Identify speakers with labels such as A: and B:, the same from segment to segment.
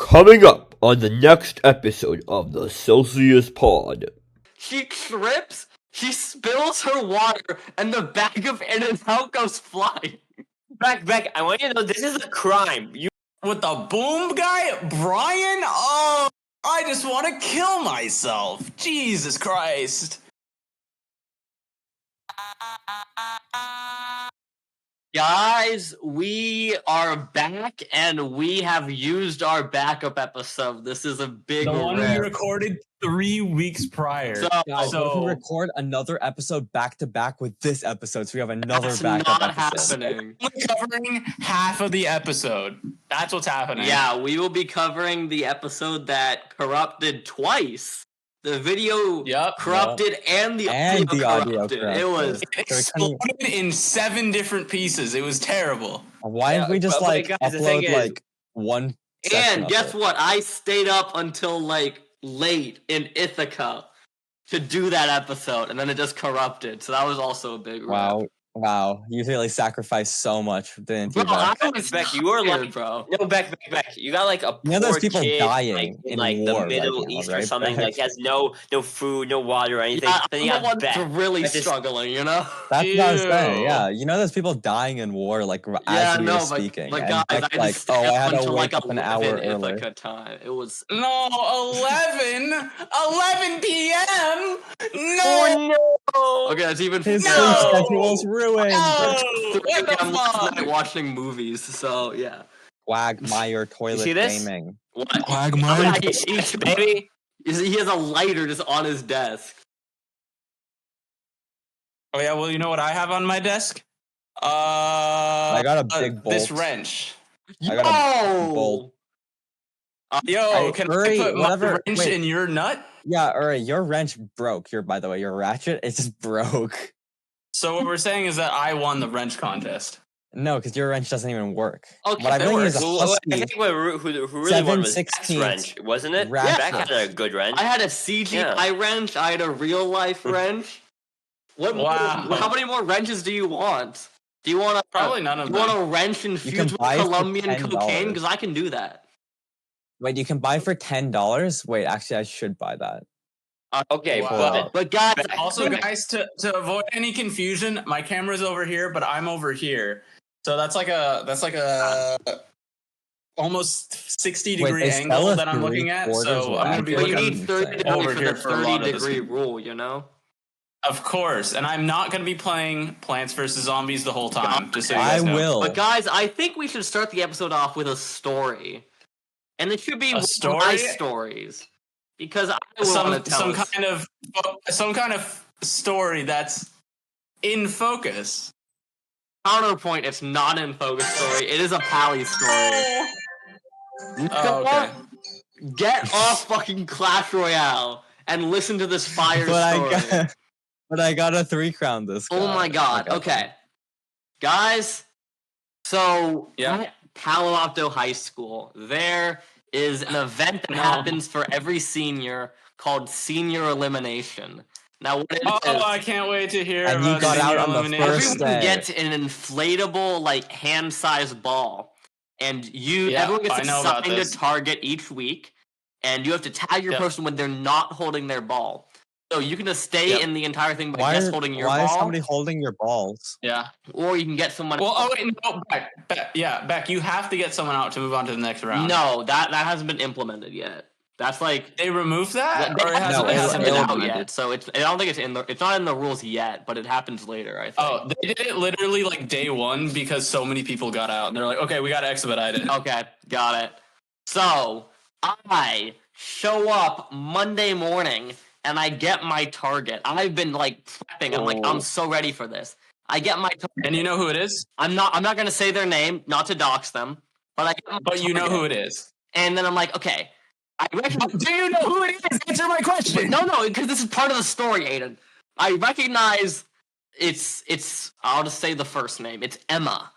A: Coming up on the next episode of the Celsius Pod.
B: She trips, she spills her water, and the bag of In-N-Out goes flying.
C: Beck, I want you to know this is a crime. You
D: with the boom guy, Brian? Oh, I just want to kill myself. Jesus Christ.
B: Guys, we are back, and we have used our backup episode. This is a big
D: The one we
B: rip.
D: recorded 3 weeks prior.
E: Guys, what if we record another episode back to back with this episode, so we have another
B: That's
E: backup
B: not
E: episode.
B: happening.
D: We're covering half of the episode. That's what's happening.
B: Yeah, we will be covering the episode that corrupted twice. The video corrupted and the audio corrupted. It was
D: exploded in 7 different pieces. It was terrible.
E: Why didn't we just
C: guys,
E: upload like one section
B: And guess
E: of it?
B: what? I stayed up until like late in Ithaca to do that episode, and then it just corrupted. So that was also a big rip.
E: Wow. You really sacrificed so much, didn't you?
B: Bro, I was
C: Beck, you were
B: tired,
C: like,
B: bro.
C: no, Beck. You got like a
E: You know, there's
C: poor
E: people
C: kid,
E: dying in
C: like
E: war
C: the Middle
E: right now,
C: East or
E: right,
C: something.
E: Beck?
C: Like has no food, no water, or anything.
B: Yeah,
C: then
B: I'm
C: you
B: the
C: got
B: one
C: Beck.
B: really
C: Beck is-
B: struggling, you know?
E: That's what I was saying.
D: Ew.
E: Yeah, you know, there's people dying in war, like as we were speaking.
B: But
E: and
B: guys,
E: Beck's
B: I
E: like,
B: just
E: I had to
B: until
E: wake
B: like
E: up an hour
B: 11
E: earlier.
B: Ithaca time. It was
D: No, 11 p.m. No.
C: Oh
B: okay. That's even
E: His
D: No!
E: sleep schedule's ruined.
D: No.
B: 3
D: What the
B: a.m. last
D: fuck?
B: night watching movies. So yeah.
E: Quagmire toilet
C: see this?
E: gaming.
B: What?
D: Quagmire.
C: baby.
B: He has a lighter just on his desk.
D: Oh yeah, well, you know what I have on my desk?
E: I got a big bolt.
D: This wrench.
E: I got a bolt.
D: Yo,
E: Hey,
D: can
E: Uri,
D: I put
E: whatever-
D: my wrench
E: wait.
D: in your nut?
E: Yeah, alright, your wrench broke. By the way, your ratchet, it just broke.
D: So what we're saying is that I won the wrench contest.
E: No, because your wrench doesn't even work.
B: Okay,
E: What I
B: that
E: really need is
B: works.
E: a
C: Well,
E: husky.
C: I think who really won was Beck's
E: 7/16
C: wrench, wasn't it?
E: ratchet.
C: Beck had a good wrench.
B: I had a CGI wrench. I had a real life wrench. What?
D: Wow.
B: How many more wrenches do you want? Do you want
D: Probably none of
B: You want
D: them.
B: a wrench
E: can
B: infused with
E: buy it for
B: Colombian
E: $10.
B: cocaine? Because I can do that.
E: Wait, you can buy for $10? Wait, actually, I should buy that.
C: Okay,
D: Wow.
B: But guys,
D: Also, guys, to avoid any confusion, my camera's over here, but I'm over here. So that's like a almost 60-degree
E: Wait, they sell
D: angle
E: a
D: that I'm looking at.
E: 3/4
D: So I'm gonna be
E: wrench?
B: but you
D: looking
B: need 30 degrees
D: over
B: for
D: here
B: the
D: for a lot of this.
B: 30-degree rule, you know?
D: Of course, and I'm not going to be playing Plants vs. Zombies the whole time, just so you
E: I
D: guys know.
E: will.
B: But guys, I think we should start the episode off with a story. And it should be one of
D: story?
B: my stories. Because I will want to tell
D: some kind of story that's in focus.
B: Counterpoint, it's not in focus story. It is a Pally story.
D: Oh, okay.
B: Get off fucking Clash Royale and listen to this fire
E: But
B: story.
E: I got a 3 crown this
B: Oh my god. Okay. Guys, so at Palo Alto High School, there is an event that happens for every senior called Senior Elimination. Now, what it is,
D: I can't wait to hear
E: And you
D: about
E: got
D: senior
E: out on the
D: elimination.
E: first
B: everyone
E: day.
B: gets an inflatable, like, hand-sized ball. And
D: Yeah,
B: everyone gets
D: I know about
B: assigned a
D: this.
B: target each week. And you have to tag your person when they're not holding their ball. So you can just stay in the entire thing by just holding your
E: why
B: ball.
E: is somebody holding your balls?
D: Yeah.
B: Or you can get someone.
D: Well, oh wait, no, Beck, you have to get someone out to move on to the next round.
B: No, that hasn't been implemented yet. That's like
D: They removed that?
B: They
D: Or it
B: haven't-
D: hasn't,
B: it
D: it
B: hasn't
D: hasn't
B: been
D: been
B: out
D: implemented?
B: yet. So I don't think it's not in the rules yet, but it happens later, I think.
D: Oh, they did it literally like day 1 because so many people got out. And they're like, okay, we got to expedite it.
B: Okay, got it. So I show up Monday morning and I get my target. I've been like prepping. I'm like, I'm so ready for this. I get my target.
D: And you know who it is?
B: I'm not gonna say their name, not to dox them, but I get my
D: But you know
B: target.
D: who it is.
B: And then I'm like, okay. I recognize.
D: Do you know who it is? Answer my question.
B: No, because this is part of the story, Aiden. I recognize it's. I'll just say the first name. It's Emma.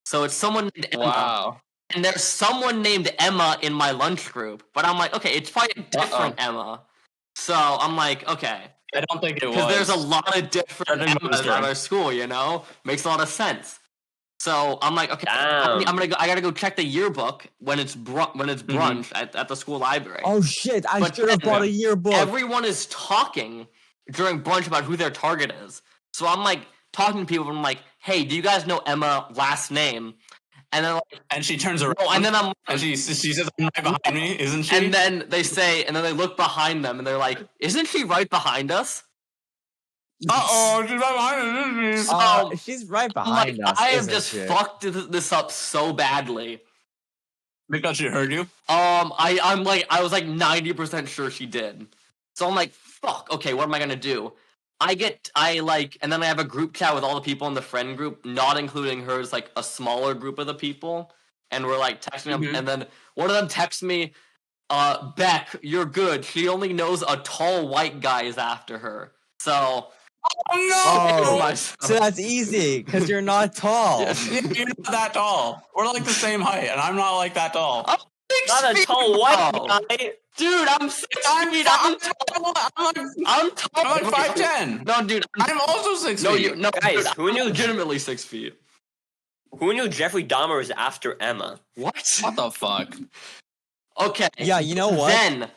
B: So it's someone named Emma.
D: Wow.
B: And there's someone named Emma in my lunch group, but I'm like, okay, it's probably a different Emma. So I'm like, okay,
D: I don't think it was.
B: because there's a lot of different
D: I didn't
B: Emmas
D: understand.
B: at our school, you know, makes a lot of sense. So I'm like, okay,
C: Damn.
B: I'm gonna go. I gotta go check the yearbook when it's brunch at the school library.
E: Oh shit! I
B: But
E: should have
B: then
E: bought a yearbook.
B: Everyone is talking during brunch about who their target is. So I'm like talking to people. And I'm like, hey, do you guys know Emma last name? And then
D: and she turns around.
B: and then I'm
D: and she says, "I'm right behind me, isn't she?"
B: And then they say, and then they look behind them, and they're like, isn't she right behind us?
D: Uh-oh, she's right behind us, isn't she?
E: She's right
B: I'm
E: behind
B: like,
E: us.
B: I have
E: isn't
B: just
E: she?
B: fucked this up so badly.
D: Because she heard you?
B: I was like 90% sure she did. So I'm like, fuck, okay, what am I gonna do? And then I have a group chat with all the people in the friend group, not including hers, like a smaller group of the people. And we're like texting them, and then one of them texts me, Beck, you're good. She only knows a tall white guy is after her. So
D: Oh no!
E: So that's easy because you're not tall.
D: You're not that tall. We're like the same height, and I'm not like that tall.
B: I'm 6
C: Not a
B: feet
C: tall white
B: tall.
C: guy.
B: Dude, I'm 6 feet.
D: I'm
B: I'm tall.
D: like 5'10".
B: No, dude.
D: I'm also 6 feet.
C: Guys,
B: dude,
C: who
B: I'm
C: knew-
B: legitimately 6 feet.
C: Who knew Jeffrey Dahmer was after Emma?
B: What?
D: What the fuck?
B: Okay.
E: Yeah, you know what?
B: Then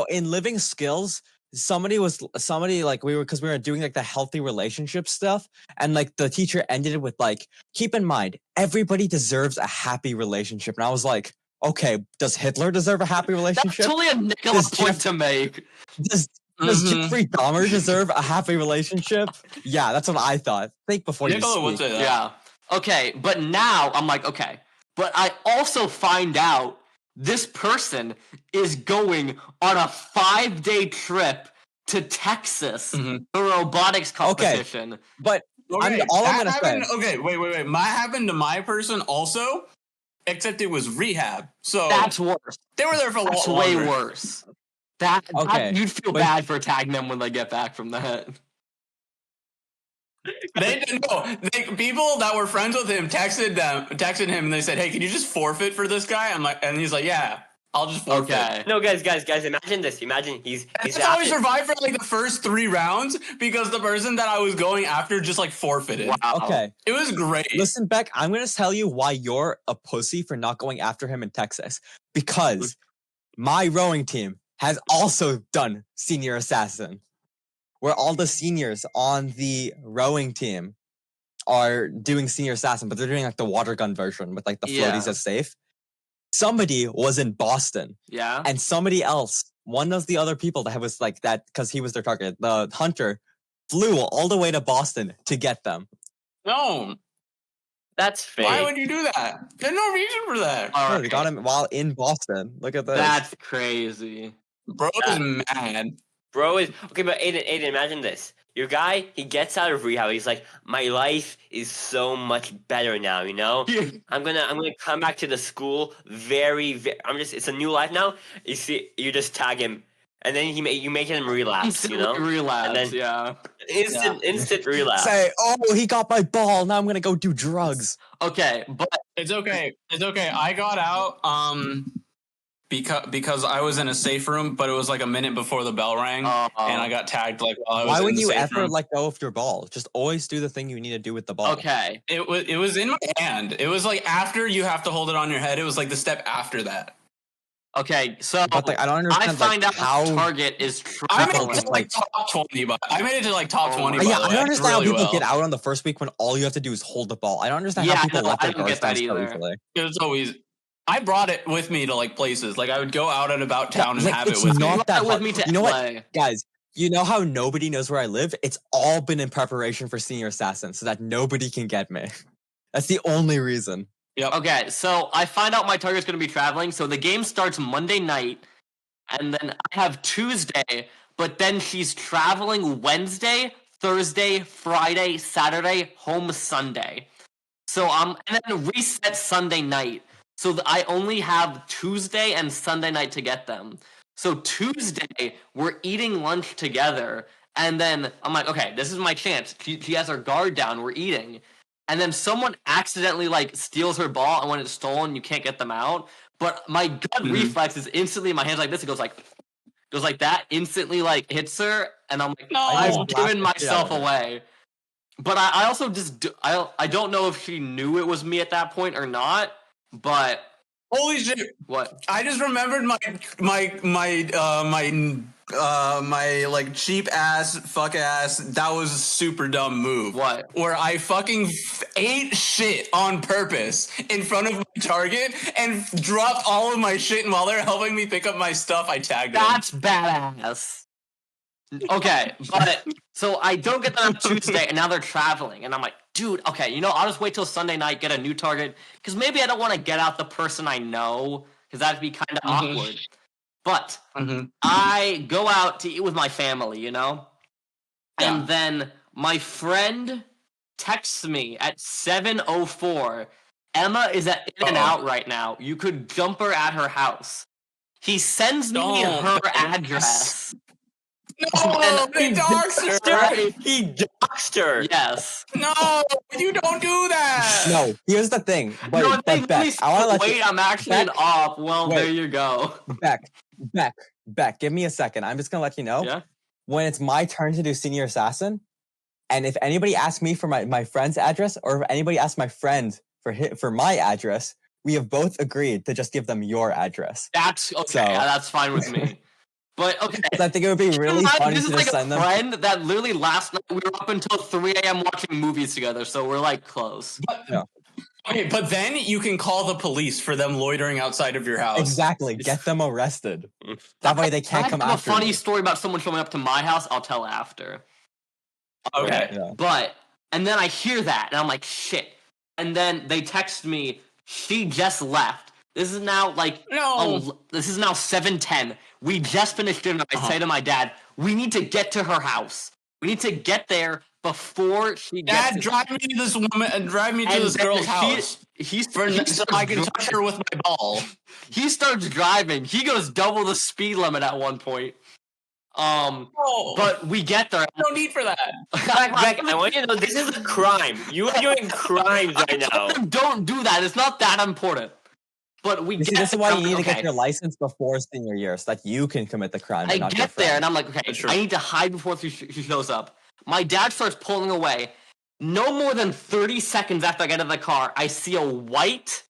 E: in Living Skills, somebody like we were doing like the healthy relationship stuff, and like the teacher ended it with like, keep in mind, everybody deserves a happy relationship. And I was like, okay, does Hitler deserve a happy
B: that's
E: relationship?
B: totally a Nikola point to make.
E: Does Jeffrey Dahmer deserve a happy relationship? Yeah, that's what I thought. Think before
D: Nikola
E: you
D: would
E: speak.
D: say that.
B: Yeah. Okay, but now I'm like, okay. But I also find out this person is going on a 5-day trip to Texas for a robotics competition.
E: But
D: Okay,
E: I'm gonna say.
D: Okay, wait. My happened to my person also, except it was rehab. So
B: That's worse.
D: they were there for a lot
B: That's
D: longer.
B: way worse. That you'd feel
E: but-
B: bad for tagging them when they get back from that.
D: They didn't know. People that were friends with him texted him, and they said, "Hey, can you just forfeit for this guy?" And he's like, "Yeah, I'll just forfeit."
B: Okay.
C: No, guys, imagine this. Imagine he's
D: That's how I
C: after-
D: survived for like the first 3 rounds because the person that I was going after just like forfeited.
B: Wow.
E: Okay,
D: It was great.
E: listen, Beck, I'm gonna tell you why you're a pussy for not going after him in Texas. Because my rowing team has also done Senior Assassin, where all the seniors on the rowing team are doing Senior Assassin, but they're doing like the water gun version with like the floaties
B: Yeah.
E: as safe. Somebody was in Boston,
B: Yeah.
E: and somebody else, one of the other people that was like that, because he was their target, the hunter, flew all the way to Boston to get them.
D: No,
C: That's fake.
D: why would you do that? There's no reason for that.
B: All
E: Yeah,
B: right.
E: they got him while in Boston. Look at this.
B: That's crazy.
D: Bro is mad.
C: Bro is okay, but Aiden, imagine this. Your guy, he gets out of rehab. He's like, my life is so much better now. You know, I'm gonna come back to the school. It's a new life now. You see, you just tag him, and then you make him relapse. You know,
B: relapse.
C: And then-
B: Yeah.
C: instant relapse.
E: Say, oh, he got my ball. Now I'm gonna go do drugs.
B: Okay, but
D: It's okay. I got out because I was in a safe room, but it was like a minute before the bell rang, and I got tagged like while I was
E: Why
D: in
E: would
D: the
E: you
D: safe
E: ever
D: room.
E: let go of your ball? Just always do the thing you need to do with the ball.
B: okay.
D: It was in my hand. It was like after you have to hold it on your head. It was like the step after that.
B: Okay, so
E: But like, I don't understand
B: find
E: like,
B: out
E: how.
B: the target is
D: I made
B: traveling.
D: it to like top 20, but I made it to like top 20.
B: Oh,
E: Yeah,
D: by the
E: I
D: way.
E: don't understand
D: really
E: how people
D: well.
E: get out on the first week when all you have to do is hold the ball. I don't understand
B: Yeah,
E: how people
B: no,
E: let
B: I
E: their
B: don't
E: guards
B: get that
E: down so
B: either.
E: easily.
D: It was always. I brought it with me to like places. Like I would go out and about town and
E: Like,
D: have it
E: it's
D: with me.
E: not that
B: with
E: hard.
B: me to
E: You know what,
B: LA.
E: guys? You know how nobody knows where I live? It's all been in preparation for Senior Assassin, so that nobody can get me. That's the only reason.
D: Yep.
B: Okay, so I find out my target's going to be traveling. So the game starts Monday night, and then I have Tuesday, but then she's traveling Wednesday, Thursday, Friday, Saturday, home Sunday. So and then reset Sunday night. So I only have Tuesday and Sunday night to get them. So Tuesday, we're eating lunch together, and then I'm like, okay, this is my chance. She has her guard down, we're eating. And then someone accidentally like steals her ball, and when it's stolen, you can't get them out. But my gut reflex is instantly in my hands like this. It goes like that, instantly like hits her, and I'm like,
D: No.
B: I've given
E: blasted the shit out
B: myself
E: of her.
B: away. But I also I don't know if she knew it was me at that point or not. But
D: Holy shit!
B: what?
D: I just remembered my like cheap ass fuck ass. That was a super dumb move.
B: What?
D: Where I fucking ate shit on purpose in front of my target and dropped all of my shit. And while they're helping me pick up my stuff, I tagged them.
B: That's badass. Okay, but so I don't get that on Tuesday, and now they're traveling, and I'm like, dude, okay, I'll just wait till Sunday night, get a new target, because maybe I don't want to get out the person I know, because that'd be kind of awkward. But I go out to eat with my family, and then my friend texts me at 7:04. Emma is at In-N-Out right now. You could jump her at her house. He sends me her address.
D: No, they doxed her.
C: He doxed her.
B: Yes.
D: No, you don't do that.
E: No, here's the thing. Wait,
B: No,
E: but Beck, I want to let
B: wait, I'm actually an op. Well,
E: Wait.
B: there you go.
E: Beck, give me a second. I'm just gonna let you know.
B: Yeah.
E: When it's my turn to do Senior Assassin, and if anybody asks me for my friend's address, or if anybody asks my friend for my address, we have both agreed to just give them your address.
B: That's okay.
E: So-
B: Yeah, that's fine with me. But okay.
E: 'Cause I think it would be really funny
B: This
E: to
B: is
E: just
B: like
E: send
B: a
E: them.
B: friend that literally last night we were up until 3 a.m. watching movies together, so we're like close.
D: Okay, but then you can call the police for them loitering outside of your house.
E: Exactly, get them arrested. That way they can't come
B: I have
E: after
B: a funny
E: me.
B: story about someone showing up to my house. I'll tell after.
D: Okay.
E: Yeah.
B: But and then I hear that and I'm like, shit. And then they text me, she just left. This is now like this is now 7:10. We just finished dinner. I say to my dad, we need to get to her house. We need to get there before she gets.
D: Dad, drive me to this woman and drive me to
B: And
D: this
B: then
D: girl's house so I can touch her with my ball.
B: He starts driving. He goes double the speed limit at one point. But we get there.
D: No need for that.
C: Beck, I want you to know this is a crime. You are doing crimes right now.
B: Don't do that. It's not that important. But we
E: You see,
B: get
E: this is why
B: there,
E: you need to
B: okay.
E: get your license before senior year, so that you can commit the crime.
B: I
E: And not your
B: get there
E: friend.
B: and I'm like, okay, I need to hide before she shows up. My dad starts pulling away. No more than 30 seconds after I get in the car, I see a white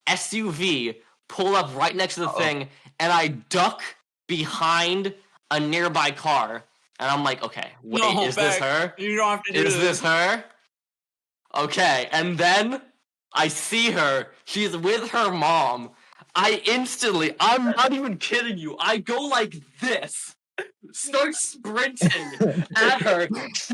B: SUV pull up right next to the thing, and I duck behind a nearby car. And I'm like, okay, wait, is this her?
D: You don't have to do
B: Is this her? Okay, and then I see her. She's with her mom. I'm not even kidding you. I go like this. Start sprinting at her.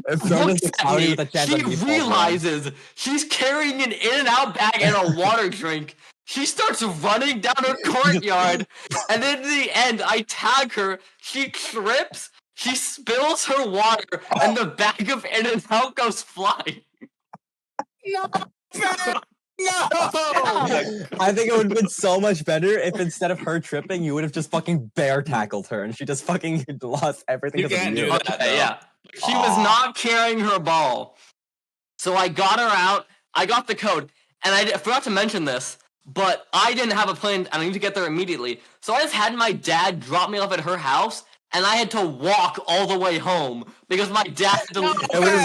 E: If so does
B: Looks
E: the
B: at
E: county
B: me.
E: with a chance
B: She
E: of default, man.
B: realizes she's carrying an In-N-Out bag and a water drink. She starts running down her courtyard, and then in the end, I tag her. She trips. She spills her water, and the bag of In-N-Out goes flying.
D: No!
E: I think it would have been so much better if instead of her tripping, you would have just fucking bear tackled her, and she just fucking lost everything.
D: You
E: because of
D: can't
E: you.
D: do that.
B: Okay, yeah. She was not carrying her ball. So I got her out. I got the code. And I forgot to mention this, but I didn't have a plan. I need to get there immediately. So I just had my dad drop me off at her house, and I had to walk all the way home because my dad had to leave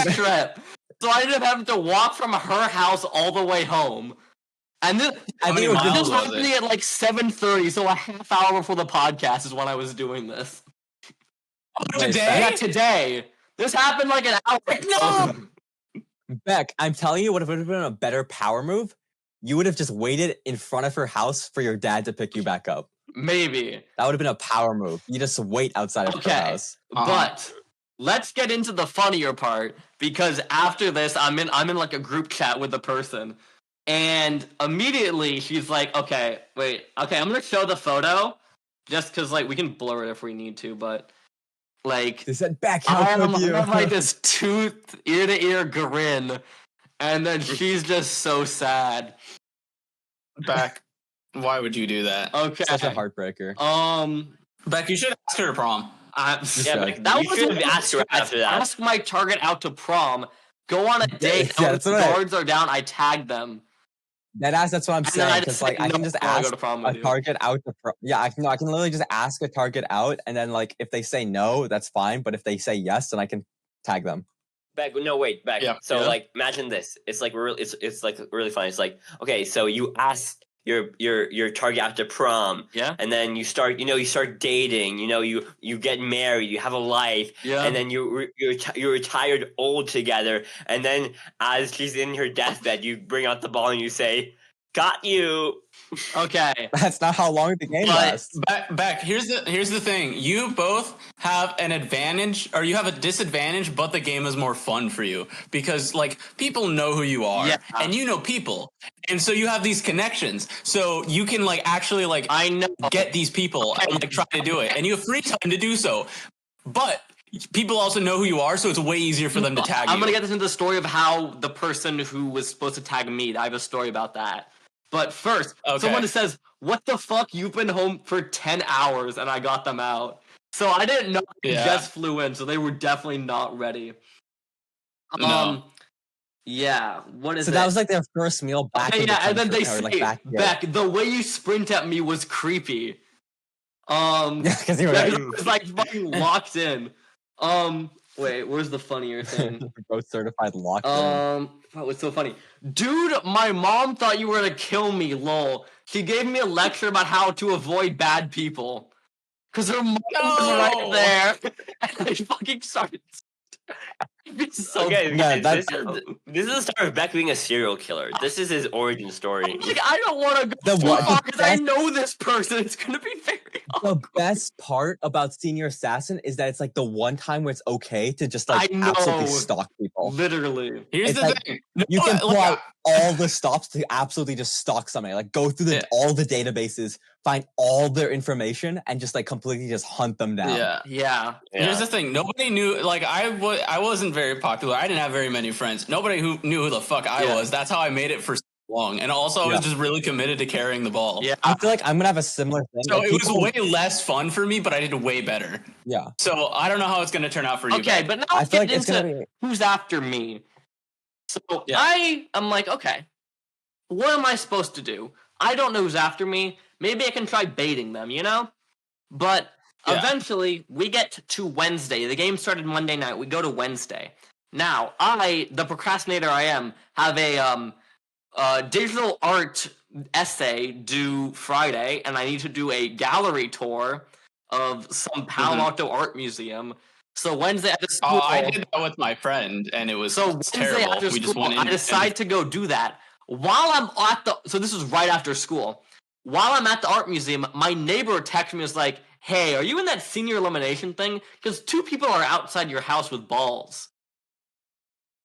B: the trip. So I ended up having to walk from her house all the way home. And this,
E: I think it would
B: this
E: be
B: was happening at like 7:30, so a half hour before the podcast is when I was doing this.
D: Today?
B: Yeah, today. This happened like an hour ago.
E: Beck, I'm telling you, what would have been a better power move? You would have just waited in front of her house for your dad to pick you back up.
B: Maybe.
E: That would have been a power move. You just wait outside of her
B: Okay.
E: house.
B: But let's get into the funnier part, because after this, I'm in like a group chat with the person, and immediately she's like, okay, I'm gonna show the photo, just because like we can blur it if we need to, but like
E: They said, Beck,
B: I
E: how could
B: have
E: you?
B: like this tooth ear to ear grin, and then she's just so sad.
D: Beck, why would you do that?
B: Okay.
E: Such a heartbreaker.
D: Beck, you should ask her to prom.
C: Yeah,
E: should.
C: but you
B: was
C: should
B: a
C: have asked her after that.
B: Ask my target out to prom. Go on a date.
E: Yeah,
B: and
E: that's
B: when
E: what
B: the
E: I-
B: guards are down, I tag them.
E: That's what I'm
B: And then
E: saying.
B: I
E: Because
B: just
E: like
B: say,
E: I can
B: "No,
E: just
B: I wanna
E: ask
B: go to prom
E: a
B: with you."
E: target out to I can literally just ask a target out, and then like if they say no, that's fine. But if they say yes, then I can tag them.
C: Back, no, wait, back.
D: Yeah.
C: So
D: Yeah.
C: like, imagine this. It's like it's like really funny. It's like, okay, so you ask your target after prom,
B: Yeah.
C: and then you start dating. You get married, you have a life,
B: Yeah.
C: and then you're retired old together. And then as she's in her deathbed, you bring out the ball and you say, "Got you."
B: Okay.
E: That's not how long the game
B: But-
E: lasts.
D: Beck, here's the thing. You both have an advantage, or you have a disadvantage, but the game is more fun for you because like people know who you are,
B: Yeah.
D: and you know people, and so you have these connections. So you can like actually like
B: I know.
D: get these people and like try to do it, and you have free time to do so. But people also know who you are, so it's way easier for them to tag you.
B: I'm gonna get this into the story of how the person who was supposed to tag me. I have a story about that. But first,
D: Okay.
B: someone says, "What the fuck? You've been home for 10 hours and I got them out." So I didn't know they
D: Yeah.
B: just flew in, so they were definitely not ready.
D: No.
B: Yeah. What is
E: So
B: it?
E: that was like their first meal back
B: Okay,
E: in the
B: yeah, and then
E: country,
B: they
E: or,
B: say,
E: like, back here.
B: Beck, the way you sprint at me was creepy.
E: Yeah, because you were
B: Yeah,
E: like,
B: 'cause it was like fucking locked in. Wait, where's the funnier thing?
E: both certified locked in.
B: What was so funny? Dude, my mom thought you were gonna kill me, lol. She gave me a lecture about how to avoid bad people. Cause her mom was right
D: No!
B: there. And I fucking started. It's so
C: Okay,
E: Yeah,
C: guys,
E: that's-
C: this is the start of Beck being a serial killer. This is his origin story.
B: like, I don't want to go
E: The
B: too
E: what-
B: far
E: the
B: because I
E: best-
B: know this person. It's gonna be very
E: The best part about Senior Assassin is that it's like the one time where it's okay to just like
B: I know.
E: absolutely stalk people.
B: literally.
D: Here's
E: It's
D: the
E: like,
D: thing.
E: You can
D: like,
E: pull out all the stops to absolutely just stalk somebody. Like go through
D: Yeah.
E: all the databases, find all their information, and just like completely just hunt them down.
D: Yeah.
B: Yeah.
D: Here's the thing. Nobody knew. Like I wasn't very popular. I didn't have very many friends. Nobody who knew who the fuck I
B: Yeah.
D: was. That's how I made it for so long. And also, I was just really committed to carrying the ball.
B: Yeah.
E: I feel like I'm gonna have a similar thing.
D: So
E: like,
D: it was
E: people-
D: way less fun for me, but I did way better.
E: Yeah.
D: So I don't know how it's going to turn out for you.
B: Okay,
D: Beck.
B: but now
E: I
B: let's
E: feel
B: get
E: like it's
B: into
E: gonna be
B: who's after me. So
D: Yeah.
B: I'm like, okay, what am I supposed to do? I don't know who's after me. Maybe I can try baiting them, you know? But
D: Yeah.
B: eventually, we get to Wednesday. The game started Monday night. We go to Wednesday. Now, I, the procrastinator I am, have a digital art essay due Friday, and I need to do a gallery tour of some Palo Alto art museum. So Wednesday after school,
D: Oh, I did that with my friend, and it was
B: so Wednesday
D: terrible.
B: after
D: We just
B: school,
D: went in.
B: I decide to go do that. While I'm at the, so this is right after school. While I'm at the art museum, my neighbor texted me, was like, "Hey, are you in that senior elimination thing? Because 2 people are outside your house with balls."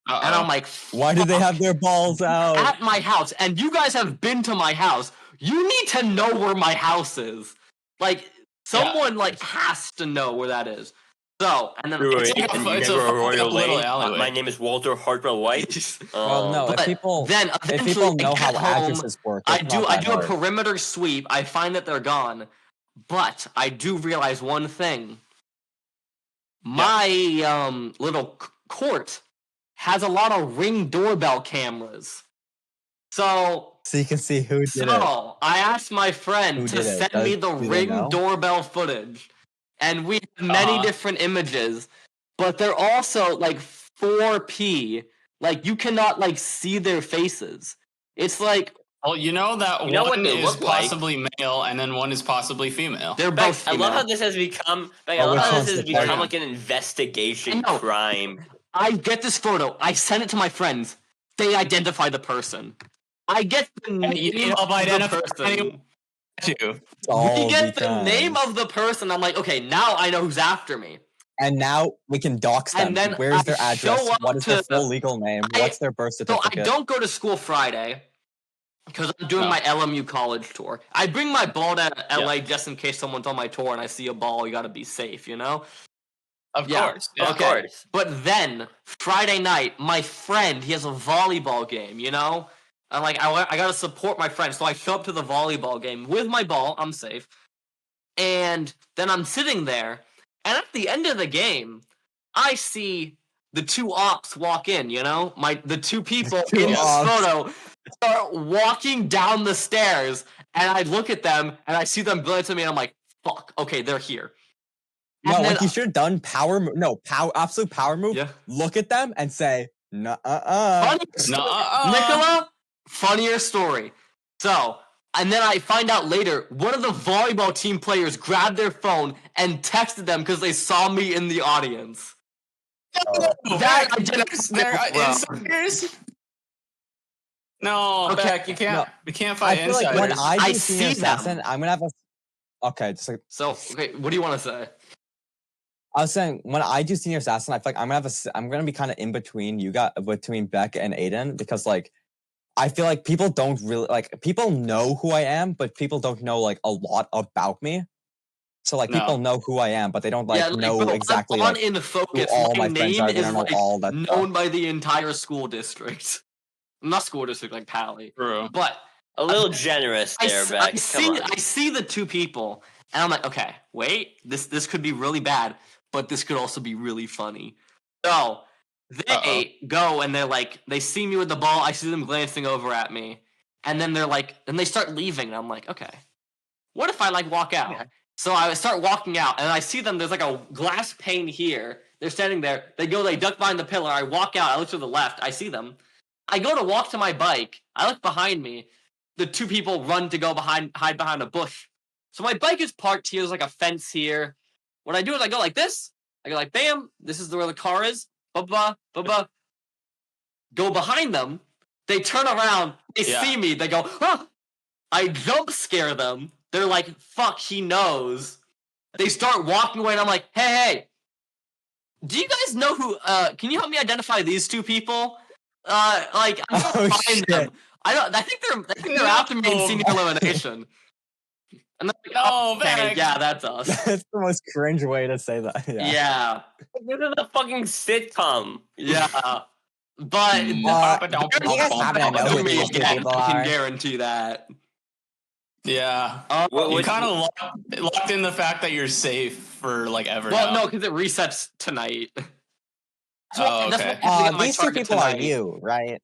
B: And I'm like,
E: why do they
B: "Fuck."
E: have their balls out?
B: At my house, and you guys have been to my house. You need to know where my house is. Like, someone like has to know where that is. So, and then
C: Wait,
D: like a-
C: and you
D: it's
C: never
D: a
C: Royal
D: fucking little
C: Lane?
D: alleyway.
C: My name is Walter Hartwell White.
E: Well, no,
B: But
E: if people
B: then
E: if
B: eventually
E: people
B: I
E: know how
B: get home,
E: addresses work,
B: I
E: it's
B: do
E: not
B: I
E: that
B: do a
E: hard.
B: perimeter sweep. I find that they're gone, but I do realize one thing. My little court has a lot of Ring doorbell cameras. So
E: So you can see who did it.
B: I asked my friend
E: Who
B: to
E: did it?
B: send me the
E: Do they
B: Ring
E: know?
B: doorbell footage, and we have many different images, but they're also like 4P. Like you cannot like see their faces. It's like
D: Well, you know that
C: You know what
D: one
C: they
D: is
C: look like.
D: possibly male, and then one is possibly female.
B: they're
C: Beck,
B: both
C: I
B: female.
C: love how this has become. Beck, I
E: Well,
C: love
E: which
C: how
E: one's
C: this has
E: the partner?
C: become like an investigation
B: I know.
C: crime.
B: I get this photo. I send it to my friends. They identify the person. I get the name
D: you
B: of
D: love
B: the
D: identifying
B: person.
D: anyone. You.
E: It's all
B: We get the
E: because-
B: name of the person. I'm like, okay, now I know who's after me.
E: And now we can dox them.
B: And then
E: Where's
B: I
E: their
B: show
E: address?
B: up
E: What is their
B: to-
E: full legal name?
B: I-
E: What's their birth
B: So
E: certificate?
B: I don't go to school Friday because I'm doing
D: No.
B: my LMU college tour. I bring my ball to LA just in case someone's on my tour and I see a ball. You got to be safe, you know.
D: Of
B: Yeah.
D: course. Yeah.
C: Of
B: Okay.
C: course.
B: But then Friday night, my friend, he has a volleyball game, you know? I'm like, I gotta support my friend. So I show up to the volleyball game with my ball, I'm safe. And then I'm sitting there, and at the end of the game, I see the 2 ops walk in, you know? The 2 people
E: The 2
B: in this
E: ops.
B: photo start walking down the stairs, and I look at them and I see them glance at me and I'm like, fuck, okay, they're here.
E: No,
B: And
E: like
B: then-
E: you should have done absolute power move.
B: Yeah.
E: Look at them and say,
B: Funny Nikola, funnier story. So, and then I find out later, one of the volleyball team players grabbed their phone and texted them because they saw me in the audience. That I didn't.
D: There are
B: Bro.
D: insiders. No,
B: Okay.
D: Beck, you can't.
E: No.
D: We can't
E: I
D: fight
E: feel like when
D: insiders.
E: I
B: I
E: do Senior
B: see them.
E: Assassin, I'm gonna have a. Okay, just like
B: So, okay, what do you want to say?
E: I was saying, when I do Senior Assassin, I feel like I'm gonna be kind of in between between Beck and Aiden, because like I feel like people don't really people know who I am, but people don't know like a lot about me. So like people know who I am, but they don't know
B: bro,
E: exactly
B: I'm on
E: like,
B: in
E: who
B: focus.
E: all
B: My
E: my friends
B: name
E: are. They
B: is
E: don't know
B: like
E: all that
B: known
E: stuff.
B: by the entire school district. Not school district, like Pally.
D: True.
B: But
C: A little generous there, Beck. Come on.
B: I see the two people, and I'm like, okay, wait, this could be really bad, but this could also be really funny. So they go and they're like, they see me with the ball. I see them glancing over at me, and then they're like, and they start leaving, and I'm like, okay, what if I like walk out?
C: Yeah.
B: So I start walking out, and I see them. There's like a glass pane here. They're standing there. They duck behind the pillar. I walk out. I look to the left. I see them. I go to walk to my bike. I look behind me. The two people run to go hide behind a bush. So my bike is parked here. There's like a fence here. What I do is I go like this. I go like, bam. This is where the car is. Ba-ba, ba-ba. Go behind them. They turn around. They see me. They go, huh. I jump scare them. They're like, fuck, he knows. They start walking away, and I'm like, hey. Do you guys know who, can you help me identify these two people? I'm
E: Oh,
B: find
E: shit.
B: them. I think they're after me in senior elimination. And they're like,
D: No,
B: okay,
D: Beck.
B: yeah, that's us.
E: That's the most cringe way to say that.
B: Yeah.
C: This is a fucking sitcom.
B: Yeah. But
E: you guys happen to know who these two people
B: I can
E: are?
B: guarantee that.
D: Yeah.
C: What-
D: You
C: what-
D: kind of locked in the fact that you're safe for like ever.
B: Well,
D: now.
B: no, because it resets tonight.
D: Oh,
B: That's
D: okay.
B: what I get my
E: These two
B: target
E: people are
B: tonight.
E: you, right?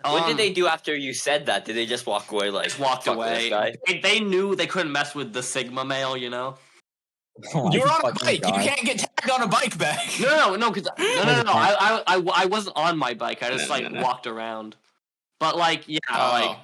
C: What did they do after you said that? Did they just walk away like
B: Just walked
C: "Fuck
B: away?
C: this guy"?
B: They knew they couldn't mess with the Sigma male, you know?
E: Oh my
D: You're on a
E: fucking
D: bike.
E: God.
D: You can't get tagged on a bike, Beck.
B: No, because no. I wasn't on my bike. I just
D: No.
B: walked around. But like, yeah, like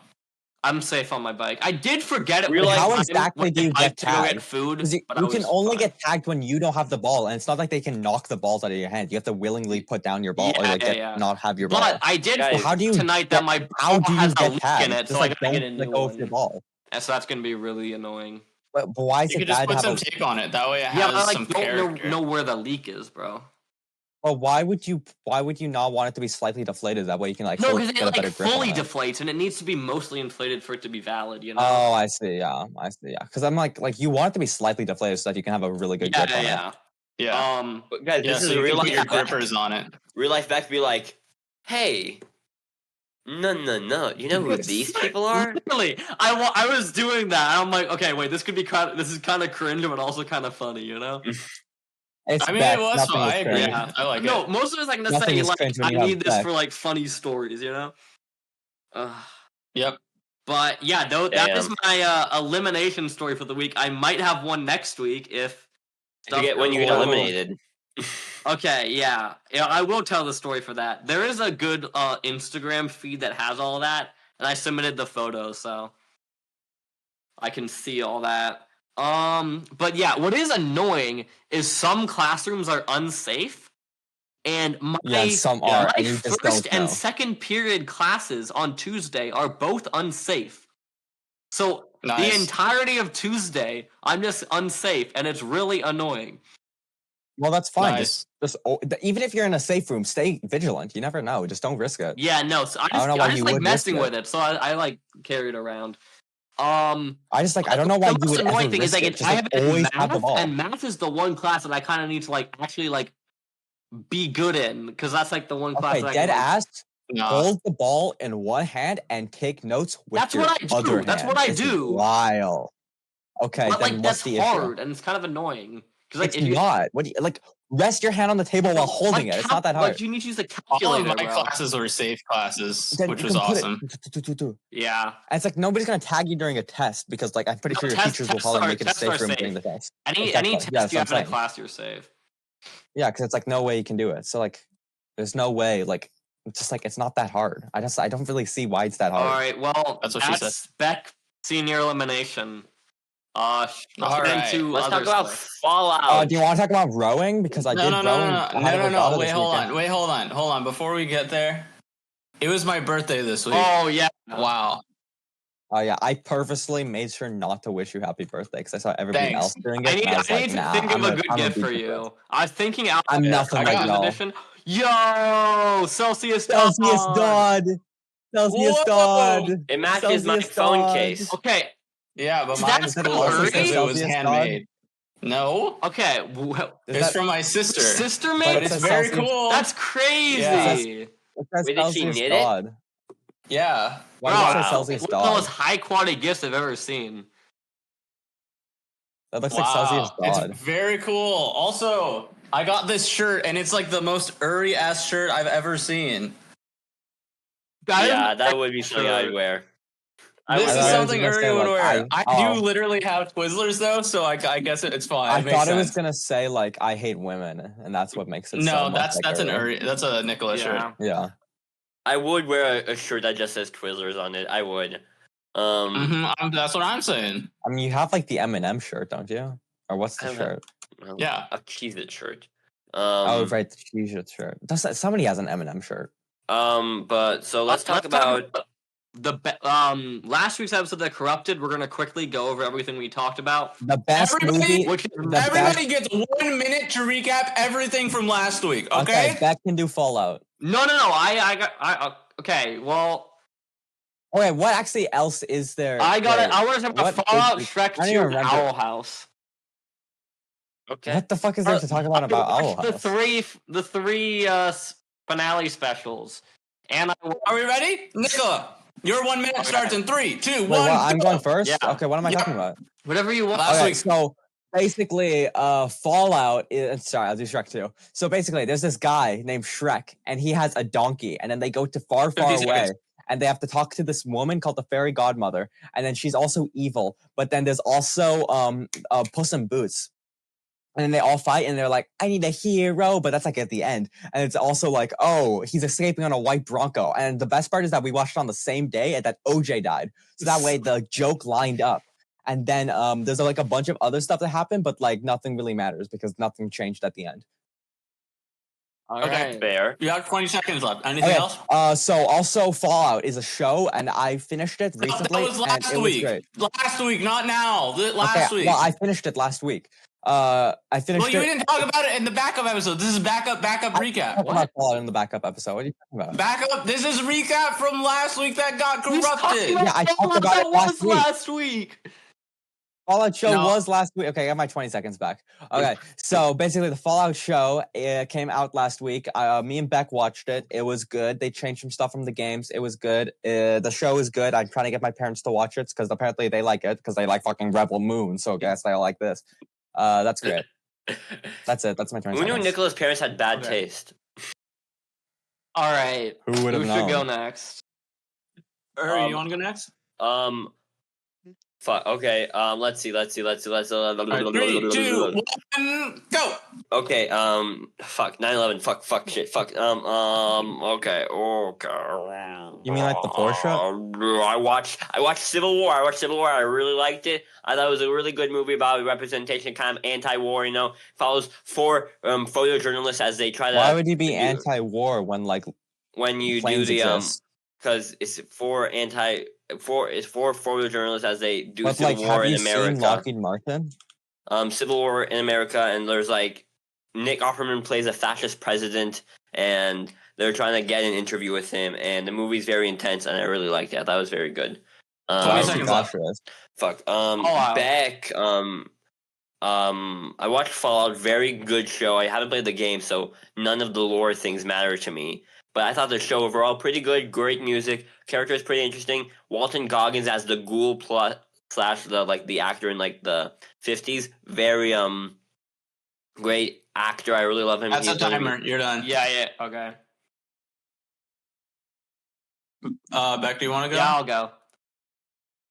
B: I'm safe on my bike. I did forget it.
C: Real
B: one
C: life-
E: How
B: time
E: exactly
B: when
E: do you
B: I
E: get
B: had to go get
E: tagged?
B: food?
E: 'Cause you
B: but I
E: can
B: was
E: only
B: fine.
E: get tagged when you don't have the ball, and it's not like they can knock the balls out of your hand. You have to willingly put down your ball or like
B: Yeah.
E: not have your ball.
B: But I did
C: Guys,
B: forget
E: how do you
B: tonight that my
E: How do
B: ball
E: you
B: has a
E: get
B: leak
E: tagged?
B: in it,
E: Just
B: so I
E: like
B: gotta get a
E: don't
B: new
E: let go of your
B: one.
E: ball.
B: And so that's gonna be really annoying.
E: But why is
D: You
E: it
D: could just
E: bad to
D: put
E: have
D: some
E: a?
D: tape on it. That way it
B: Yeah,
D: has
B: but I
D: some
B: don't
D: character.
B: know where the leak is, bro.
E: Well, why would you not want it to be slightly deflated? That way you can like
B: No, because it
E: get a better
B: like
E: grip
B: fully
E: on it.
B: deflates, and it needs to be mostly inflated for it to be valid. You know?
E: Oh, I see. Yeah, I see. Yeah, because I'm like you want it to be slightly deflated so that you can have a really good grip on it.
B: yeah.
D: Yeah.
C: But guys,
D: Yeah,
C: this
D: so
C: is
D: you
C: real
D: can put
C: life.
D: your grippers on it.
C: Real life Beck be like, "Hey, no. You know who these people are?"
B: Literally, I was doing that. And I'm like, okay, wait, this is kind of cringe, but also kind of funny, you know?
E: It's
D: I mean,
E: Beck.
D: it was.
E: Nothing
D: So
E: is
D: I agree.
E: cringe.
B: Yeah.
D: I like
B: No,
D: it.
B: most of it's like gonna
E: Nothing
B: say
E: is
B: like
E: cringe when
B: I
E: you have
B: need this
E: Beck.
B: for like funny stories, you know?
D: Yep.
B: But yeah, though that is
C: Damn.
B: my elimination story for the week. I might have one next week if
C: When you get
B: goes well.
C: eliminated.
B: Okay, yeah, I will tell the story for that. There is a good Instagram feed that has all that, and I submitted the photos, so I can see all that. But yeah, what is annoying is some classrooms are unsafe, and
E: Some are,
B: my
E: and you just
B: first
E: don't know.
B: and second period classes on Tuesday are both unsafe. So the
D: Nice.
B: entirety of Tuesday, I'm just unsafe, and it's really annoying.
E: Well, that's fine.
D: Nice.
E: Even if you're in a safe room, stay vigilant. You never know. Just don't risk it.
B: Yeah, no. So I
E: don't know
B: just,
E: why
B: I just
E: you
B: like
E: would risk
B: messing
E: it.
B: with it, so I like carry it around.
E: I don't know why
B: The
E: you
B: most
E: would
B: annoying
E: ever
B: thing is
E: risk
B: like
E: it. Just
B: I
E: like,
B: have it in
E: always have the
B: math,
E: ball.
B: and math is the one class that I kind of need to like actually like be good in because that's like the one class.
E: Okay,
B: that I
E: dead
B: can, like,
E: ass.
D: No.
E: Hold the ball in one hand and take notes with
B: That's
E: your
B: what I do.
E: other
B: That's
E: hand.
B: what I
E: It's
B: do.
E: wild. Okay,
B: But
E: then
B: like
E: what's
B: that's
E: the
B: hard
E: issue?
B: and it's kind of annoying Because
E: It's not. What do you, like? Rest your hand on the table while holding it. It's not that hard.
B: Like you need to use a
D: All of
B: calculator,
D: my
B: bro.
D: classes were safe classes,
E: Then
D: which
E: you
D: was
E: can put
D: awesome.
B: Yeah.
E: And it's like nobody's gonna tag you during a test because like I'm pretty sure your teachers will probably make it a safe room during the test.
B: Any
E: Exactly. Yeah,
B: test you
E: that's
B: have
E: what
B: in
E: I'm
B: a class, you're safe.
E: Yeah, because it's like no way you can do it. So like, there's no way. Like, it's just like it's not that hard. I don't really see why it's that hard.
B: All right. Well,
D: That's what she said.
B: Beck senior elimination. Let's
D: All
B: get
D: right.
B: into
C: Let's
B: other
C: talk about
B: stuff.
C: Fallout.
E: Do you want to talk about rowing? Because I did rowing.
D: No. Wait, hold on. Before we get there, it was my birthday this week.
B: Oh yeah.
D: Wow.
E: Oh yeah, I purposely made sure not to wish you happy birthday because I saw everybody
D: Thanks.
E: else doing it.
B: I need
E: and I was
B: to
E: like, nah,
B: think of a good
E: I'm
B: gift
E: beat
B: for
E: you
B: you.
E: first.
B: I was thinking out.
E: I'm nothing like y'all.
B: Edition. Yo, Celsius
E: Celsius
B: Dawn.
E: Dodd. Celsius
D: Whoa!
E: Dodd.
C: It matches my
E: Celsius
C: phone
E: Dodd.
C: case.
B: Okay.
D: Yeah, but
B: Is
D: mine
B: that
D: is
B: from
D: cool
B: Uri?
D: because it was
E: Celsius
D: handmade. No,
B: Okay.
D: it's from my sister.
B: Sister
E: But
B: made.
D: But it's
E: says
D: very
E: Celsius.
D: cool.
B: That's crazy.
D: Yeah.
E: It says
C: Wait, did she
E: Celsius
C: knit it?
E: Dodd.
D: Yeah.
E: Why does it say
C: Wow.
E: Celsius
B: One of the most
E: Dodd?
B: high quality gifts I've ever seen.
E: That looks like Celsius Dodd.
D: It's very cool. Also, I got this shirt, and it's like the most Uri ass shirt I've ever seen.
C: Yeah, that would be something I'd wear.
D: This is
E: thought it was
D: something
E: gonna
D: Uri
E: say,
D: would
E: like,
D: wear. I
E: oh.
D: do literally have Twizzlers though, so I guess it's fine.
E: I
D: It makes
E: thought it was
D: sense.
E: gonna say like I hate women, and that's what makes it. so
D: No,
E: much
D: that's
E: like
D: an Uri. That's a Nikola shirt.
E: Yeah.
C: I would wear a shirt that just says Twizzlers on it. I would.
D: That's what I'm saying.
E: I mean, you have like the M&M shirt, don't you? Or what's
C: I
E: the
C: don't have-
E: shirt?
D: Yeah.
C: A Cheez-It shirt.
E: Oh, right, the Cheez-It shirt. Somebody has an M&M shirt.
C: But so let's talk about
B: last week's episode that corrupted. We're gonna quickly go over everything we talked about.
E: The best movie.
D: Everybody gets 1 minute to recap everything from last week. Okay.
E: Beck can do Fallout.
B: No. Okay. Well,
E: Okay, what actually else is there?
B: I got it.
E: Wait,
B: I want to talk about
E: what
B: Fallout,
E: is-
B: Shrek
E: I don't even
B: 2,
E: remember.
B: Owl House.
C: Okay.
E: What the fuck is there to talk about Owl
B: The
E: House?
B: three finale specials, and
D: Are we ready? Nikola, your 1 minute starts in 3, 2, 1.
E: Wait, what, I'm
D: go.
E: going first?
B: Yeah.
E: Okay, what am I talking about?
B: whatever you want.
D: Last
E: Okay,
D: week.
E: so basically, Fallout is sorry, I'll do Shrek 2. So basically, there's this guy named Shrek, and he has a donkey, and then they go to far
D: 50
E: away,
D: seconds.
E: and they have to talk to this woman called the fairy godmother, and then she's also evil. But then there's also Puss in Boots. And then they all fight, and they're like, "I need a hero," but that's like at the end. And it's also like, "Oh, he's escaping on a white Bronco." And the best part is that we watched it on the same day, and that OJ died. So that way, the joke lined up. And then there's like a bunch of other stuff that happened, but like nothing really matters because nothing changed at the end.
D: Okay.
C: Fair.
D: You have 20 seconds left. Anything
E: Okay.
D: else?
E: So also Fallout is a show, and I finished it recently,
D: That was
E: and
D: last
E: it was
D: week.
E: great.
D: Last week, not now. Last week.
E: Well, I finished it last week. I finished
D: Well, you
E: it.
D: didn't talk about it in the backup episode. This is backup recap.
E: Talk about Fallout in the backup episode. What are you talking about?
D: Backup. This is recap from last week that got corrupted.
E: Yeah, I talked about it last
B: week.
E: Fallout show
D: No.
E: was last week. Okay, I got my 20 seconds back. Okay, so basically the Fallout show came out last week. Me and Beck watched it. It was good. They changed some stuff from the games. It was good. The show is good. I'm trying to get my parents to watch it because apparently they like it because they like fucking Rebel Moon. So I guess they'll like this. That's great. That's it. That's my 20
C: Who knew
E: seconds.
C: Nikola's parents had bad
B: Okay.
C: taste?
B: All right.
E: Who would have
B: Who
E: known?
B: should go next?
D: You want to go next?
C: Fuck. Okay. Let's see.
D: All right, 3, 2, 1, go.
C: Okay. Fuck. 9/11. Fuck. Shit. Fuck. Okay.
E: You mean like the Porsche?
C: I watched Civil War. I really liked it. I thought it was a really good movie about representation, kind of anti-war. You know, follows 4 photojournalists as they try to.
E: Why would you be anti-war when like
C: when you do
E: planes
C: the
E: exist?
C: Because it's four photojournalists as they do
E: But
C: Civil
E: like,
C: War
E: have
C: in
E: you seen
C: America.
E: Lockheed Martin?
C: Civil War in America, and there's like Nick Offerman plays a fascist president, and they're trying to get an interview with him, and the movie's very intense, and I really liked it. I thought it was very good.
D: 20 seconds left.
C: Fuck.
B: Fallout.
C: Beck. I watched Fallout. Very good show. I haven't played the game, so none of the lore things matter to me. But I thought the show overall pretty good. Great music. Character is pretty interesting. Walton Goggins as the ghoul / the actor in like the 50s. Very great actor. I really love him.
D: That's a
C: He's gonna be-
D: timer. You're done.
B: Yeah, okay.
D: Beck, do you want to go?
B: Yeah, I'll go.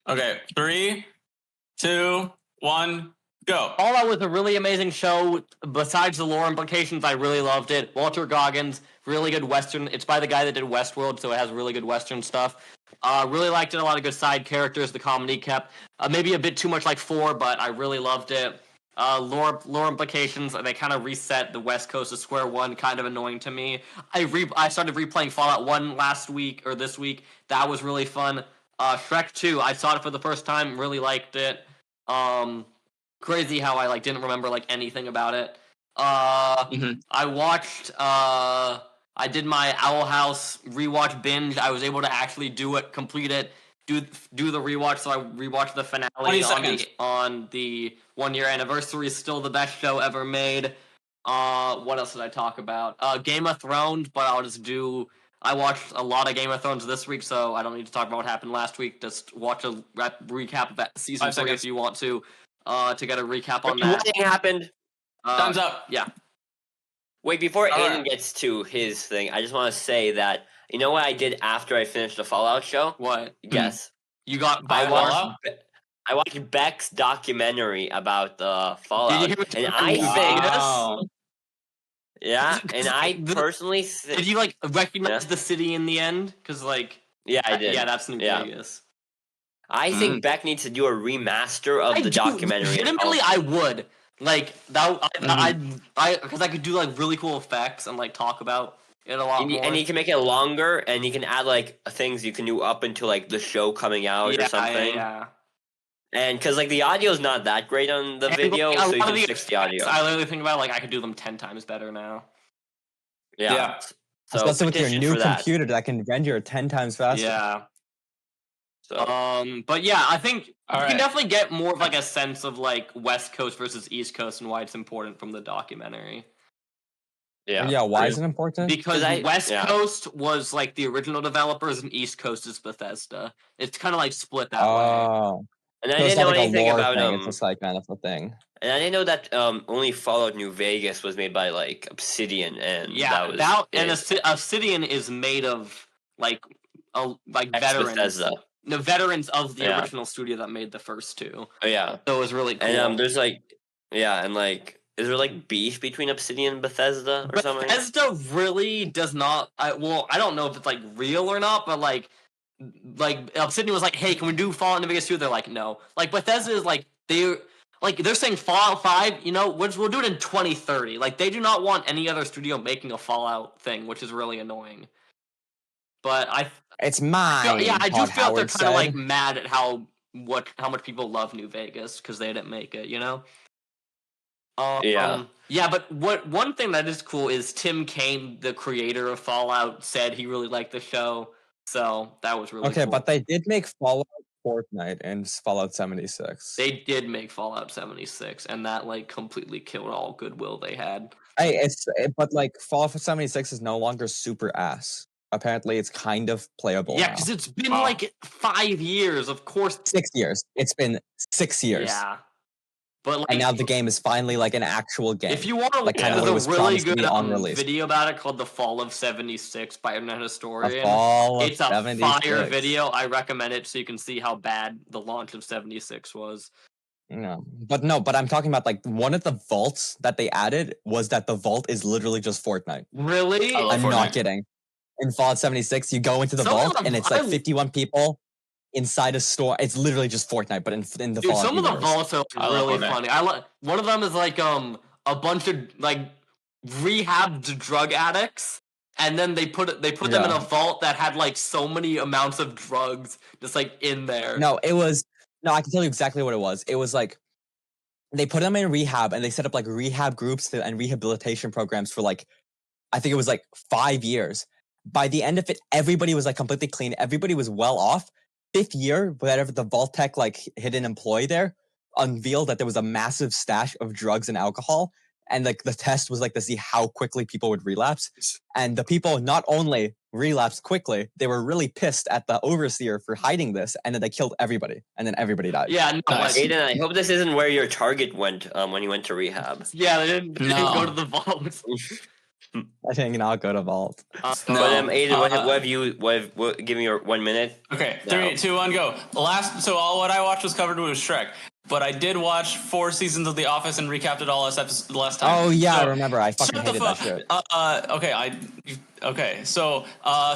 D: Okay, 3, 2, 1, go.
B: Fallout was a really amazing show. Besides the lore implications, I really loved it. Walter Goggins, really good Western. It's by the guy that did Westworld, so it has really good Western stuff. Really liked it. A lot of good side characters. The comedy kept maybe a bit too much like 4, but I really loved it. Lore implications. They kind of reset the West Coast to square one. Kind of annoying to me. I started replaying Fallout 1 last week or this week. That was really fun. Shrek 2. I saw it for the first time. Really liked it. Crazy how I didn't remember anything about it. I watched. I did my Owl House rewatch binge. I was able to actually do it, complete it, do the rewatch. So I rewatched the finale on the 1-year anniversary. Still the best show ever made. What else did I talk about? Game of Thrones, but I watched a lot of Game of Thrones this week, so I don't need to talk about what happened last week. Just watch a recap of that season 3 if you want to get a recap on that.
C: What happened?
D: Thumbs up.
B: Yeah.
C: Wait, before
D: All
C: Aiden
D: right.
C: gets to his thing, I just want to say that you know what I did after I finished the Fallout show?
B: What?
C: Guess.
B: You got
D: Buy Fallout?
C: I watched Beck's documentary about the Fallout,
B: Did you hear
C: and I think,
D: Wow.
C: yeah, and I personally,
B: Did you recognize the city in the end? Because
C: yeah, I did.
B: Yeah, that's New
C: Yeah.
B: Vegas.
C: I think Beck needs to do a remaster of the documentary.
B: Legitimately, I would because I could do really cool effects and talk about it a lot more.
C: And you can make it longer, and you can add things you can do up until the show coming out or something.
B: Yeah.
C: And because the audio is not that great on the video, so you can fix the audio.
B: I literally think about I could do them 10 times better now.
C: Yeah. So
E: Especially with your
C: petition
E: new
C: for that.
E: computer that can render 10 times faster.
B: Yeah.
C: So
B: But yeah, I think you
D: All
B: can
D: right.
B: definitely get more of a sense of West Coast versus East Coast and why it's important from the documentary.
C: yeah.
E: Why is it important?
B: Because West
C: yeah.
B: Coast was the original developers and East Coast is Bethesda. It's kind of split that way.
E: Oh.
C: And I
E: So it's
C: didn't know
E: not like a
C: anything
E: lore
C: about
E: thing. It's just kind of a thing.
C: and I didn't know that only Fallout New Vegas was made by Obsidian, and
B: Yeah,
C: that was
B: and Obsidian is made of veterans.
C: Bethesda.
B: The veterans of the original studio that made the first 2.
C: Oh yeah,
B: So it was really cool.
C: and there's is there beef between Obsidian and Bethesda or something?
B: Bethesda really does not. I don't know if it's real or not, but Obsidian was hey, can we do Fallout New Vegas 2? They're no. Bethesda is they're saying Fallout 5. We'll do it in 2030. They do not want any other studio making a Fallout thing, which is really annoying. But
E: It's mine.
B: I do
E: Todd
B: feel they're
E: Howard
B: kind of
E: said.
B: mad at how much people love New Vegas because they didn't make it.
C: Yeah.
B: Yeah, but one thing that is cool is Tim Kaine, the creator of Fallout, said he really liked the show. So that was really
E: Okay,
B: cool.
E: but they did make Fallout Fortnite and Fallout 76.
B: They did make Fallout 76, and that completely killed all goodwill they had.
E: But Fallout 76 is no longer super ass. Apparently, it's kind of playable.
B: Yeah,
E: now.
B: because it's been 5 years, of course.
E: 6 years. It's been 6 years.
B: Yeah, but
E: and now the game is finally an actual game.
B: If you want to look
E: kind of
B: at
E: what it was
B: a really
E: promised to
B: good
E: be on release.
B: video about it called "The Fall of '76" by Internet Historian,
E: It's
B: a
E: 76.
B: fire video. I recommend it so you can see how bad the launch of '76 was.
E: No, but I'm talking about one of the vaults that they added was that the vault is literally just Fortnite.
B: Really?
D: I love
E: I'm
D: Fortnite.
E: not kidding. In Fallout 76, you go into the
B: Some of
E: vault
B: them-
E: and it's 51 people inside a store. It's literally just Fortnite, but in the
B: Dude,
E: Fallout
B: some of the
E: universe.
B: vaults are
D: I love
B: really
D: Fortnite.
B: funny. One of them is a bunch of rehabbed drug addicts, and then they put them in a vault that had so many amounts of drugs just in there.
E: No, I can tell you exactly what it was. It was they put them in rehab and they set up rehab groups and rehabilitation programs for I think it was 5 years. By the end of it, everybody was completely clean. Everybody was well off. 5th year, whatever the vault tech hidden employee there unveiled that there was a massive stash of drugs and alcohol. And the test was to see how quickly people would relapse. And the people not only relapsed quickly, they were really pissed at the overseer for hiding this, and then they killed everybody, and then everybody died.
B: Yeah, no,
D: Nice.
B: like,
C: Aiden, I hope this isn't where your target went when you went to rehab.
B: yeah, they didn't
D: No.
B: go to the vault.
E: I think not go to Vault.
D: No.
C: But Aiden, what have you? Give me your 1 minute.
D: Okay,
C: No.
D: 3, 2, 1, go. So all what I watched was covered with Shrek, but I did watch 4 seasons of The Office and recapped it all last time.
E: Oh yeah,
D: So,
E: I remember. I fucking
D: shut the
E: hated that
D: fuck.
E: shit.
D: Okay. So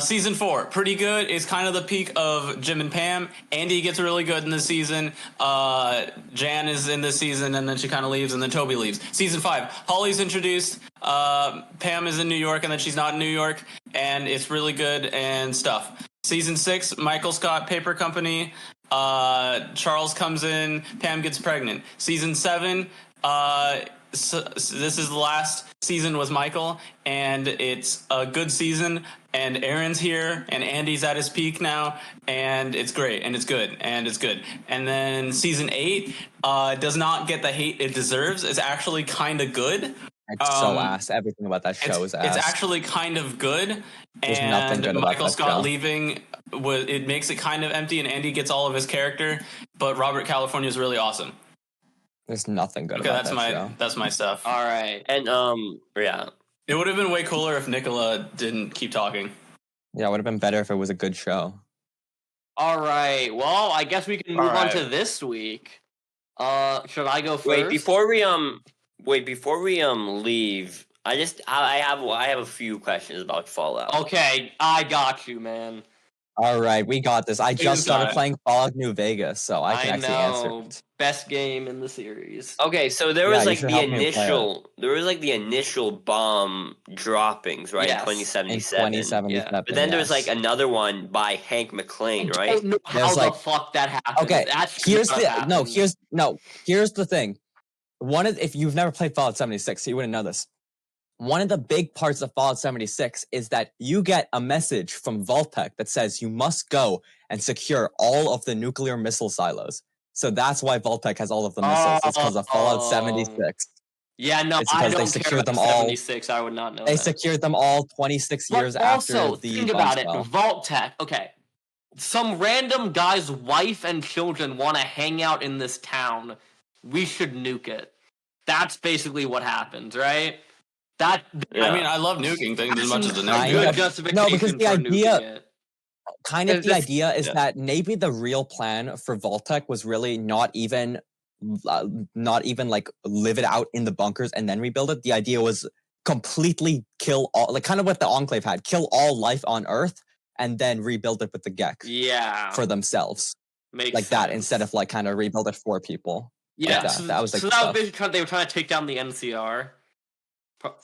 D: season 4, pretty good. It's kind of the peak of Jim and Pam. Andy gets really good in this season. Jan is in this season, and then she kind of leaves, and then Toby leaves. Season 5, Holly's introduced. Pam is in New York, and then she's not in New York, and it's really good and stuff. Season 6, Michael Scott Paper Company. Charles comes in. Pam gets pregnant. Season 7. So this is the last season with Michael, and it's a good season, and Aaron's here, and Andy's at his peak now, and it's great, and it's good, and it's good. And then season 8 does not get the hate it deserves. It's actually kind of good.
E: It's so ass. Everything about that show is ass.
D: It's actually kind of good,
E: There's nothing
D: and
E: good about
D: Michael
E: that
D: Scott
E: show.
D: leaving, it makes it kind of empty, and Andy gets all of his character, but Robert California is really awesome.
E: There's nothing good
D: Okay,
E: about
D: that's
E: that
D: my
E: show.
D: that's my stuff.
B: All right.
C: And yeah.
D: It would have been way cooler if Nikola didn't keep talking.
E: Yeah, it would have been better if it was a good show.
B: All right. Well, I guess we can move on to this week. Should I go first?
C: Wait, before we leave, I have a few questions about Fallout.
B: Okay, I got you, man.
E: All right, we got this. I just started
D: got it.
E: playing Fallout New Vegas, so I can actually
B: know.
E: answer it.
B: Best game in the series.
C: Okay, so there
E: Yeah,
C: was
E: you
C: like
E: should
C: the
E: help me play
C: the initial bomb droppings, right?
B: Yes.
C: In
E: In
C: 2077.
E: 2077.
C: But then there was
E: yes.
C: like another one by Hank McClane,
B: I
C: right?
B: don't know how
E: There's,
B: the
E: like-
B: fuck that happened.
E: Okay,
B: That's
E: here's
B: not
E: the
B: happened.
E: here's the thing. One is, if you've never played Fallout 76, you wouldn't know this. One of the big parts of Fallout 76 is that you get a message from Vault-Tec that says you must go and secure all of the nuclear missile silos. So that's why Vault-Tec has all of the missiles. It's because of Fallout 76.
B: Yeah, no,
E: It's
B: I
E: because they
B: don't care
E: secured
B: about
E: them all.
B: 76. I would not know
E: They
B: that.
E: secured them all 26
B: But
E: years
B: also,
E: after the
B: think
E: bomb
B: about it.
E: spell.
B: Vault-Tec. Okay, some random guy's wife and children want to hang out in this town. We should nuke it. That's basically what happens, right? That
D: I mean, I love nuking things as much as the
B: a
E: I
D: nuke.
E: know.
B: good
E: No,
B: justification
E: because the
B: for
E: idea-
B: nuking it.
E: Kind of
C: It's
E: the
C: just-
E: idea is
C: yeah.
E: that maybe the real plan for Vault-Tec was really not even like live it out in the bunkers and then rebuild it. The idea was completely kill all, like kind of what the Enclave had, kill all life on Earth and then rebuild it with the Gek
B: Yeah,
E: for themselves,
B: makes
E: like that,
B: sense.
E: instead of like kind of rebuild it for people.
B: yeah.
E: that.
B: So
E: That was, like,
B: so
E: the
B: that was
E: stuff.
B: basically they were trying to take down the NCR.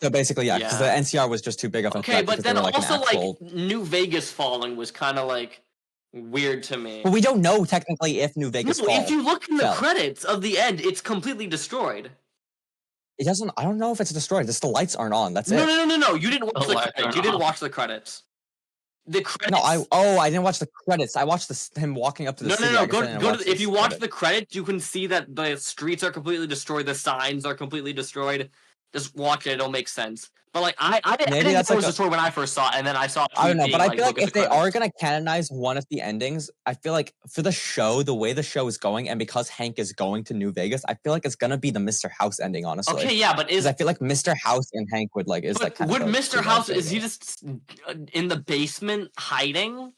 E: So basically, yeah, because the
B: Yeah.
E: NCR was just too big of a
B: Okay,
E: threat
B: but
E: because they
B: then
E: were like
B: also
E: an actual.
B: like New Vegas falling was kind of like weird to me.
E: But we don't know technically if New Vegas
B: No,
E: falls.
B: if you look in the
E: fell.
B: credits of the end, it's completely destroyed.
E: It doesn't. I don't know if it's destroyed. Just the lights aren't on. That's
B: No,
E: it.
B: no, no, no, no. You didn't watch
D: The
B: the
D: lights
B: credits.
D: aren't
B: You didn't
D: on.
B: watch the credits. The credits.
E: No, I didn't watch the credits. I watched him walking up to the
B: No,
E: city.
B: no,
E: I
B: no.
E: guess I
B: Go,
E: didn't
B: go
E: watch
B: to, if
E: this
B: you watch
E: credit.
B: the credits, you can see that the streets are completely destroyed. The signs are completely destroyed. Just watch it; it'll make sense. But like, I didn't
E: Maybe
B: know it
E: that's
B: was
E: like a-
B: destroyed when I first saw it, and then I saw.
E: I don't know,
B: tweet
E: but I
B: being
E: feel like
B: look at
E: if
B: the
E: they are
B: credits.
E: gonna canonize one of the endings, I feel like for the show, the way the show is going, and because Hank is going to New Vegas, I feel like it's gonna be the Mr. House ending, honestly.
B: Okay, yeah, but
E: Because
B: is
E: I feel like Mr. House and Hank would like is like kind
B: would
E: of the
B: Mr.
E: two
B: House
E: guys
B: is he
E: together.
B: just in the basement hiding?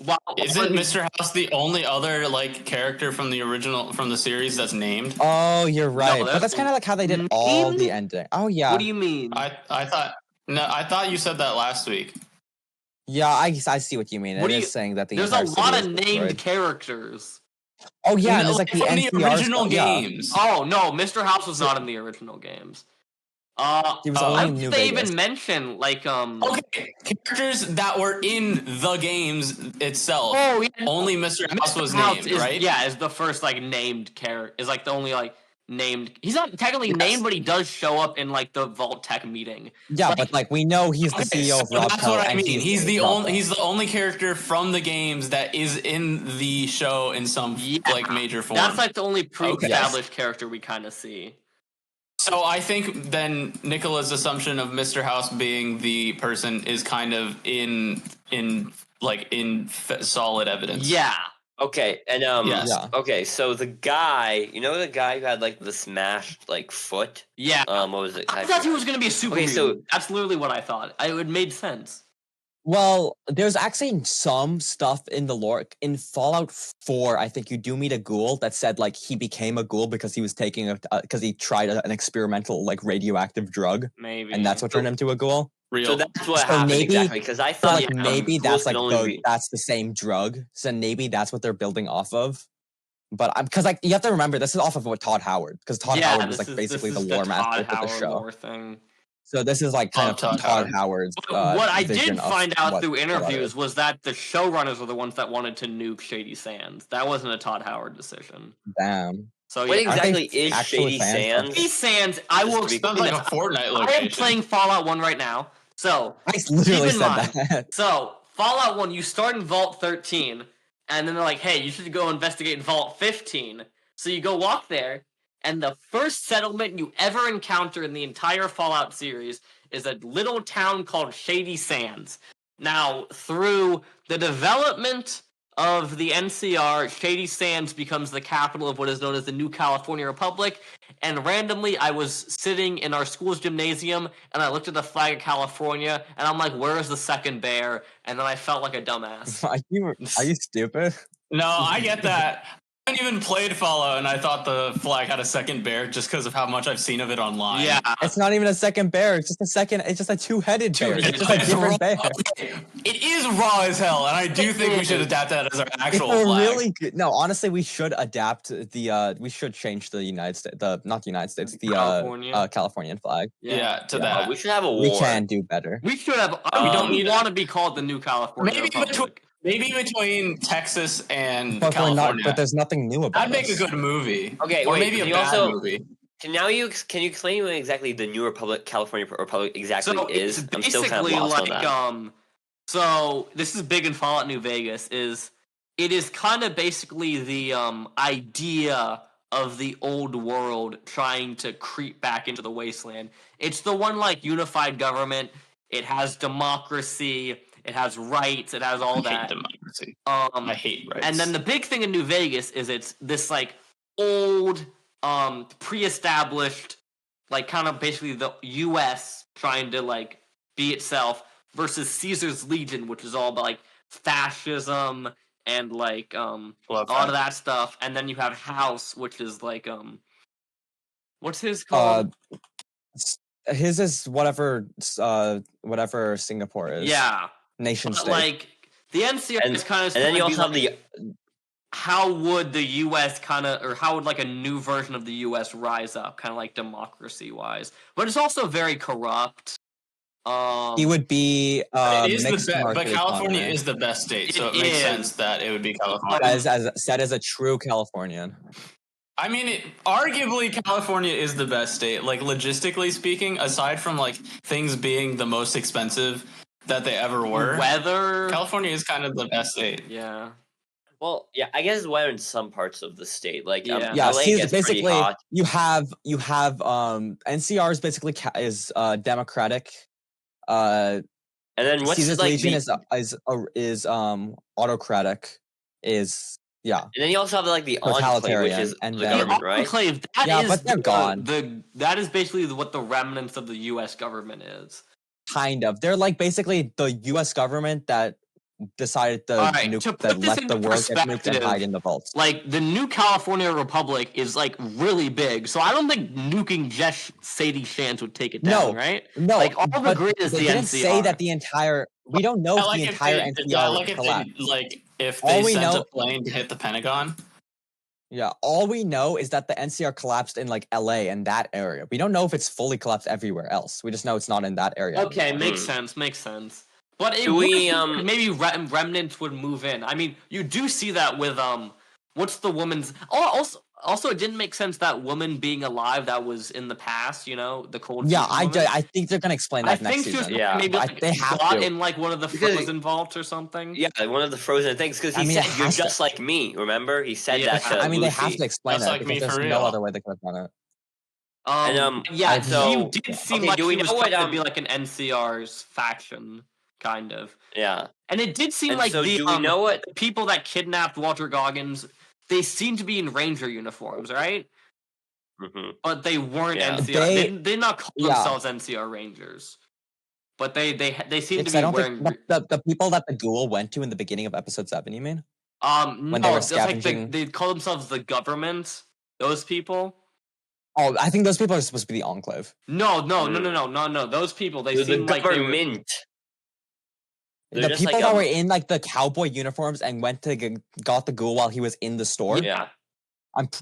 B: Wow,
D: Isn't Mr. House the only other like character from the series that's named?
E: Oh, you're right. But
B: there's
E: that's kind of like how they did all the
B: named?
E: ending. Oh yeah,
B: What do you mean?
D: I thought you said that last week.
E: yeah. I see what you mean.
B: What
E: It
B: do
E: is
B: you-
E: saying that the
B: There's a
E: entire city
B: lot
E: is
B: of
E: destroyed.
B: named characters.
E: Oh yeah, and
D: No,
E: there's like the
D: from the
E: NCR
D: original
E: stuff, yeah.
D: games.
B: Oh no, Mr. House was not in the original games.
E: He was
D: Oh,
E: only
B: I
E: in
B: don't
E: New
B: think they
E: Vegas.
B: even mention like
D: Okay, characters that were in the games itself.
B: Oh, yeah,
D: Only Mr. House was
B: House
D: named,
B: is,
D: right?
B: Yeah, is the first like named character. Is like the only like named. He's not technically
D: Yes.
B: named, but he does show up in like the Vault-Tec meeting.
E: Yeah,
B: Like-
E: but like we know he's the
D: Okay,
E: CEO of
D: so
E: Robco.
D: that's what I
E: and
D: mean. He's
E: in
D: the
E: Robco.
D: only. He's the only character from the games that is in the show in some
B: Yeah,
D: like major form.
B: That's like the only pre-established character we kind of see.
D: So I think then Nikola's assumption of Mr. House being the person is kind of in solid evidence.
B: Yeah.
C: Okay, and
D: Yes.
E: Yeah.
C: okay, so the guy, the guy who had like the smashed like foot.
B: Yeah.
C: What was it?
B: I thought he was gonna be a super
C: Okay, so-
B: mutant. That's literally what I thought. It made sense.
E: Well, there's actually some stuff in the lore. In Fallout 4, I think you do meet a ghoul that said like he became a ghoul because he was taking because he tried an experimental like radioactive drug,
B: Maybe.
E: and that's what turned him to a ghoul.
D: Real.
C: So that's what
E: So
C: happened
E: maybe-
C: exactly because I
E: So
C: thought
E: like maybe
C: ghouls
E: that's like
C: could only be-
E: that's the same drug. So maybe that's what they're building off of. But because like you have to remember, this is off of what Todd Howard, because Todd Howard was like basically the lore master for the show.
B: Lore thing.
E: So this is like kind of
D: Todd
E: Todd
D: Howard.
E: Howard's.
B: What I
E: vision
B: did
E: of
B: find out
E: what
B: through
E: Fallout
B: interviews
E: is.
B: was that the showrunners were the ones that wanted to nuke Shady Sands. That wasn't a Todd Howard decision.
E: Damn.
B: So
C: What
B: yeah,
C: exactly
E: they
C: is
E: actually
C: Shady
E: fans of-
C: Sands?
B: Shady Sands. I will
C: Just to be-
B: explain
D: Sounds like
B: this.
D: a Fortnite
B: I
D: location.
B: am playing Fallout 1 right now. So
E: I literally
B: Keep in
E: said
B: mind-
E: that.
B: So, Fallout 1, you start in Vault 13, and then they're like, hey, you should go investigate Vault 15. So you go walk there, and the first settlement you ever encounter in the entire Fallout series is a little town called Shady Sands. Now, through the development of the NCR, Shady Sands becomes the capital of what is known as the New California Republic, and randomly I was sitting in our school's gymnasium, and I looked at the flag of California, and I'm like, where is the second bear? And then I felt like a dumbass.
E: Are you stupid?
D: No, I get that. I haven't even played Fallout, and I thought the flag had a second bear just because of how much I've seen of it online.
B: Yeah.
E: It's not even a second bear. It's just a second. It's just a two-headed bear. It's just a
D: It's
E: different bear.
D: It is raw as hell, and I do think we should adapt that as our
E: It's
D: actual
E: a
D: flag.
E: really good. No, honestly, we should adapt the. We should change the United States. Not the United States. The
B: California.
E: Californian flag.
D: Yeah, to
E: Yeah.
D: that.
C: we should have a war.
E: We can do better.
B: We should have.
D: We
B: We
D: don't
B: don't
D: need
B: want to be called the New California
D: Maybe
B: Republic.
D: Maybe between Texas and
E: But we're not.
D: California.
E: But there's nothing new about.
D: That'd make a
E: us.
D: good movie.
C: Okay,
D: or
C: wait,
D: maybe a
C: can you
D: bad
C: also-
D: movie.
C: Can you explain what exactly the New Republic, California Republic exactly
B: So
C: is?
B: it's
C: I'm still kind of
B: basically
C: lost on
B: like
C: that.
B: So this is big in Fallout New Vegas. It is kind of basically the idea of the old world trying to creep back into the wasteland. It's the one like unified government. It has democracy. It has rights. It has all
D: I
B: that.
D: hate democracy.
B: Um,
D: I hate rights.
B: and then the big thing in New Vegas is it's this like old, pre-established, like kind of basically the U.S. trying to like be itself versus Caesar's Legion, which is all about like fascism and like
D: Love
B: all
D: that.
B: of that stuff. And then you have House, which is like what's his
E: Uh,
B: called?
E: his is whatever. Whatever Singapore is.
B: Yeah,
E: Nation
B: but,
E: state.
B: like the NCR is kind of.
C: And then you
B: supposed
C: also
B: to
C: have
B: be
C: the
B: like, how would the U.S. kind of, or how would like a new version of the U.S. rise up, kind of like democracy wise? But it's also very corrupt.
E: he would be.
D: It is the
E: mixed
D: best, but
E: market
D: California
E: economy.
D: is the best state, so
B: It
D: it makes
B: is.
D: sense that it would be California.
E: as said as a true Californian.
D: I mean, arguably California is the best state. Like logistically speaking, aside from like things being the most expensive that they ever were,
B: Weather.
D: California is kind of the best state.
B: Yeah.
C: well, yeah, I guess it's weather in some parts of the state. Like
B: Yeah.
E: Yeah,
C: LA
E: see,
C: gets pretty
E: basically
C: hot.
E: you have NCR is basically is democratic.
C: And then what's
E: Caesar's
C: like
E: Legion
C: the,
E: is autocratic. Is yeah.
C: and then you also have like the enclave, which
E: Totalitarian,
C: is
E: and
C: the
E: then-
C: government, right?
B: Enclave, that
E: Yeah,
B: is
E: but they're gone.
B: that is basically what the remnants of the U.S. government is.
E: Kind of. They're like basically the U.S. government that decided to
B: All right,
E: nuke,
B: to
E: that
B: put this
E: let the
B: into
E: world get nuked and
B: perspective,
E: hide in the vaults.
B: Like the New California Republic is like really big, so I don't think nuking just Sadie Shans would take it down,
E: No.
B: right?
E: No,
B: like, all the
E: but
B: grid is
E: they
B: the
E: didn't
B: NCR.
E: say that the entire. We don't know
D: I
E: if
D: like
E: the
D: if
E: entire
D: they,
E: NCR
D: yeah, I like if
E: collapsed.
D: they, like if
E: All
D: they
E: we
D: sent
E: know-
D: a plane to hit the Pentagon.
E: Yeah, all we know is that the NCR collapsed in like LA and that area. We don't know if it's fully collapsed everywhere else. We just know it's not in that area.
B: Okay,
E: anymore.
B: makes sense. Makes sense. But it
C: Do we,
B: would- maybe remnants would move in. I mean, you do see that with what's the woman's? Oh, also, it didn't make sense that woman being alive that was in the past. You know, the cold.
E: Yeah,
B: Fusion woman.
E: I think they're gonna explain
B: I
E: that next
B: think she was
E: season.
C: Yeah.
B: maybe
E: I-
B: like
E: they have
B: got
E: to.
B: in like one of the
C: Because-
B: frozen vaults or something.
C: Yeah, one of the frozen things because he
E: I mean, it
C: said you're
E: has to-
C: just like me. Remember, he said
B: Yeah.
C: that. To
E: I mean, they have
C: Lucy.
E: to explain
D: That's
E: it
D: like me
E: because
D: for
E: there's no
D: real.
E: other way they could have done it.
B: Yeah,
C: so-
B: he did seem
C: okay,
B: like
C: do we
B: he was
C: know what,
B: trying to be like an NCR's faction, kind of.
C: Yeah.
B: And it did seem
C: And
B: like
C: so
B: the
C: do we know what?
B: people that kidnapped Walter Goggins, they seemed to be in Ranger uniforms, right?
C: Mhm.
B: But they weren't
C: Yeah.
B: NCR.
E: They-
B: They did not call
E: yeah.
B: themselves NCR Rangers. But they seem to
E: Because
B: be
E: I don't
B: wearing.
E: think the people that the ghoul went to in the beginning of episode 7. You mean?
B: No,
E: when they were
B: it's like
E: scavenging-
B: they call themselves the government. Those people.
E: Oh, I think those people are supposed to be the Enclave.
B: No. Those people, they
C: The
B: seem like they were.
C: government. They're
E: The
C: just
E: people
C: like
E: that
C: a-
E: were in like the cowboy uniforms and went to got the ghoul while he was in the store.
C: Yeah.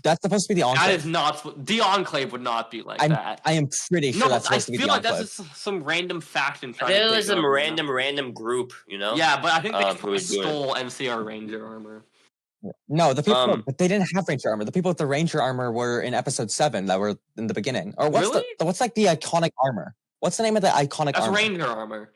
E: That's supposed to be the Enclave.
B: That is not. The Enclave would not be like that.
E: I am pretty sure
B: No,
E: that's
B: I
E: supposed to be
B: feel
E: the
B: like
E: Enclave.
B: that's some random faction
C: I
B: trying
C: think
B: to
C: it
B: take
C: was some
B: over, you know?
C: random group, you know?
B: Yeah, but I think they
C: who was doing it.
B: stole NCR Ranger armor.
E: No, the people,
C: Um,
E: but they didn't have Ranger armor. The people with the Ranger armor were in episode 7 that were in the beginning. Or what's
B: Really?
E: what's like the iconic armor? What's the name of the iconic
B: That's
E: armor?
B: Ranger armor.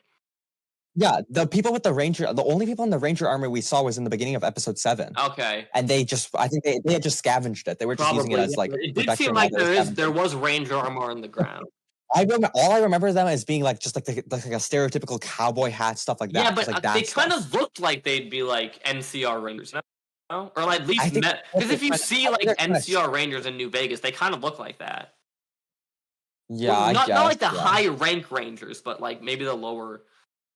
E: Yeah, the people with the Ranger, the only people in the Ranger armor we saw was in the beginning of episode 7.
B: Okay.
E: And I think they had just scavenged it. They were just using it
B: Probably.
E: as like
B: It did
E: protection
B: seem
E: while
B: like
E: they were
B: there
E: scavenging.
B: was Ranger armor on the ground.
E: All I remember them as being like just like a stereotypical cowboy hat, stuff like that.
B: Yeah, but
E: just like that
B: they kind
E: stuff.
B: of looked like they'd be like NCR Rangers, no? Or like at
E: I
B: least
E: think
B: because if you
E: they're
B: see
E: kinda-
B: like
E: they're kinda-
B: NCR Rangers in New Vegas, they kind of look like that.
E: Yeah,
B: Well,
E: I
B: not
E: guess.
B: like the
E: yeah.
B: high rank Rangers, but like maybe the lower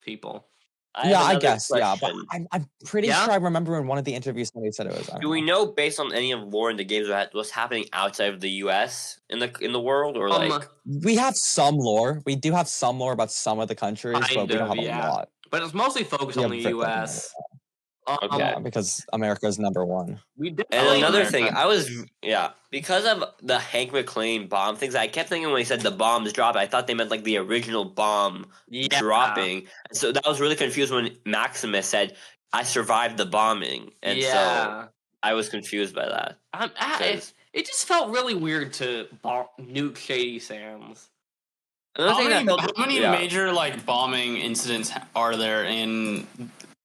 B: people.
E: Yeah, I
C: have another
E: guess. Yeah, but
C: question.
E: I'm pretty
B: Yeah?
E: sure I remember in one of the interviews somebody said it was. I don't
C: Do we
E: know.
C: know based on any of lore in the games what's happening outside of the US in the world or like
E: We have some lore. We do have some lore about some of the countries, but
B: Kind
E: we don't
B: of,
E: have a
B: yeah.
E: lot.
B: But it's mostly focused
E: We
B: on
E: have
B: the
E: very little
B: US.
C: Okay.
E: Yeah, because America's #1.
B: We did
C: And
B: like
C: another
B: America.
C: thing, because of the Hank McClane bomb things, I kept thinking when he said the bombs dropped, I thought they meant like the original bomb
B: Yeah.
C: dropping. And so that was really confused when Maximus said, "I survived the bombing," and so
B: Yeah.
C: I was confused by that.
B: It just felt really weird to nuke Shady Sands.
C: Another
D: How
C: thing
D: many,
C: that
D: how
C: felt,
D: many
C: yeah.
D: major like bombing incidents are there in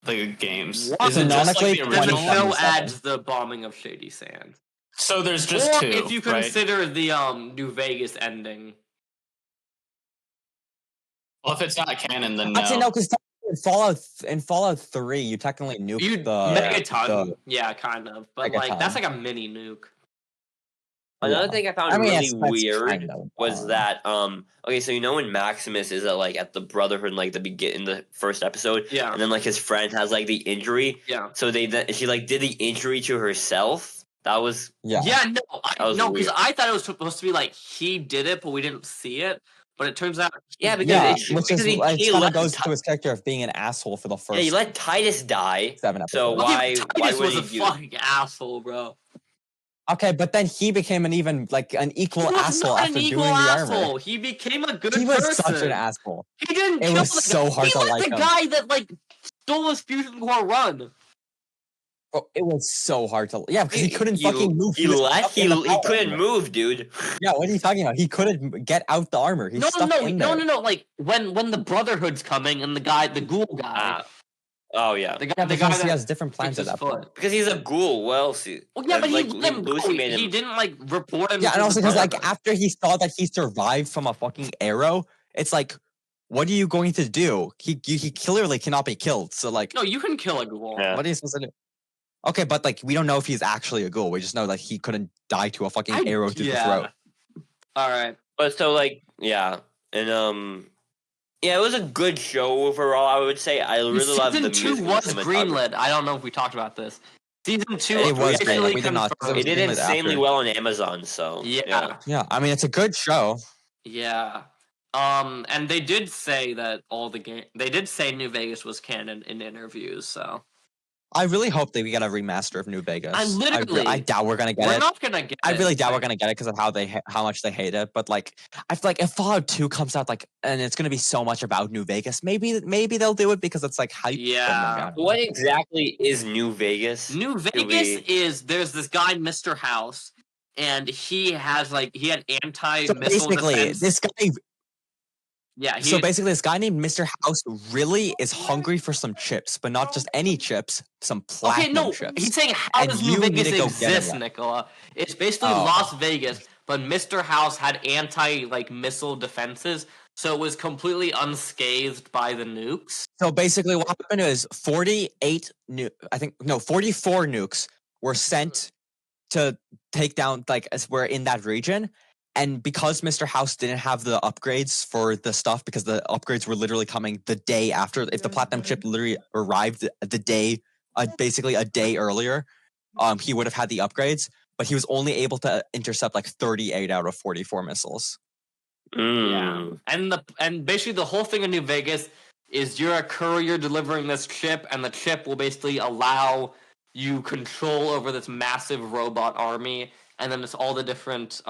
D: the games?
B: One.
D: Is it just like
E: Canonically,
D: the
B: Then the
D: original?
E: 27.
B: show adds the bombing of Shady Sands.
D: So there's just
B: or
D: two,
B: if you
D: right?
B: consider the New Vegas ending.
D: Well, if it's not canon, then no.
E: Actually, no, because in Fallout 3, you technically nuke
B: You
E: the
B: Megaton. Yeah, kind of. But like that's
E: Megaton.
B: like a mini nuke.
C: Another
E: Yeah.
C: thing I found
E: I mean,
C: really
E: that's
C: weird
E: kind of,
C: was that okay, so you know when Maximus is at the Brotherhood in like in the first episode,
B: Yeah.
C: and then like his friend has like the injury,
B: Yeah.
C: so she like did the injury to herself. That was
E: yeah.
B: Yeah, no,
C: was
B: because
C: weird.
B: I thought it was supposed to be like he did it, but we didn't see it. But it turns out,
C: Yeah, because
E: Yeah,
C: it's-
E: which is
C: because
E: it
C: he
E: kind
C: let
E: of goes
C: Ti-
E: to his character of being an asshole for the first
C: he let Titus die.
E: 7 episodes.
C: So why
B: Titus
C: would
B: was a
C: he do?
B: fucking asshole, bro.
E: Okay, but then he became an equal
B: He was
E: asshole
B: not
E: after
B: an equal
E: doing the
B: asshole.
E: armor.
B: He became a good
E: He was
B: person.
E: such an asshole.
B: He didn't
E: It
B: kill
E: was
B: the
E: so
B: guy.
E: hard
B: he
E: to
B: let
E: like
B: the
E: him.
B: guy that like stole his fusion core run.
E: Bro, it was so hard to. Yeah, because he couldn't
C: He-
E: fucking move.
C: He
E: was
C: left.
E: stuck
C: He
E: in the power
C: couldn't
E: armor.
C: move, dude.
E: Yeah, what are you talking about? He couldn't get out the armor. He's
B: No.
E: stuck in there.
B: Like when the Brotherhood's coming and the ghoul guy,
C: Oh yeah,
B: the guy,
E: Yeah,
B: the guy
E: because he
B: that
E: has different plans at
B: fixes
E: that point.
B: foot.
C: because he's a ghoul. What else?
B: Well, yeah, but he
C: like,
B: let him go.
C: Lucy made
B: He
C: him.
B: didn't like report him.
E: Yeah,
B: to
E: and
B: the
E: also because like
B: Brotherhood.
E: after he saw that he survived from a fucking arrow, it's like, what are you going to do? He clearly cannot be killed. So like,
B: No, you can kill a ghoul.
C: Yeah.
E: what are you supposed to do? Okay, but like we don't know if he's actually a ghoul. We just know that he couldn't die to a fucking arrow to the throat.
B: All right.
C: But so like yeah, and yeah, it was a good show overall. I would say I really loved the
B: Season 2
C: music.
B: was
C: and the cinematography.
B: greenlit. I don't know if we talked about this. Season 2
E: It was
B: officially
E: greenlit. We did not, 'cause it
C: It
E: was
C: did
E: greenlit
C: insanely
E: after.
C: well on Amazon. So
B: Yeah.
E: Yeah, I mean it's a good show.
B: Yeah. And they did say that they did say New Vegas was canon in interviews, so
E: I really hope that we get a remaster of New Vegas. I doubt we're gonna get
B: we're
E: it.
B: not gonna get
E: I
B: it.
E: really doubt we're gonna get it because of how much they hate it. But like, I feel like if Fallout 2 comes out, like, and it's gonna be so much about New Vegas, maybe they'll do it because it's like hype.
B: Yeah.
C: what exactly is New Vegas?
B: New Vegas is there's this guy, Mr. House, and he had anti-missile
E: So basically,
B: defense.
E: this guy.
B: Yeah,
E: So basically, this guy named Mr. House really is hungry for some chips, but not just any chips, some platinum chips.
B: he's saying how
E: And
B: does
E: you
B: New
E: need
B: Vegas
E: to go get him
B: exist,
E: one.
B: Nikola? It's basically
E: Oh.
B: Las Vegas, but Mr. House had missile defenses, so it was completely unscathed by the nukes.
E: So basically, what happened is 44 nukes were sent to take down, as we're in that region. And because Mr. House didn't have the upgrades for the stuff, because the upgrades were literally coming the day after, if the platinum chip literally arrived the day, basically a day earlier, he would have had the upgrades, but he was only able to intercept 38 out of 44 missiles.
B: Yeah, and basically the whole thing in New Vegas is you're a courier delivering this chip, and the chip will basically allow you control over this massive robot army, and then it's all the different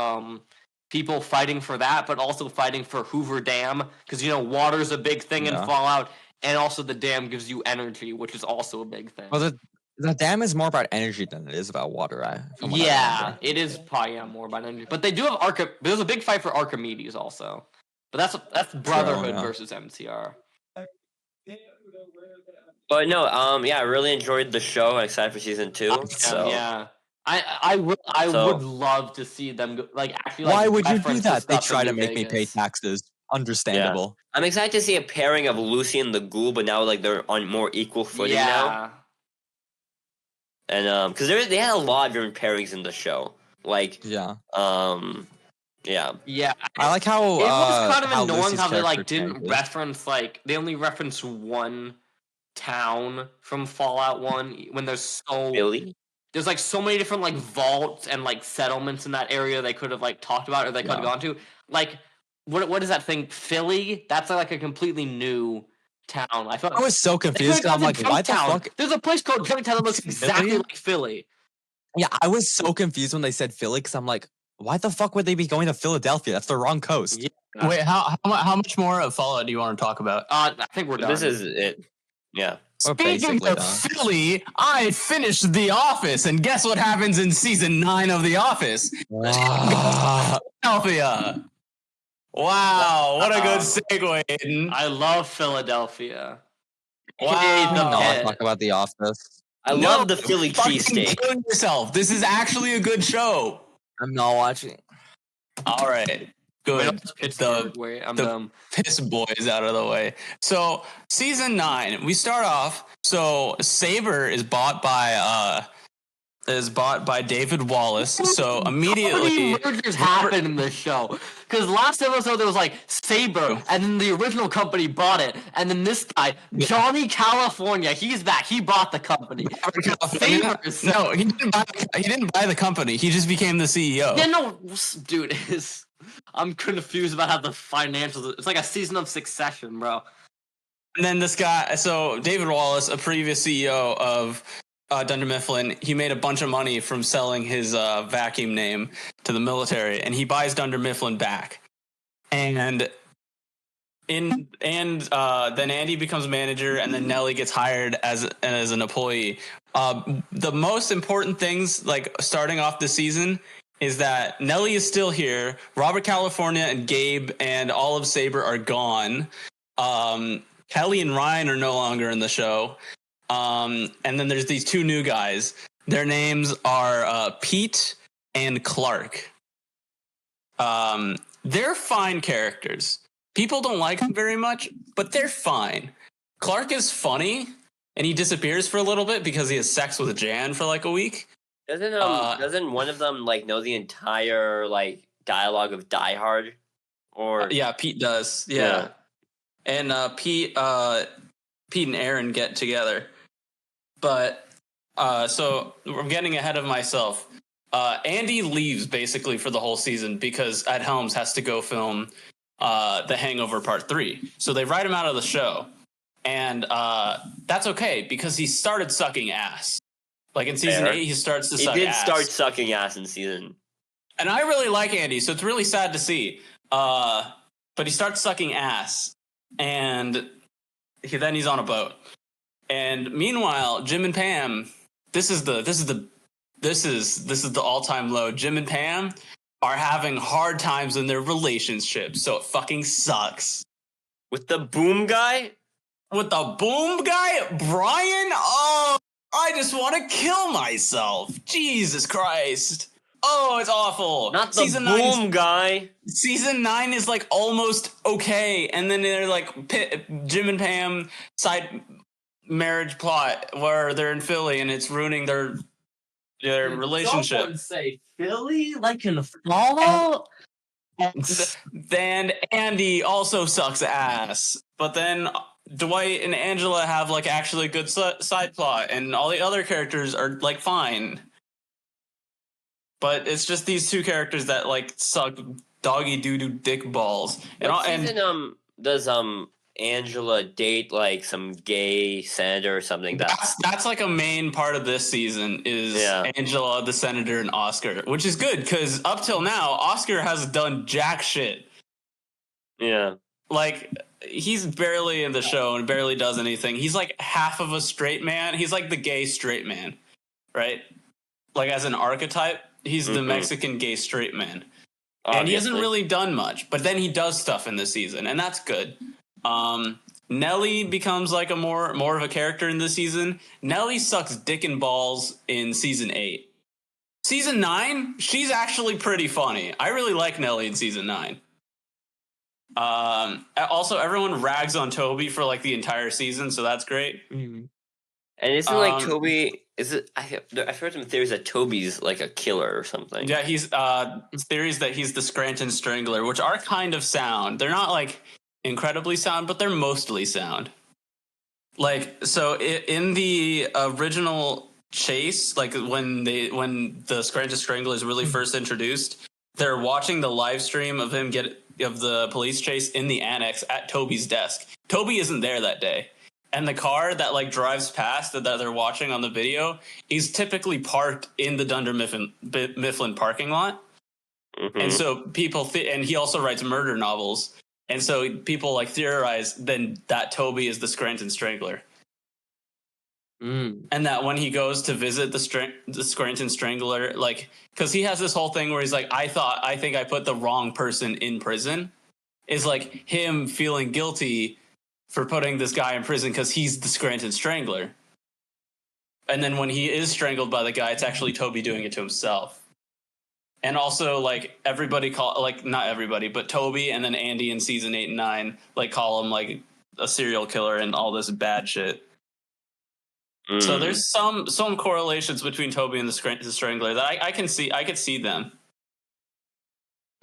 B: people fighting for that, but also fighting for Hoover Dam, because water's a big thing in Fallout, and also the dam gives you energy, which is also a big thing.
E: Well, the dam is more about energy than it is about water.
B: It is probably more about energy, but they do have there's a big fight for Archimedes also, but that's Brotherhood versus MCR.
C: But no, I really enjoyed the show. I'm excited for season 2.
B: I would love to see them actually.
E: Why would you do that? They try to make me pay taxes. Understandable.
C: Yeah. I'm excited to see a pairing of Lucy and the Ghoul, but now they're on more equal footing now. And because they had a lot of different pairings in the show. I
B: like how it was kind of annoying
E: Lucy's
B: how they
E: character
B: didn't
E: changes.
B: reference they only reference one town from Fallout 1 when there's
C: Really?
B: there's so many different vaults and settlements in that area they could have talked about, or they could have gone to. What is that thing? Philly? That's a completely new town. I
E: was so confused. I'm like, why the fuck?
B: There's a place called Junktown that looks exactly like Philly.
E: Yeah, I was so confused when they said Philly, because I'm like, why the fuck would they be going to Philadelphia? That's the wrong coast.
B: Yeah.
D: Wait, how much more of Fallout do you want to talk about?
B: I think we're done.
C: This is it. Yeah.
D: Speaking of Philly, I finished The Office, and guess what happens in season 9 of The Office? Philadelphia. Wow, what a good segue, Aiden.
B: I love Philadelphia.
E: I'll talk about The Office.
C: I love the Philly cheesesteak.
D: Killing yourself. This is actually a good show.
E: I'm not watching.
D: All right. Good.
B: I'm dumb.
D: Piss boys out of the way. So season 9, we start off. So Saber is bought by David Wallace. So immediately
B: mergers happen in this show. Because last episode there was Saber, and then the original company bought it, and then this guy Johnny California, he's back. He bought the company. Saber's
D: no, he didn't buy the company. He just became the CEO.
B: Yeah, no, dude, I'm confused about how the financials. It's like a season of Succession, bro.
D: And then this guy, so David Wallace, a previous CEO of Dunder Mifflin, he made a bunch of money from selling his vacuum name to the military, and he buys Dunder Mifflin back. And then Andy becomes manager, and then Nellie gets hired as an employee. The most important things, starting off the season, is that Nellie is still here. Robert California and Gabe and all of Saber are gone. Kelly and Ryan are no longer in the show. And then there's these 2 new guys. Their names are Pete and Clark. They're fine characters. People don't like them very much, but they're fine. Clark is funny, and he disappears for a little bit because he has sex with Jan for a week.
C: Doesn't one of them know the entire dialogue of Die Hard? Or
D: yeah, Pete does. Yeah. And Pete and Aaron get together. But so I'm getting ahead of myself. Andy leaves basically for the whole season because Ed Helms has to go film The Hangover Part 3. So they write him out of the show. And that's okay because he started sucking ass. In season 8, he starts to suck ass.
C: He did start sucking ass in season.
D: And I really like Andy, so it's really sad to see. But he starts sucking ass. And then he's on a boat. And meanwhile, Jim and Pam, this is the all-time low. Jim and Pam are having hard times in their relationship, so it fucking sucks.
C: With the boom guy?
D: With the boom guy? Brian? Oh, I just want to kill myself. Jesus Christ. Oh, it's awful.
C: Not the
D: Season
C: boom guy.
D: Season 9 is like almost okay, and then they're like Jim and Pam side marriage plot where they're in Philly and it's ruining their relationship.
B: Someone say Philly like in Fallout.
D: Then Andy also sucks ass, but then Dwight and Angela have like actually a good side plot, and all the other characters are like fine. But it's just these two characters that like suck doggy doo-doo dick balls.
C: What season does Angela date like some gay senator or something?
D: That's like a main part of this season is Angela, the senator, and Oscar, which is good because up till now Oscar hasn't done jack shit.
C: Yeah,
D: like he's barely in the show and barely does anything. He's like half of a straight man. He's like the gay straight man, right? Like as an archetype, he's the Mexican gay straight man. Obviously. And he hasn't really done much, but then he does stuff in this season, and that's good. Nellie becomes like a more of a character in this season. Nellie sucks dick and balls in season 8. Season 9, she's actually pretty funny. I really like Nellie in season 9. Also, everyone rags on Toby for like the entire season, so that's great.
C: Mm-hmm. And isn't like Toby? Is it? I've heard some theories that Toby's like a killer or something.
D: Yeah, he's theories that he's the Scranton Strangler, which are kind of sound. They're not like incredibly sound, but they're mostly sound. Like so, in the original chase, like when the Scranton Strangler is really first introduced, they're watching the live stream of him of the police chase in the annex at Toby's desk. Toby isn't there that day. And the car that like drives past that they're watching on the video is typically parked in the Dunder Mifflin parking lot. Mm-hmm. And so people and he also writes murder novels. And so people like theorize then that Toby is the Scranton Strangler. And that when he goes to visit the Scranton Strangler, like, because he has this whole thing where he's like, I think I put the wrong person in prison, is like him feeling guilty for putting this guy in prison because he's the Scranton Strangler. And then when he is strangled by the guy, it's actually Toby doing it to himself. And also, like, not everybody, but Toby and then Andy in season 8 and 9, like, call him, like, a serial killer and all this bad shit. So there's some correlations between Toby and the Strangler that I can see. I could see them.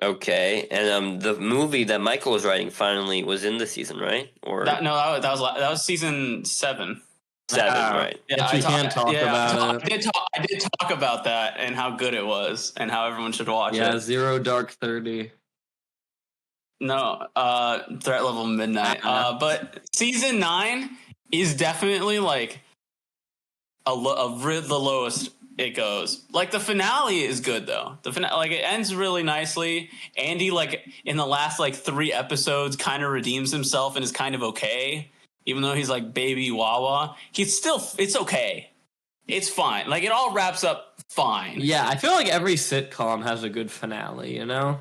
C: Okay, and the movie that Michael was writing finally was in the season, right? Or
D: that was season 7.
C: 7, right?
F: Yeah, we can talk about it.
D: I did talk about that and how good it was and how everyone should watch it.
F: Yeah, Zero Dark 30.
D: No, Threat Level Midnight. But season 9 is definitely like the lowest it goes. Like the finale is good though. Like it ends really nicely. Andy, like in the last like 3 episodes, kind of redeems himself and is kind of okay. Even though he's like baby Wawa, it's okay. It's fine. Like it all wraps up fine.
F: Yeah, I feel like every sitcom has a good finale, you know?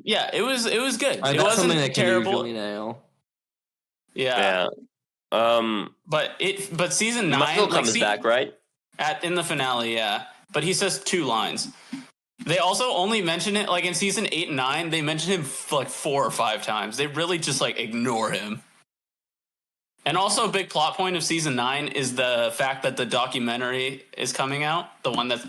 D: Yeah, it was good.
F: Like,
D: it wasn't
F: something that
D: terrible.
F: Can usually nail.
D: Yeah. But season 9
C: Michael comes back, right?
D: In the finale, yeah. But he says 2 lines. They also only mention it like in season 8 and 9. They mention him like 4 or 5 times. They really just like ignore him. And also a big plot point of season 9 is the fact that the documentary is coming out, the one that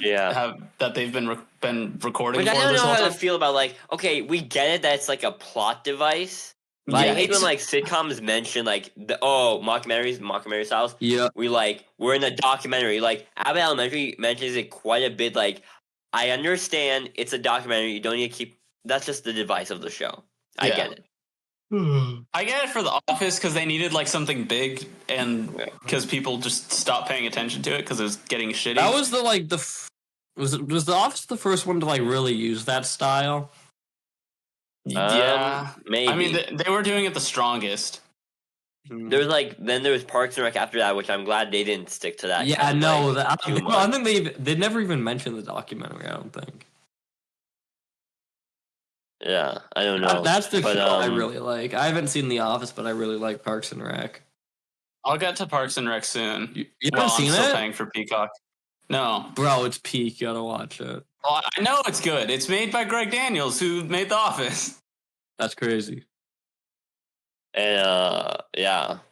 D: they've been recording.
C: But
D: for
C: I don't
D: this
C: know
D: whole
C: how
D: time.
C: to feel about like, okay, we get it that it's like a plot device. But I hate when like sitcoms mention like mockumentary styles.
F: Yeah,
C: we're in a documentary. Like Abbott Elementary mentions it quite a bit. Like I understand it's a documentary. You don't need to keep. That's just the device of the show. I get it.
D: I get it for The Office because they needed like something big, and because people just stopped paying attention to it because it was getting shitty.
F: That was was The Office the first one to like really use that style?
D: Yeah,
C: maybe.
D: I mean, they were doing it the strongest.
C: There was Parks and Rec after that, which I'm glad they didn't stick to that.
F: Yeah, no, I think they never even mentioned the documentary. I don't think.
C: Yeah, I don't know.
F: That's the show I really like. I haven't seen The Office, but I really like Parks and Rec.
D: I'll get to Parks and Rec soon.
F: You haven't seen
D: I'm
F: it?
D: still paying for Peacock. No,
F: bro, it's peak. You gotta watch it.
D: Oh, I know it's good. It's made by Greg Daniels, who made The Office.
F: That's crazy.
C: And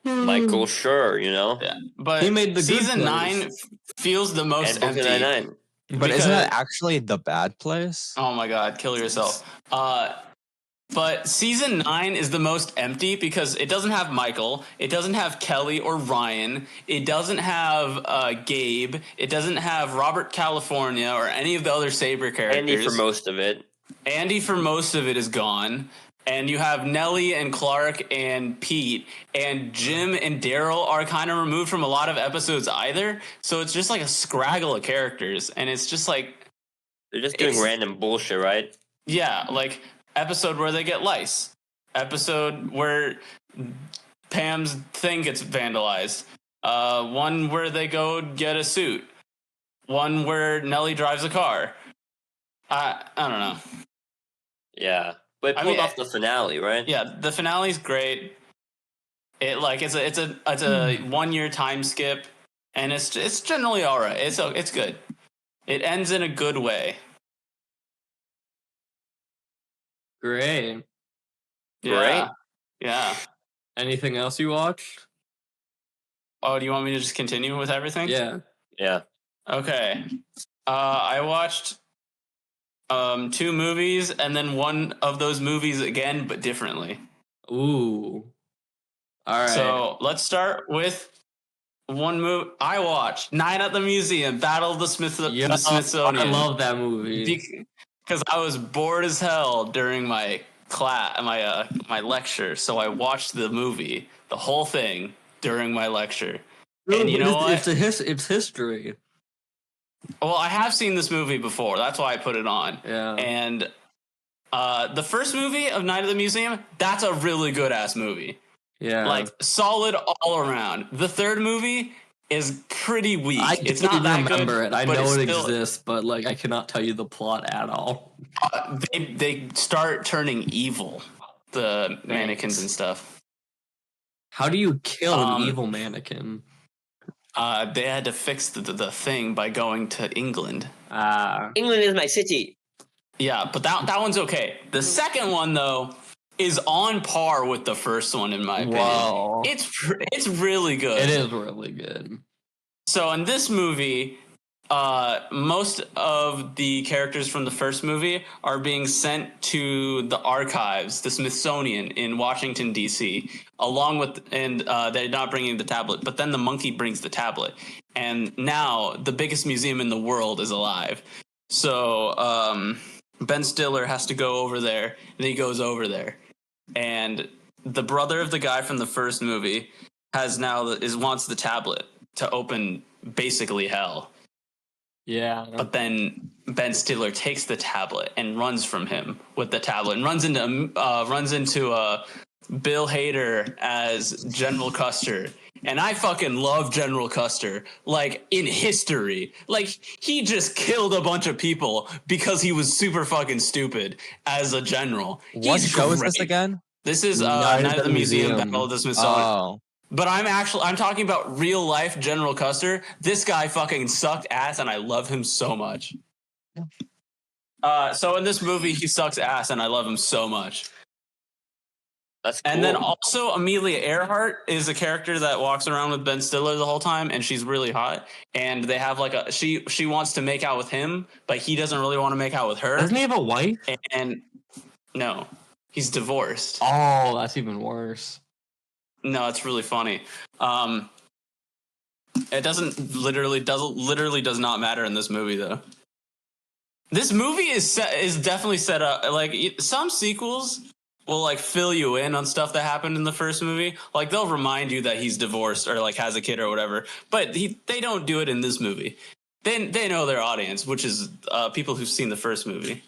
C: Michael Schur,
D: Yeah, but
F: He made The Good
D: season
F: Place.
D: 9 feels the most
C: and Brooklyn
D: empty.
C: Nine-Nine.
E: But isn't that
D: because-
E: actually The Bad Place?
D: Oh my god, kill yourself. But season 9 is the most empty because it doesn't have Michael, it doesn't have Kelly or Ryan, it doesn't have Gabe, it doesn't have Robert California or any of the other Saber characters.
C: Andy for most of it.
D: Andy for most of it is gone. And you have Nellie and Clark and Pete, and Jim and Daryl are kind of removed from a lot of episodes either. So it's just like a scraggle of characters, and it's just like
C: They're just doing random bullshit, right?
D: yeah, like episode where they get lice, episode where Pam's thing gets vandalized, one where they go get a suit, one where Nellie drives a car. I don't know.
C: Yeah. But it pulled off the finale, right?
D: Yeah, the finale's great. It's a 1 year time skip, and it's generally all right. It's good. It ends in a good way.
F: Great.
D: Yeah. Yeah.
F: Anything else you watched?
D: Oh, do you want me to just continue with everything?
F: Yeah.
C: Yeah.
D: Okay. I watched 2 movies, and then one of those movies again, but differently.
F: Ooh. All right.
D: So let's start with one movie I watched: Night at the Museum, Battle of the Smithsonian.
F: I love that movie.
D: Because I was bored as hell during my my lecture, so I watched the movie, the whole thing, during my lecture. And you know what?
F: It's history.
D: Well, I have seen this movie before. That's why I put it on.
F: Yeah.
D: And the first movie of Night at the Museum, that's a really good ass movie.
F: Yeah.
D: Like solid all around. The third movie is pretty weak. It's
F: don't
D: not that
F: remember
D: good.
F: it. I
D: but
F: know
D: it's
F: it
D: still,
F: exists, but like I cannot tell you the plot at all.
D: They start turning evil, the mannequins and stuff.
F: How do you kill an evil mannequin?
D: They had to fix the thing by going to England.
C: England is my city.
D: Yeah, but that one's okay. The second one, though, is on par with the first one, in my opinion.
F: Wow.
D: It's really good.
F: It is really good.
D: So in this movie, most of the characters from the first movie are being sent to the archives, the Smithsonian in Washington, D.C., and they're not bringing the tablet, but then the monkey brings the tablet. And now the biggest museum in the world is alive. So Ben Stiller has to go over there, and he goes over there. And the brother of the guy from the first movie wants the tablet to open basically hell.
F: Yeah.
D: But then Ben Stiller takes the tablet and runs from him with the tablet and runs into Bill Hader as General Custer. And I fucking love General Custer, like in history. Like he just killed a bunch of people because he was super fucking stupid as a general.
E: What
D: He's
E: show is
D: great.
E: this again?
D: This is
F: Night
D: Night at the Museum, Battle of the Smithsonian.
E: Oh.
D: But I'm talking about real life General Custer. This guy fucking sucked ass, and I love him so much. So in this movie, he sucks ass, and I love him so much.
C: That's cool.
D: And then also Amelia Earhart is a character that walks around with Ben Stiller the whole time, and she's really hot. And they have like she wants to make out with him, but he doesn't really want to make out with her.
F: Doesn't he have a wife?
D: And no, he's divorced.
F: Oh, that's even worse.
D: No, it's really funny. It literally does not matter in this movie though. This movie is definitely set up like some sequels will like fill you in on stuff that happened in the first movie. Like they'll remind you that he's divorced or like has a kid or whatever. But they don't do it in this movie. They know their audience, which is people who've seen the first movie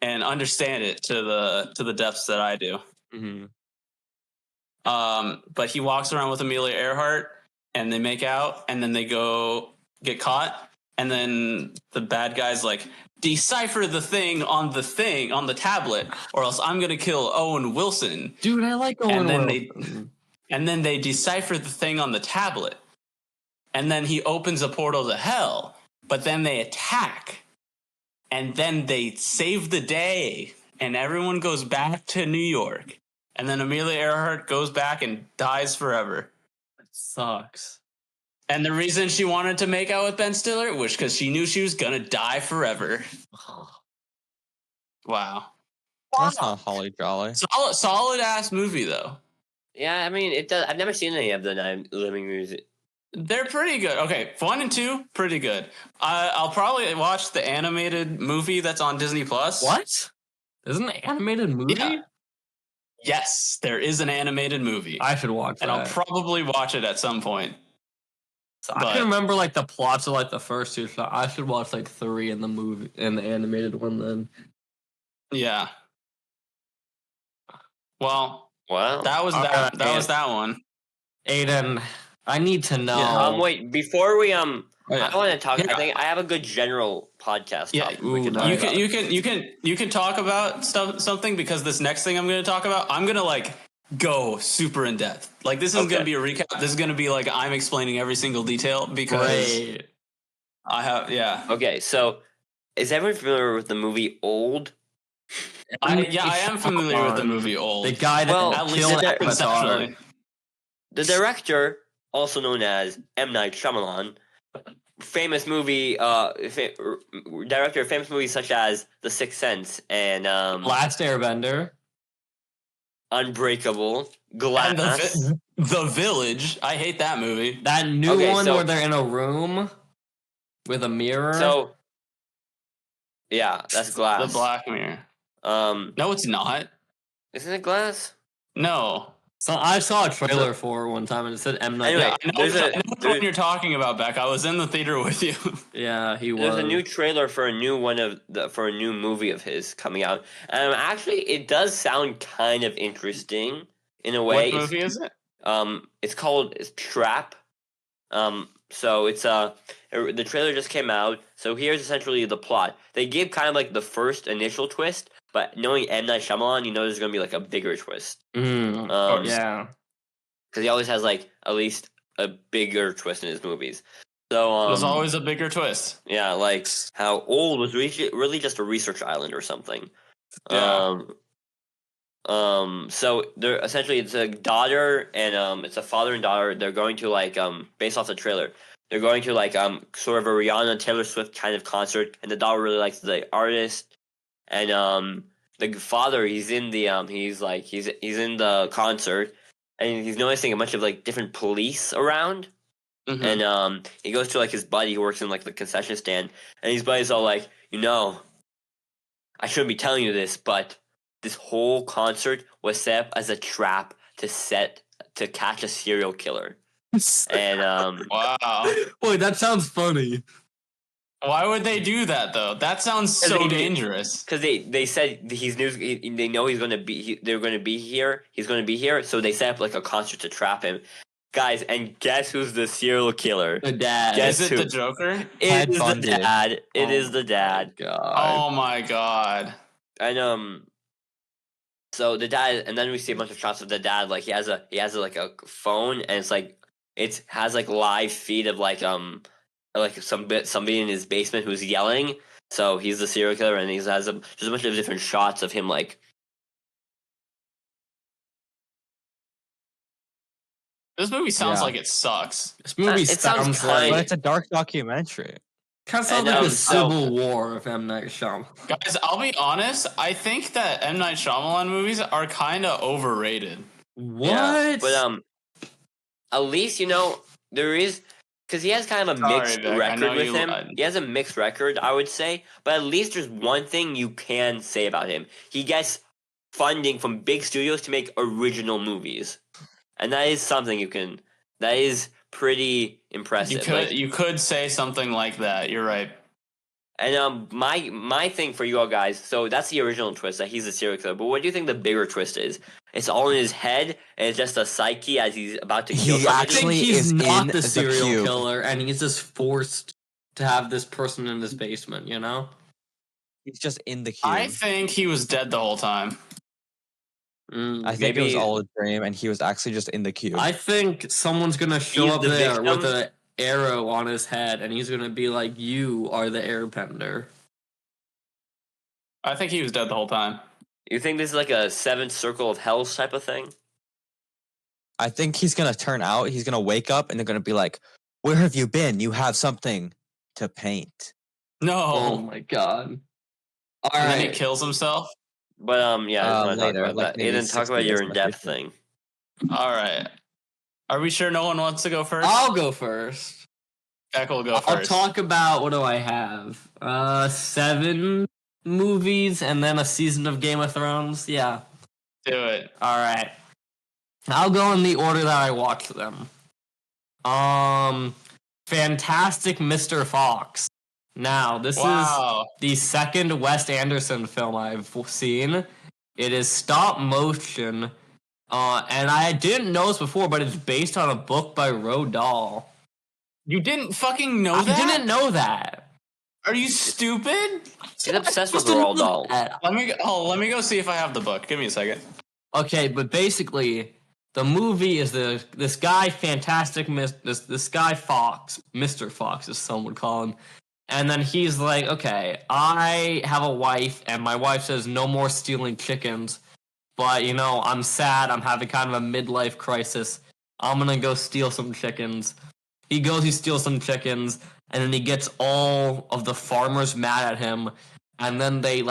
D: and understand it to the depths that I do.
F: Mm-hmm.
D: But he walks around with Amelia Earhart and they make out and then they go get caught. And then the bad guy's like, decipher the thing on the tablet or else I'm going to kill Owen Wilson.
F: Dude, I like Owen Wilson.
D: And then they decipher the thing on the tablet. And then he opens a portal to hell. But then they attack. and then they save the day, and everyone goes back to New York, and then Amelia Earhart goes back and dies forever.
F: It sucks.
D: And the reason she wanted to make out with Ben Stiller was because she knew she was gonna die forever. Wow.
E: That's not holly jolly.
D: Solid ass movie though.
C: Yeah, I mean, it does. I've never seen any of the Nine Living Music.
D: They're pretty good. Okay, 1 and 2, pretty good. I'll probably watch the animated movie that's on Disney Plus.
F: What? There's an animated movie?
D: Yeah. Yes, there is an animated movie.
F: I should watch that.
D: And I'll probably watch it at some point.
F: So I can remember like the plots of like the first two. So I should watch like 3 in the movie and the animated one then.
D: Yeah. Well,
C: Wow.
D: that was that. That was that one.
F: Aiden, I need to know.
C: Yeah, wait, before we
D: yeah.
C: I want to talk.
D: Yeah.
C: I think I have a good general podcast.
D: Yeah,
C: topic we can talk about.
D: you can talk about something because this next thing I'm going to talk about, I'm going to like go super in depth. Like this is going to be a recap. This is going to be like I'm explaining every single detail because I have
C: Okay, so is everyone familiar with the movie Old?
D: I am familiar with the movie Old.
F: The guy that killed Avatar.
C: The director, also known as M. Night Shyamalan, famous movie director of famous movies such as The Sixth Sense and
F: Last Airbender,
C: Unbreakable, Glass,
D: and the Village. I hate that movie.
F: that new one where they're in a room with a mirror.
C: So yeah, that's Glass.
D: The Black Mirror. No, it's not.
C: Isn't it Glass?
D: No.
F: So I saw a trailer for it one time and it said M. Night.
C: Anyway,
D: I know what one you're talking about, Beck. I was in the theater with you.
F: Yeah, he was.
C: There's a new trailer for a new movie of his coming out. Actually, it does sound kind of interesting in a way.
D: What movie is it?
C: It's called Trap. So it's the trailer just came out. So here's essentially the plot. They give kind of like the first initial twist, but knowing M. Night Shyamalan, you know there's gonna be like a bigger twist.
F: Yeah,
C: because he always has like at least a bigger twist in his movies. So
D: there's always a bigger twist.
C: Yeah, like how Old was really just a research island or something.
D: Yeah.
C: So they're essentially it's a daughter and it's a father and daughter. They're going to like based off the trailer, they're going to like sort of a Rihanna Taylor Swift kind of concert, and the daughter really likes the artist, and the father he's in the he's in the concert, and he's noticing a bunch of like different police around.
D: Mm-hmm.
C: And he goes to like his buddy who works in like the concession stand, and his buddy's all like, I shouldn't be telling you this, but this whole concert was set up as a trap to catch a serial killer. And
D: wow,
F: wait, that sounds funny.
D: Why would they do that though? That sounds so dangerous.
C: Because they said they know he's going to be they're going to be here. He's going to be here, so they set up like a concert to trap him. Guys, and guess who's the serial killer?
F: The dad.
D: Is it the Joker?
C: It is the dad. It is the dad.
F: God.
D: Oh my god.
C: And so the dad, and then we see a bunch of shots of the dad. Like he has like a phone, and it's like it has like live feed of like somebody in his basement who's yelling. So he's the serial killer, and he has just a bunch of different shots of him like.
D: This movie sounds like it sucks.
F: This movie
C: sounds
E: But it's a dark documentary.
F: Kind of sounds like the Civil War of M. Night Shyamalan.
D: Guys, I'll be honest. I think that M. Night Shyamalan movies are kind of overrated.
F: What?
C: Yeah, but at least there is because he has kind of a mixed record with him. He has a mixed record, I would say. But at least there's one thing you can say about him: he gets funding from big studios to make original movies, and that is something that is pretty impressive.
D: You could say something like that. You're right.
C: And my thing for you all guys, so that's the original twist that he's a serial killer. But what do you think the bigger twist is? It's all in his head, and it's just a psyche as he's about to kill somebody.
F: I think he's not the serial killer, and he's just forced to have this person in his basement.
E: He's just in the cube.
D: I think he was dead the whole time.
E: I think it was all a dream, and he was actually just in the cube.
F: I think someone's gonna show up there with an arrow on his head, and he's gonna be like, "You are the Airbender."
D: I think he was dead the whole time.
C: You think this is like a seventh circle of hell type of thing?
E: I think he's gonna turn out. He's gonna wake up, and they're gonna be like, "Where have you been? You have something to paint."
D: No.
F: Oh my god. All
D: And then he
F: right.
D: kills himself.
C: But yeah, I just want to
E: Later,
C: talk about
E: like
C: that.
E: maybe
C: Aiden, talk
E: 60
C: about your
E: days
C: in-depth
E: later.
C: thing.
D: All right. Are we sure no one wants to go first?
F: I'll go first.
D: Beck will go
F: I'll
D: first.
F: talk about, what do I have? 7 movies and then a season of Game of Thrones. Yeah.
D: Do it.
F: All right. I'll go in the order that I watched them. Fantastic Mr. Fox. Now, this
D: Wow.
F: is the second Wes Anderson film I've seen. It is stop motion. And I didn't know this before, but it's based on a book by Roald Dahl.
D: You didn't fucking know
F: I
D: that?
F: didn't know that.
D: Are you stupid?
C: He's obsessed with
F: I didn't
C: Roald
F: know
C: Dahl.
F: that.
D: Let me go see if I have the book. Give me a second.
F: Okay, but basically, the movie is this guy, this guy Fox, Mr. Fox, as some would call him, and then he's like, okay, I have a wife, and my wife says no more stealing chickens, but I'm sad, I'm having kind of a midlife crisis. I'm gonna go steal some chickens. He steals some chickens, and then he gets all of the farmers mad at him, and then they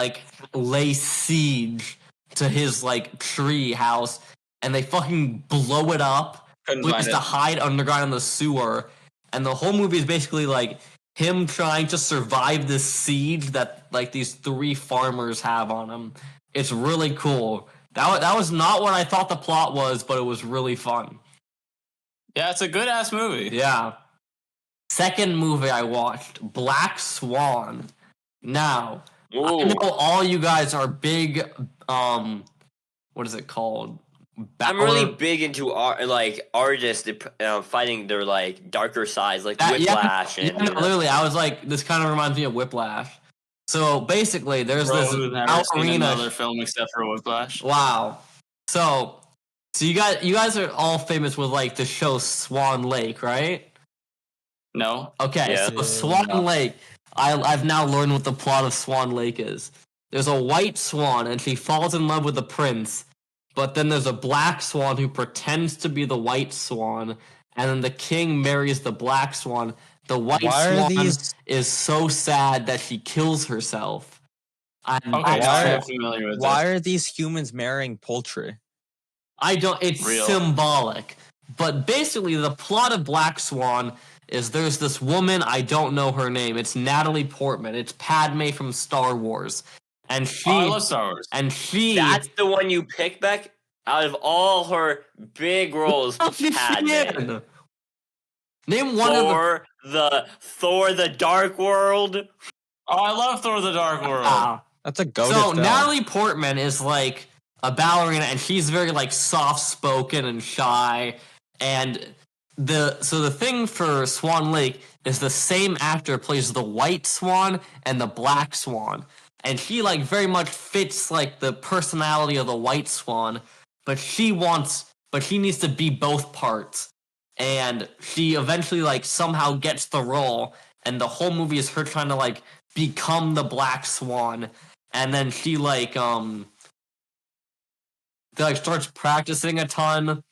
F: lay siege to his tree house, and they fucking blow it up,
D: Couldn't
F: which
D: find
F: is
D: it.
F: to hide underground in the sewer. And the whole movie is basically him trying to survive this siege that these 3 farmers have on him. It's really cool. That was not what I thought the plot was, but it was really fun.
D: Yeah, it's a good ass movie.
F: Yeah. Second movie I watched, Black Swan. Now, I know all you guys are big, what is it called?
C: I'm really big into artists fighting their darker sides, like Whiplash and
F: literally, I was like, this kind of reminds me of Whiplash. So basically, there's this
D: never seen
F: ballerina.
D: another film except for Whiplash.
F: Wow. So you guys are all famous with the show Swan Lake, right?
D: No.
F: Okay,
C: Yeah.
F: so Swan Lake. I've now learned what the plot of Swan Lake is. There's a white swan, and she falls in love with the prince. But then there's a black swan who pretends to be the white swan, and then the king marries the black swan. The white swan is so sad that she kills herself.
D: Okay, I'm familiar with
E: Why are these humans marrying poultry?
F: I don't. It's
D: Real.
F: symbolic. But basically, the plot of Black Swan is there's this woman, I don't know her name. It's Natalie Portman. It's Padme from Star Wars. And she,
D: I love Star Wars.
F: And she.
C: That's the one you pick, Beck? Out of all her big roles, Padme.
F: Name one
C: Thor the Dark World.
D: Oh, I love Thor the Dark World.
E: That's a goated
F: So
E: film.
F: Natalie Portman is a ballerina, and she's very soft spoken and shy. And the thing for Swan Lake is the same actor plays the white swan and the black swan, and she very much fits the personality of the white swan, but she needs to be both parts, and she eventually somehow gets the role, and the whole movie is her trying to become the black swan, and then she starts practicing a ton,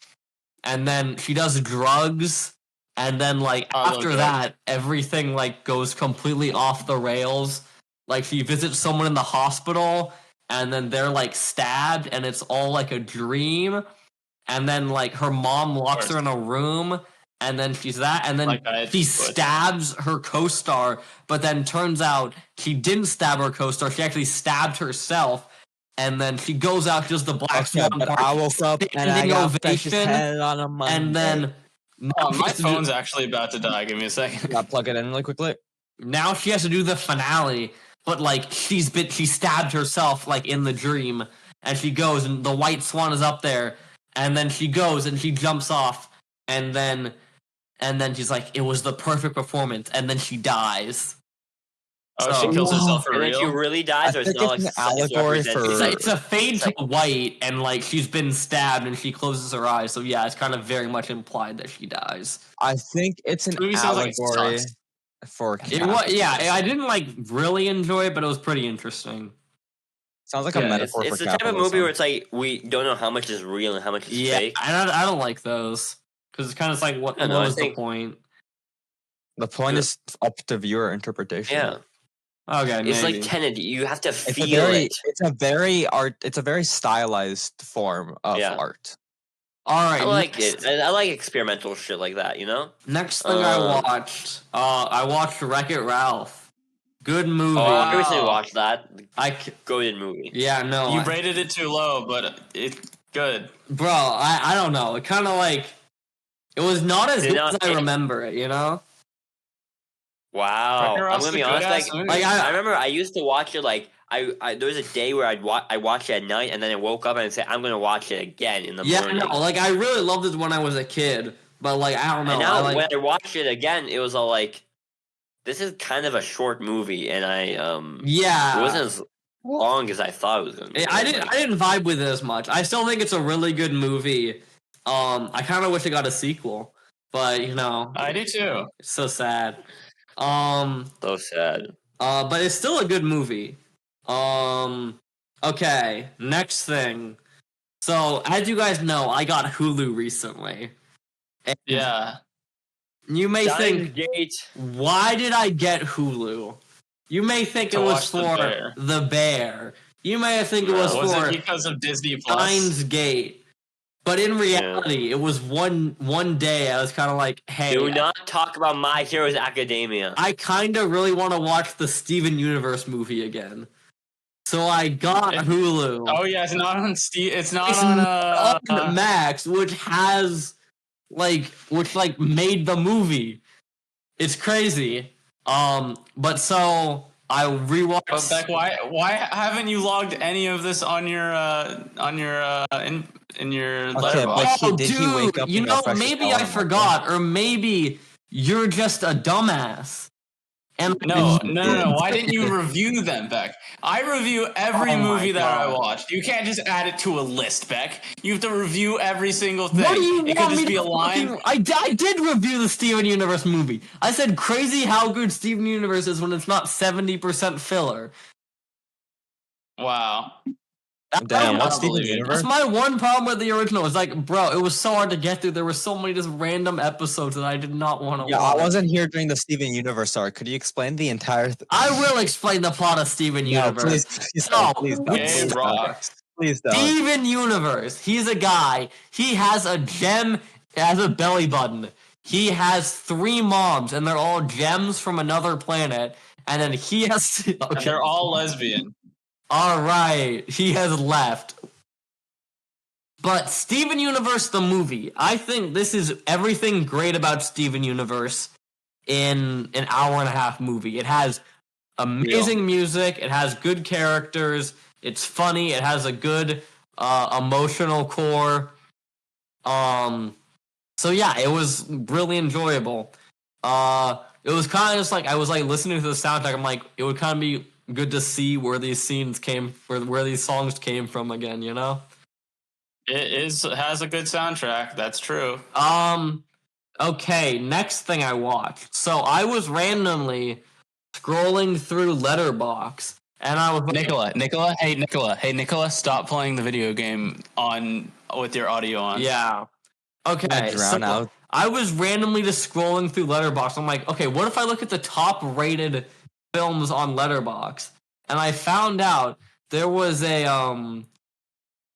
F: and then she does drugs, and then after that everything goes completely off the rails. She visits someone in the hospital, and then they're stabbed, and it's all a dream, and then her mom locks her in a room, and then she's that, and then she stabs her co-star, but then turns out she didn't stab her co-star, she actually stabbed herself. And then she goes out, she does the black swan part.
E: I woke up and I got precious head on a Monday.
F: And then
D: my phone's actually about to die. Give me a second.
E: Gotta plug it in really quickly.
F: Now she has to do the finale, but she stabbed herself in the dream, and she goes, and the white swan is up there, and then she goes and she jumps off, and then she's like, it was the perfect performance, and then she dies.
D: Oh, she kills herself for
C: and
D: real?
C: then she really dies, or it's not
E: an allegory for.
F: It's a fade to white, and she's been stabbed, and she closes her eyes. So yeah, it's kind of very much implied that she dies.
E: I think it's an
D: Movie sounds like it
E: allegory
D: sucks.
E: for.
F: It was, yeah, I didn't really enjoy it, but it was pretty interesting.
E: Sounds like a
F: Yeah,
E: metaphor
C: It's
E: for
C: the type of
E: capitalism.
C: movie where it's like we don't know how much is real and how much is
F: Yeah,
C: fake.
F: I don't like those because it's kind of like what
C: I know, I
F: was the
C: think-
F: point?
E: The point
C: Yeah.
E: is up to viewer interpretation.
C: Yeah,
F: Okay,
C: it's
F: maybe.
C: like Tenet. You have to
E: It's
C: feel it.
E: a very stylized form of
C: Yeah.
E: art.
F: All right,
C: I like it. I like experimental shit like that. You know.
F: Next thing I watched Wreck-It Ralph. Good movie.
C: Oh, I
D: Wow.
C: recently watched that.
F: I
C: Goated movie.
F: yeah no
D: You
F: I-
D: rated it too low, but it's good.
F: bro. I don't know. It kind of like it was not as
C: You're
F: good
C: not-
F: as I remember it. You know.
C: Wow.
D: Wreck-It
C: I'm
D: Ralph's
C: gonna
D: a
C: be honest.
D: good-ass
C: Like,
D: movie.
C: I remember I used to watch it. Like, there was a day where I watched it at night, and then I woke up and said I'm gonna watch it again in the
F: Yeah,
C: morning.
F: no, like I really loved it when I was a kid, but like I don't know.
C: And now
F: I like,
C: when I watched it again, it was all like, this is kind of a short movie, and
F: yeah,
C: it wasn't as long as I thought it was gonna be.
F: I didn't vibe with it as much. I still think it's a really good movie. I kind of wish it got a sequel, but you know,
D: I do too.
F: it's so sad.
C: So sad.
F: But it's still a good movie. Okay, next thing. So, as you guys know, I got Hulu recently. And
D: Yeah.
F: you may think,
C: Gate.
F: why did I get Hulu? You may think
D: To
F: it was
D: watch The
F: for
D: Bear.
F: The Bear. You may think it was
D: Was
F: for
D: it because of Disney Plus?
F: Steins Gate. But in reality, it was one day I was kind of like, hey,
C: Do not talk about My Heroes Academia.
F: I kind of really want to watch the Steven Universe movie again. So I got Hulu.
D: Oh yeah, it's not on Steam. It's not
F: It's
D: on
F: on Max, which made the movie. It's crazy. But so I rewatched.
D: But Beck, why haven't you logged any of this on your in your
E: Okay,
D: letterbox?
E: but did he wake up
F: You
E: and
F: know,
E: refresh his
F: maybe
E: phone
F: I
E: and
F: forgot, or maybe you're just a dumbass. And
D: No. Why didn't you review them, Beck? I review every
F: Oh my
D: movie that I
F: God.
D: watched. You can't just add it to a list, Beck. You have to review every single thing.
F: What do you
D: It
F: want
D: could just
F: me
D: be
F: to
D: a line.
F: fucking- I did review the Steven Universe movie. I said crazy how good Steven Universe is when it's not 70% filler.
D: Wow.
E: Damn,
F: I
E: what's
F: don't
E: Steven
D: believe it.
E: Universe?
F: That's my one problem with the original. It's like, bro, it was so hard to get through. There were so many just random episodes that I did not want to
E: Yeah,
F: watch.
E: I wasn't here during the Steven Universe arc. Could you explain the entire
F: I will explain the plot of Steven
E: No,
F: Universe.
E: please
F: No,
E: don't. Please don't.
F: it's-
E: Please
D: It
E: don't.
D: rocks.
E: Please don't.
F: Steven Universe. He's a guy. He has a gem. Has a belly button. He has 3 moms, and they're all gems from another planet. And then he has.
D: And
F: Okay.
D: they're all lesbian.
F: All right. He has left. But Steven Universe, the movie, I think this is everything great about Steven Universe in an hour and a half movie. It has amazing music. It has good characters. It's funny. It has a good emotional core. So yeah, it was really enjoyable. It was kind of just like I was like listening to the soundtrack. I'm like, it would kind of be good to see where these scenes came, where these songs came from again. You know.
D: It has a good soundtrack. That's true.
F: Okay, next thing I watched. So I was randomly scrolling through Letterbox, and I was like,
D: Nicola, stop playing the video game with your audio on.
F: yeah. Okay,
E: Drown
F: so
E: out.
F: I was randomly just scrolling through Letterbox. I'm like, okay, what if I look at the top rated films on Letterbox? And I found out there was a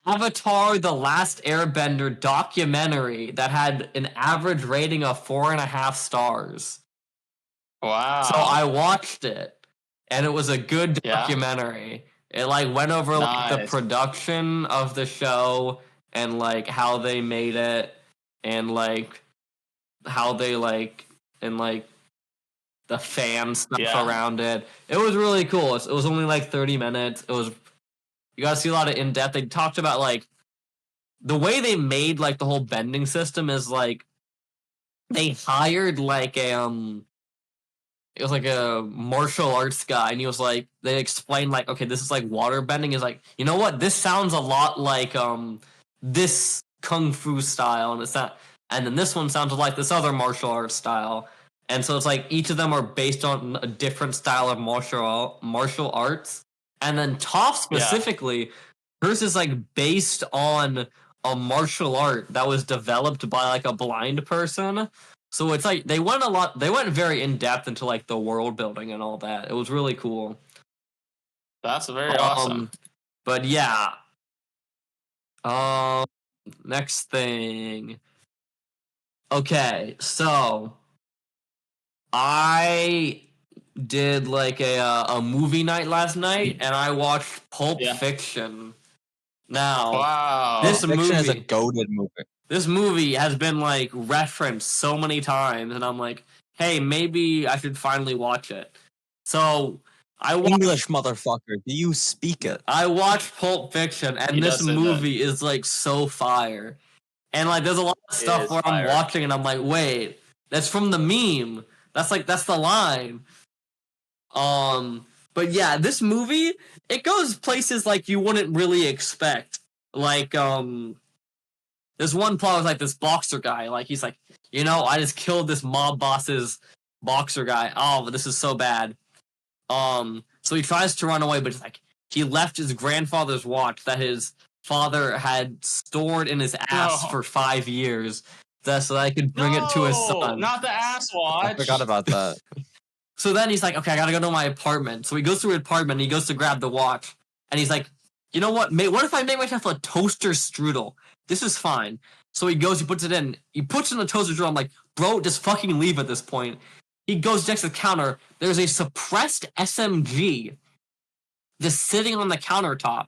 F: Avatar: The Last Airbender documentary that had an average rating of 4.5 stars.
D: Wow.
F: So I watched it, and it was a good
D: Yeah?
F: documentary. It like went over like the
D: Nice.
F: production of the show and like how they made it, and like how they like and like the fan stuff
D: Yeah.
F: around it. It was really cool. It was only like 30 minutes. It was you got to see a lot of in depth. They talked about like the way they made like the whole bending system is like they hired like it was like a martial arts guy, and he was like they explained like, okay, this is like water bending. Is like, you know what, this sounds a lot like this kung fu style, and it's not, and then this one sounds like this other martial arts style, and so it's like each of them are based on a different style of martial arts, And then Toph specifically, hers is like based on a martial art that was developed by like a blind person. So it's like they went very in depth into like the world building and all that. It was really cool.
D: That's very awesome.
F: But yeah. Next thing. Okay, so I did like a movie night last night, and I watched Pulp Fiction. Now,
D: wow,
F: this
E: Pulp Fiction is a
F: movie,
E: goated movie.
F: This movie has been like referenced so many times, and I'm like, hey, maybe I should finally watch it. So
E: English, motherfucker, do you speak it?
F: I watched Pulp Fiction, and this movie is like so fire. And like, there's a lot of stuff where I'm watching, and I'm like, wait, that's from the meme. That's the line. But yeah, this movie, it goes places like you wouldn't really expect. Like, there's one plot with like this boxer guy. Like, he's like, I just killed this mob boss's boxer guy. Oh, this is so bad. So he tries to run away, but it's like he left his grandfather's watch that his father had stored in his ass for 5 years, so that I could bring it to his son.
D: Not the ass watch.
E: I forgot about that.
F: So then he's like, okay, I gotta go to my apartment. So he goes to his apartment, and he goes to grab the watch, and he's like, you know what? What if I make myself a toaster strudel? This is fine. So he goes, he puts it in the toaster strudel. I'm like, bro, just fucking leave at this point. He goes next to the counter. There's a suppressed SMG just sitting on the countertop.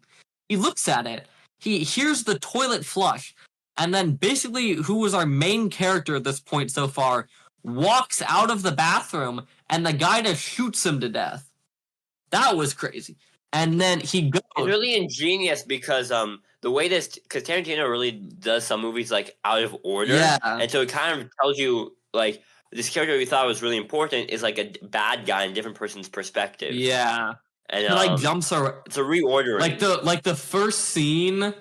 F: He looks at it. He hears the toilet flush. And then basically, who was our main character at this point so far, walks out of the bathroom, and the guy just shoots him to death. That was crazy. And then he goes.
C: It's really ingenious because the way because Tarantino really does some movies like out of order.
F: Yeah.
C: And so it kind of tells you like this character we thought was really important is like a bad guy in a different person's perspective.
F: Yeah.
C: And
F: he like jumps around.
C: It's a reordering.
F: Like the first scene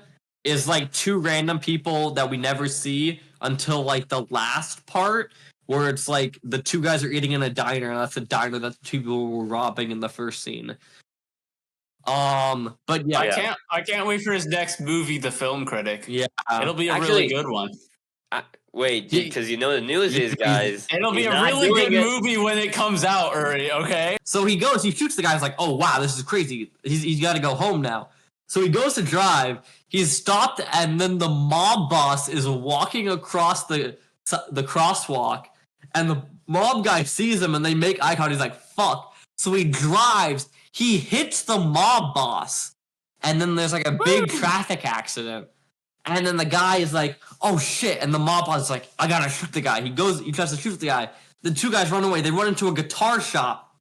F: is like two random people that we never see until like the last part, where it's like the two guys are eating in a diner, and that's a diner that the two people were robbing in the first scene. But yeah,
D: I can't wait for his next movie, The Film Critic.
F: Yeah,
D: it'll be a really good one.
C: Wait, because the news is, guys,
D: it'll be a really good movie when it comes out, Uri, okay?
F: So he goes, he shoots the guy. He's like, oh wow, this is crazy. He's got to go home now. So he goes to drive. He's stopped, and then the mob boss is walking across the crosswalk, and the mob guy sees him, and they make eye contact. He's like, fuck. So he drives. He hits the mob boss, and then there's like a big traffic accident. And then the guy is like, oh shit. And the mob boss is like, I gotta shoot the guy. He tries to shoot the guy. The two guys run away. They run into a guitar shop.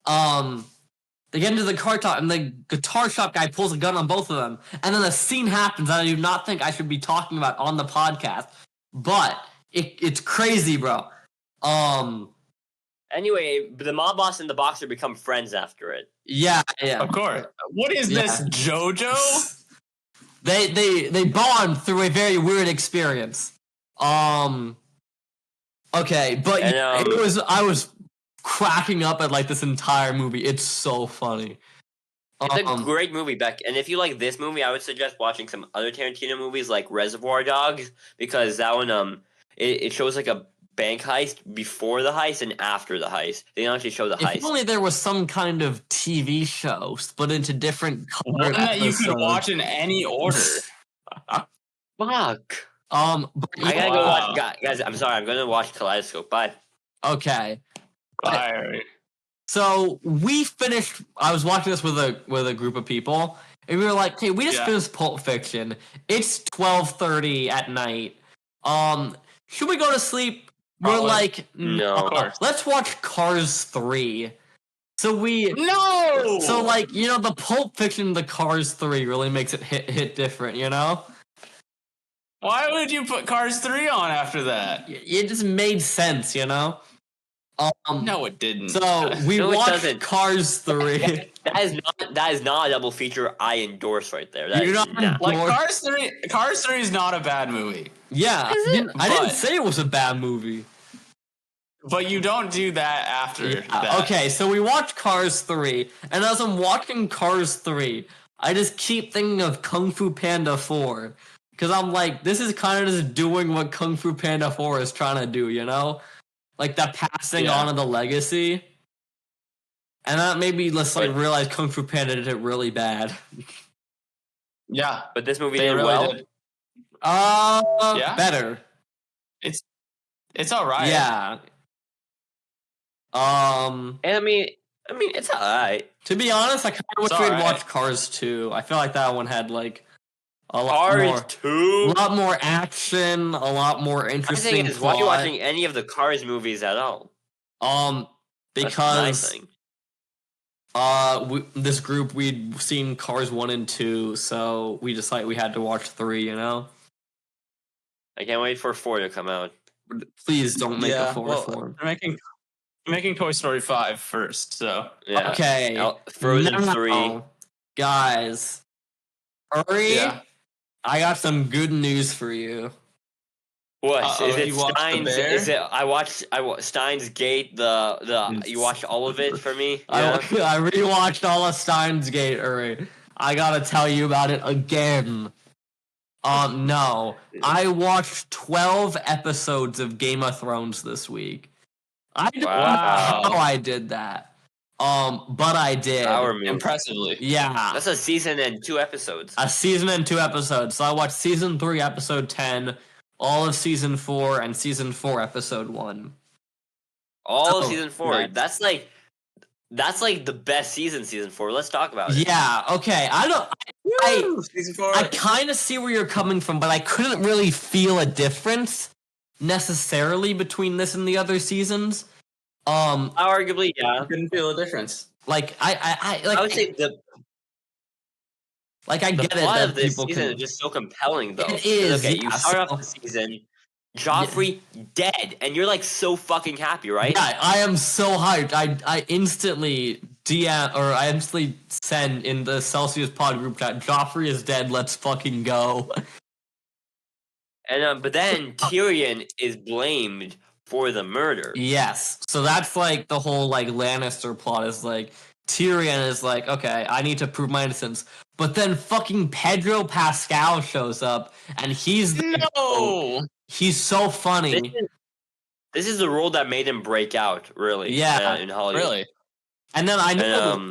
F: They get into the car top, and the guitar shop guy pulls a gun on both of them. And then a scene happens that I do not think I should be talking about on the podcast. But it's crazy, bro.
C: Anyway, the mob boss and the boxer become friends after it.
F: Yeah.
D: Of course. What is this, JoJo?
F: They bond through a very weird experience. Okay, but I was cracking up at like this entire movie. It's so funny.
C: It's a great movie, Beck. And if you like this movie, I would suggest watching some other Tarantino movies like Reservoir Dogs, because that one it shows like a bank heist before the heist and after the heist. They don't actually show the heist.
F: If only there was some kind of TV show split into different
D: one that you could watch in any order.
C: Fuck.
F: I
C: gotta go watch. Guys, I'm sorry. I'm gonna watch Kaleidoscope. Bye.
F: Okay.
D: Bye.
F: So we finished. I was watching this with a group of people, and we were like, "Hey, we just finished Pulp Fiction. It's 12:30 at night. Should we go to sleep?" We're like,
C: no.
F: Let's watch Cars 3. So
D: So
F: like, the Pulp Fiction, the Cars 3 really makes it hit different,
D: Why would you put Cars 3 on after that?
F: It just made sense,
D: No, it didn't.
F: So we watched Cars 3.
C: That is not a double feature I endorse right there.
D: Cars 3 is not a bad movie.
F: Yeah, I didn't say it was a bad movie.
D: But you don't do that after that.
F: Okay, so we watched Cars 3, and as I'm watching Cars 3, I just keep thinking of Kung Fu Panda 4. Because I'm like, this is kind of just doing what Kung Fu Panda 4 is trying to do, you know? Like the passing on of the legacy. And that made me realize Kung Fu Panda did it really bad.
D: Yeah.
C: But this movie
D: They
C: did
D: really
C: well.
D: did.
F: Better.
D: It's alright.
F: Yeah.
C: And I mean, it's alright.
F: To be honest, I kind of wish we had watched Cars 2. I feel like that one had like a lot more action, a lot more interesting.
C: The thing is, why are you watching any of the Cars movies at all?
F: Because this group, we'd seen Cars 1 and 2, so we decided we had to watch 3. You know.
C: I can't wait for 4 to come out.
F: Please don't make a 4 for him.
D: They're making Toy Story 5 first, so
C: yeah.
F: Okay.
C: Frozen 3.
F: Guys, hurry!
D: Yeah.
F: I got some good news for you.
C: What is it?
D: You watched The
C: Steins?
D: Bear?
C: Is it? I watched Steins Gate. You watched all of it for me. Yeah.
F: I rewatched all of Steins Gate. Hurry! I gotta tell you about it again. No, I watched 12 episodes of Game of Thrones this week. I don't know how I did that. But I did.
D: Impressively.
F: Yeah.
C: That's a season and 2 episodes.
F: A season and 2 episodes. So I watched season 3, episode 10, all of season 4, and season 4, episode 1.
C: All of season 4. Right. That's like the best season 4. Let's talk about it.
F: Yeah, okay.
D: Season 4.
F: I kind of see where you're coming from, but I couldn't really feel a difference necessarily between this and the other seasons.
C: Arguably, yeah.
D: I couldn't feel a difference.
F: Like I
C: would say
F: I get it
C: plot
F: that
C: of this
F: people
C: season
F: can.
C: is just so compelling, though.
F: It is.
C: Okay, you start off the season, Joffrey dead, and you're like so fucking happy, right?
F: Yeah, I am so hyped. I instantly send in the Celsius Pod group chat, Joffrey is dead, let's fucking go.
C: And but then Tyrion is blamed for the murder.
F: Yes. So that's like the whole like Lannister plot is like Tyrion is like, okay, I need to prove my innocence. But then fucking Pedro Pascal shows up and he's he's so funny.
C: This is the role that made him break out, really.
F: Yeah,
C: in Hollywood.
F: Really. And then I didn't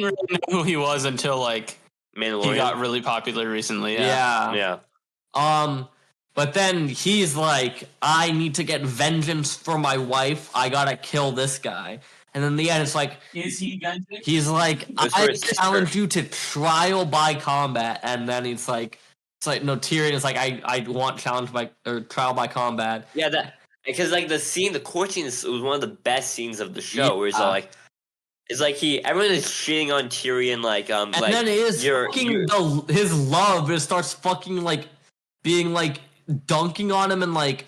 D: really know who he was until like
C: Mandalorian.
D: He got really popular recently.
C: Yeah.
F: But then he's like, I need to get vengeance for my wife. I gotta kill this guy. And then in the end, it's like,
D: is he vengeance?
F: He's like, I challenge you to trial by combat. And then it's like, no, Tyrion is like, I want trial by combat.
C: Yeah, because like the court scene was one of the best scenes of the show. Where it's like everyone is shitting on Tyrion,
F: and then his love just starts fucking like being like dunking on him and like,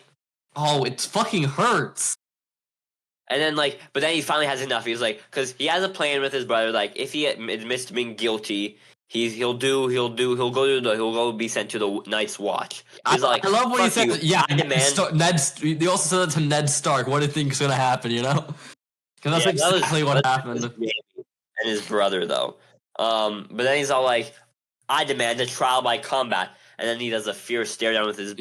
F: oh, it fucking hurts.
C: And then but then he finally has enough. He's like, because he has a plan with his brother. Like, if he admits to being guilty, he'll go be sent to the Night's Watch. He's I
F: love what he said. Yeah,
C: man.
F: They also said that to Ned Stark. What do you think is gonna happen? You know, because that's exactly what happened.
C: And his brother, though. But then he's all like, I demand a trial by combat. And then he does a fierce stare down with his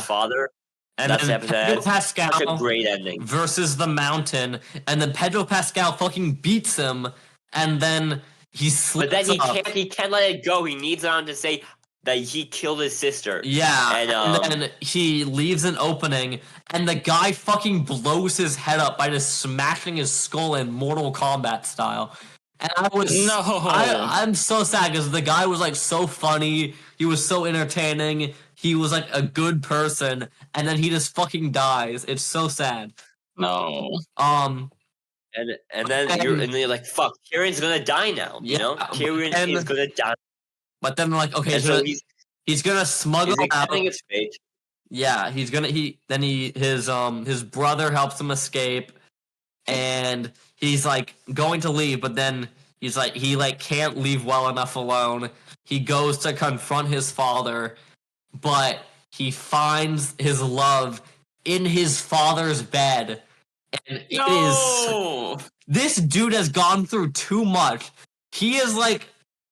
C: father.
F: And
C: that's
F: then Pedro Pascal
C: such a great ending.
F: Versus the Mountain. And then Pedro Pascal fucking beats him. And then he slips
C: But then he can't let it go. He needs on to say that he killed his sister.
F: Yeah. And then he leaves an opening. And the guy fucking blows his head up by just smashing his skull in Mortal Kombat style. And I'm so sad because the guy was like so funny. He was so entertaining. He was like a good person, and then he just fucking dies. It's so sad.
D: No.
C: And then you're like, fuck, Tyrion's gonna die now. You know, Tyrion is gonna die.
F: But then like, okay, so he's gonna smuggle out.
C: His fate.
F: Yeah, his brother helps him escape, and he's like going to leave, but then he's like he can't leave well enough alone. He goes to confront his father, but he finds his love in his father's bed, and it is.
D: No.
F: This dude has gone through too much. He is like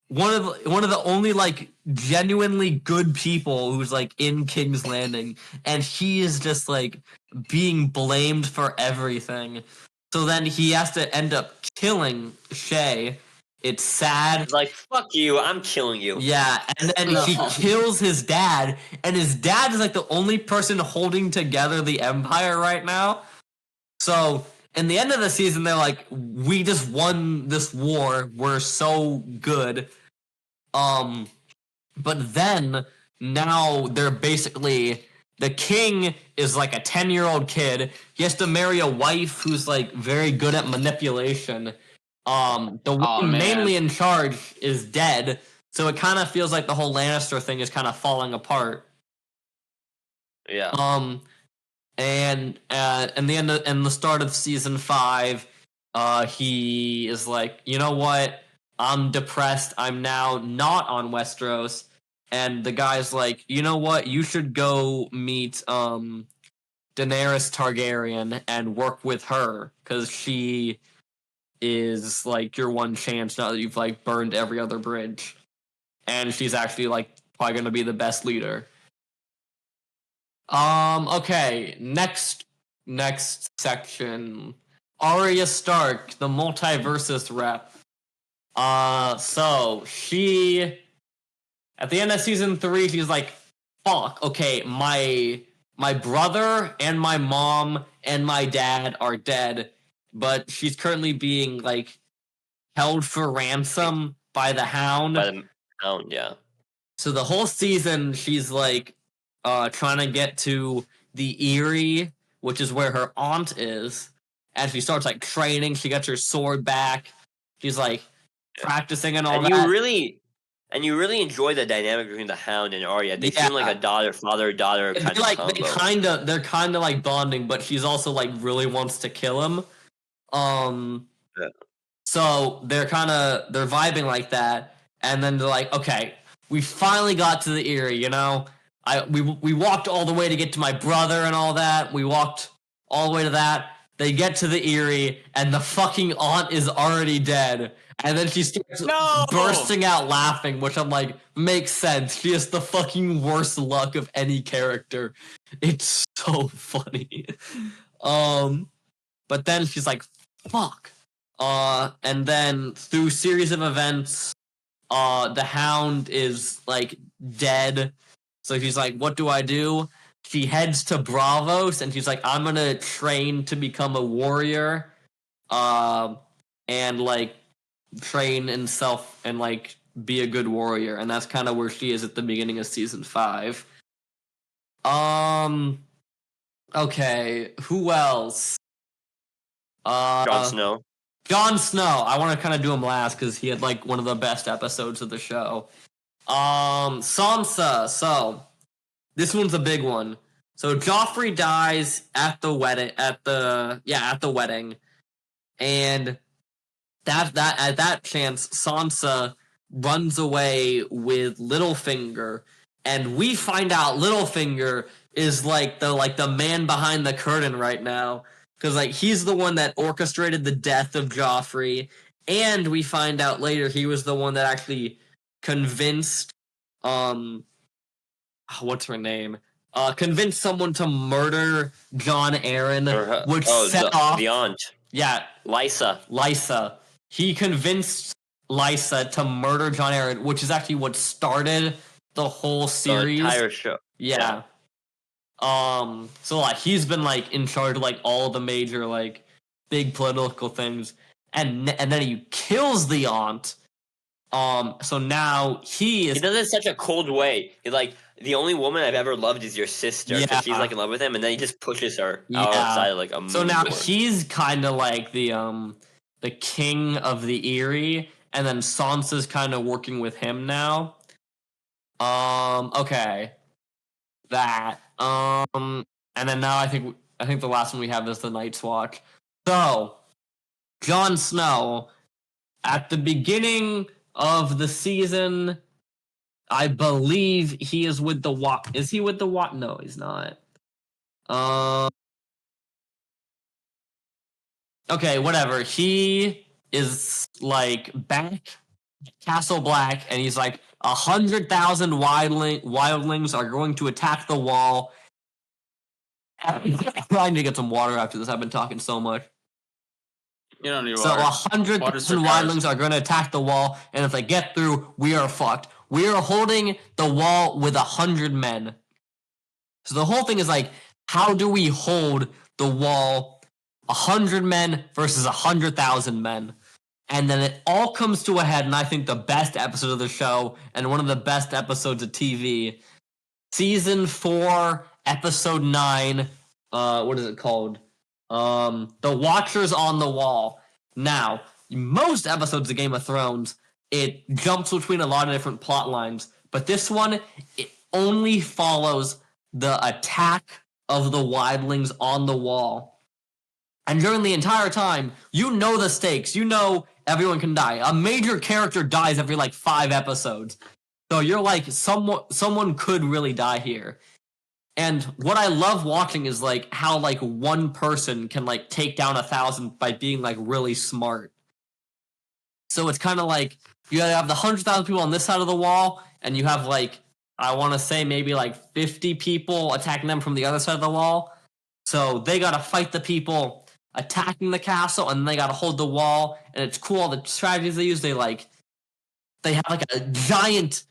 F: one of the only like genuinely good people who's like in King's Landing, and he is just like being blamed for everything. So then he has to end up killing Shay. It's sad.
C: He's like, fuck you, I'm killing you.
F: Yeah, and then he kills his dad, and his dad is like the only person holding together the Empire right now. So in the end of the season, they're like, we just won this war. We're so good. But then now they're basically, the king is like a 10-year-old kid. He has to marry a wife who's like very good at manipulation. The one mainly in charge is dead, so it kind of feels like the whole Lannister thing is kind of falling apart.
C: Yeah.
F: And in the start of season 5, he is like, you know what? I'm depressed. I'm now not on Westeros. And the guy's like, you know what? You should go meet Daenerys Targaryen and work with her, because she is like your one chance now that you've like burned every other bridge. And she's actually like probably gonna be the best leader. Okay, next section. Arya Stark, the Multiversus rep. So she, at the end of season 3, she's like, fuck, okay, my brother and my mom and my dad are dead, but she's currently being like held for ransom by the Hound.
C: By the Hound, yeah.
F: So the whole season she's like trying to get to the Eyrie, which is where her aunt is, and she starts like training. She gets her sword back. She's like practicing and all that.
C: You really enjoy the dynamic between the Hound and Arya. They seem like a father-daughter kind of combo.
F: They're kind of like bonding, but she's also like really wants to kill him.
C: Yeah.
F: So they're vibing like that, and then they're like, okay, we finally got to the Eyrie, you know? We walked all the way to get to my brother and all that. We walked all the way to that. They get to the Eyrie, and the fucking aunt is already dead. And then she starts bursting out laughing, which I'm like, makes sense. She has the fucking worst luck of any character. It's so funny. But then she's like, fuck. And then through series of events, the Hound is like dead. So she's like, what do I do? She heads to Bravos, and she's like, I'm gonna train to become a warrior, and like train and like be a good warrior. And that's kind of where she is at the beginning of season 5. Okay, who else?
C: Jon Snow.
F: Jon Snow. I want to kind of do him last because he had like one of the best episodes of the show. Sansa. So this one's a big one. So Joffrey dies at the wedding. At the wedding, and at that chance, Sansa runs away with Littlefinger, and we find out Littlefinger is like the man behind the curtain right now, because like he's the one that orchestrated the death of Joffrey, and we find out later he was the one that actually convinced what's her name? Convinced someone to murder Jon Arryn, which set off
C: the aunt. Yeah,
F: Lysa. He convinced Lysa to murder Jon Arryn, which is actually what started the whole series.
C: The entire show.
F: Yeah. So like he's been like in charge of like all the major like big political things, and then he kills the aunt. So now he
C: does it in such a cold way. He's like, the only woman I've ever loved is your sister. Yeah. She's like in love with him, and then he just pushes her outside like a.
F: So now he's kind of like the king of the Eyrie, and then Sansa's kind of working with him now. Okay. That. And then now I think the last one we have is the Night's Watch. So, Jon Snow, at the beginning of the season, I believe he is with the Is he with the No, he's not. Okay, whatever. He is like back Castle Black, and he's like 100,000 wildlings are going to attack the wall. I need to get some water after this. I've been talking so much.
D: You don't need
F: So
D: water.
F: 100,000 wildlings are going to attack the wall, and if they get through, we are fucked. We are holding the wall with 100 men. So the whole thing is like, how do we hold the wall 100 men versus 100,000 men? And then it all comes to a head, and I think the best episode of the show, and one of the best episodes of TV, Season 4, Episode 9, what is it called? The Watchers on the Wall. Now, most episodes of Game of Thrones, it jumps between a lot of different plot lines, but this one, it only follows the attack of the wildlings on the wall. And during the entire time, you know the stakes. You know everyone can die. A major character dies every like 5 episodes. So you're like, someone could really die here. And what I love watching is like how like one person can like take down 1,000 by being like really smart. So it's kind of like you have the 100,000 people on this side of the wall, and you have like, I want to say maybe like 50 people attacking them from the other side of the wall. So they got to fight the people attacking the castle, and they got to hold the wall. And it's cool, all the strategies they use. They have like a giant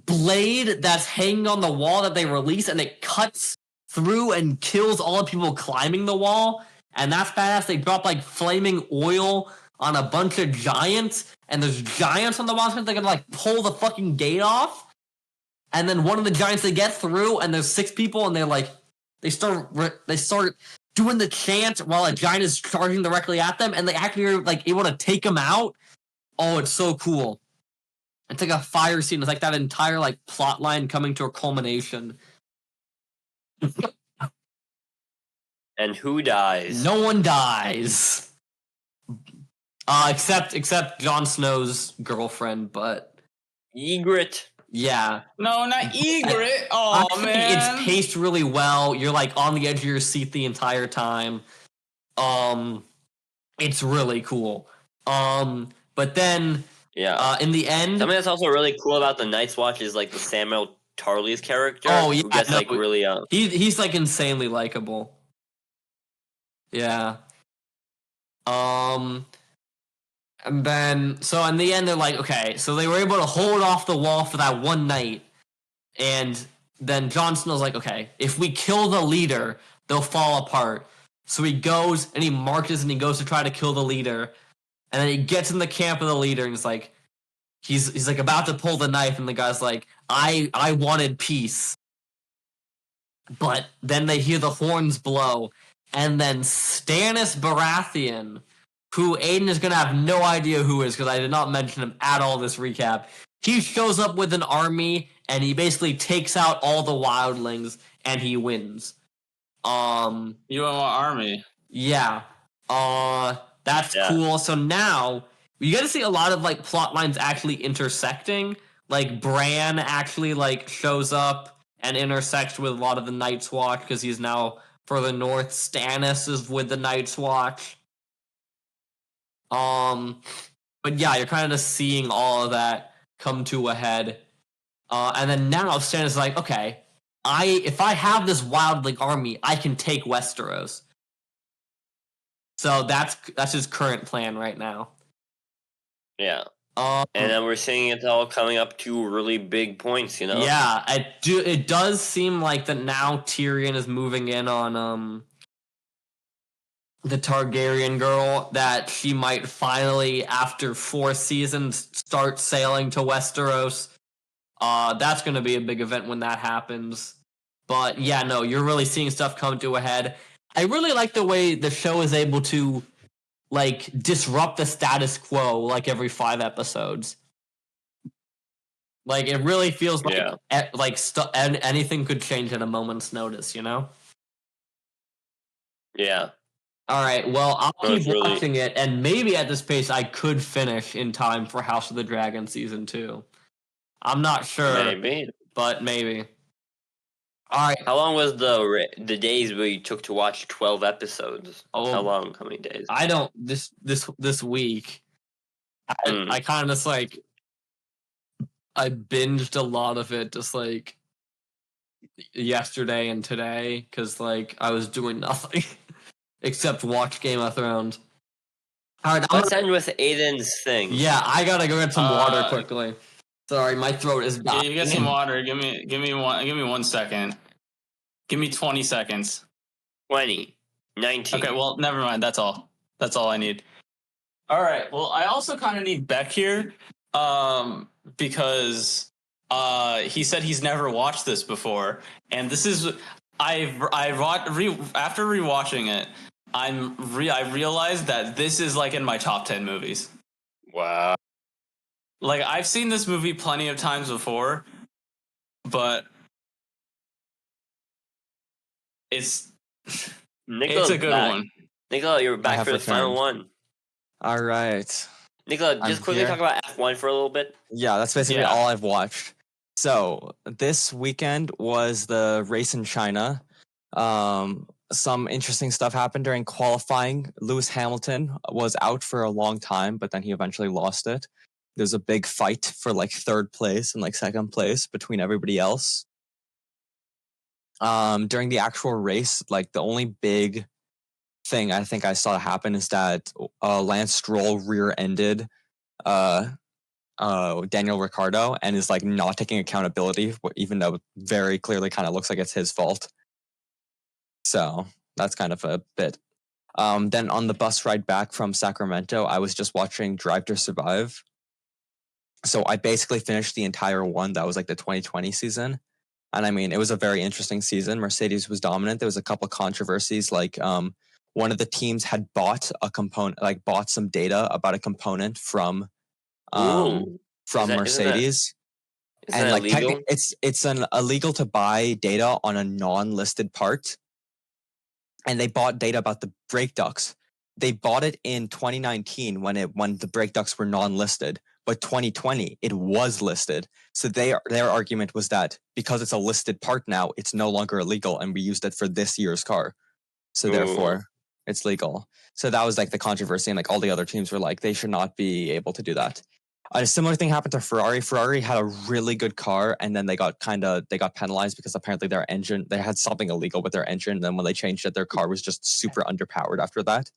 F: blade that's hanging on the wall that they release, and it cuts through and kills all the people climbing the wall. And that's badass. They drop like flaming oil on a bunch of giants, and there's giants on the wall. They're gonna like pull the fucking gate off. And then one of the giants, they get through, and there's 6 people, and they start doing the chant while a giant is charging directly at them, and they actually are like able to take them out. Oh, it's so cool. It's like a fire scene. It's like that entire like plot line coming to a culmination.
C: And who dies?
F: No one dies. Except Jon Snow's girlfriend, but
C: Ygritte.
F: yeah.
D: No, not Egret. Oh,
F: I think
D: man.
F: it's paced really well. You're like on the edge of your seat the entire time. It's really cool. But then
C: Yeah.
F: in the end,
C: Something that's also really cool about the Night's Watch is like the Samuel Tarley's character.
F: Oh, yeah,
C: who gets
F: no,
C: like really
F: he's like insanely likable. Yeah. And then, so in the end, they're like, okay, so they were able to hold off the wall for that one night. And then Jon Snow's like, okay, if we kill the leader, they'll fall apart. So he goes and he marches and he goes to try to kill the leader. And then he gets in the camp of the leader, and he's like about to pull the knife, and the guy's like, I wanted peace. But then they hear the horns blow, and then Stannis Baratheon, who Aiden is going to have no idea who is, because I did not mention him at all in this recap. He shows up with an army, and he basically takes out all the wildlings, and he wins.
D: You want what army?
F: Yeah. That's cool. So now, you get to see a lot of, like, plot lines actually intersecting. Like, Bran actually, like, shows up and intersects with a lot of the Night's Watch, because he's now further north. Stannis is with the Night's Watch. But yeah, you're kind of just seeing all of that come to a head. And then now Stannis is like, okay, if I have this wildling army, I can take Westeros. So that's his current plan right now.
C: Yeah. And then we're seeing it all coming up to really big points, you know?
F: Yeah, it does seem like that now Tyrion is moving in on the Targaryen girl, that she might finally, after 4 seasons, start sailing to Westeros. That's going to be a big event when that happens. But yeah, no, you're really seeing stuff come to a head. I really like the way the show is able to, like, disrupt the status quo, like, every 5 episodes. Like, it really feels like, anything could change at a moment's notice, you know?
C: Yeah.
F: All right, well, I'll keep watching it, and maybe at this pace I could finish in time for House of the Dragon Season 2. I'm not sure.
C: Maybe.
F: But maybe. All right.
C: How long was the days where you took to watch 12 episodes?
F: Oh,
C: How long? How many days?
F: I don't this week. I kind of just like I binged a lot of it just like yesterday and today because like I was doing nothing except watch Game of Thrones. All right,
C: Let's end with Aiden's thing.
F: yeah, I gotta go get some water quickly. Sorry, my throat is dying.
D: Yeah, you get some water. Give me 1 second. Give me 20 seconds.
C: 20, 19.
D: Okay, well, never mind. That's all. That's all I need. All right. Well, I also kind of need Beck here, because he said he's never watched this before, and this is after rewatching it, I realized that this is like in my top 10 movies.
C: Wow.
D: Like I've seen this movie plenty of times before, but it's
C: Nikola's
D: a good
C: back.
D: one.
C: Nikola, you're back
E: have
C: for the final
E: returned.
C: one.
E: All right.
C: Nikola,
E: I'm
C: just quickly
E: here.
C: talk about F1 for a little bit.
E: Yeah, that's basically
D: Yeah.
E: all I've watched. So this weekend was the race in China. Some interesting stuff happened during qualifying. Lewis Hamilton was out for a long time, but then he eventually lost it. There's a big fight for like third place and like second place between everybody else. During the actual race, like the only big thing I think I saw happen is that Lance Stroll rear-ended Daniel Ricciardo and is like not taking accountability, even though it very clearly kind of looks like it's his fault. So that's kind of a bit. Then on the bus ride back from Sacramento, I was just watching Drive to Survive. So I basically finished the entire one. That was like the 2020 season. And I mean, it was a very interesting season. Mercedes was dominant. There was a couple of controversies, like one of the teams had bought a component, like bought some data about a component from
C: Ooh.
E: Mercedes.
C: Isn't that
E: like
C: illegal?
E: it's illegal to buy data on a non-listed part. And they bought data about the brake ducts. They bought it in 2019 when the brake ducts were non-listed, but 2020 it was listed. So their argument was that because it's a listed part now, it's no longer illegal, and we used it for this year's car. So therefore, it's legal. So that was like the controversy, and like all the other teams were like they should not be able to do that. A similar thing happened to Ferrari. Ferrari had a really good car, and then they got penalized because apparently they had something illegal with their engine. And then when they changed it, their car was just super underpowered after that,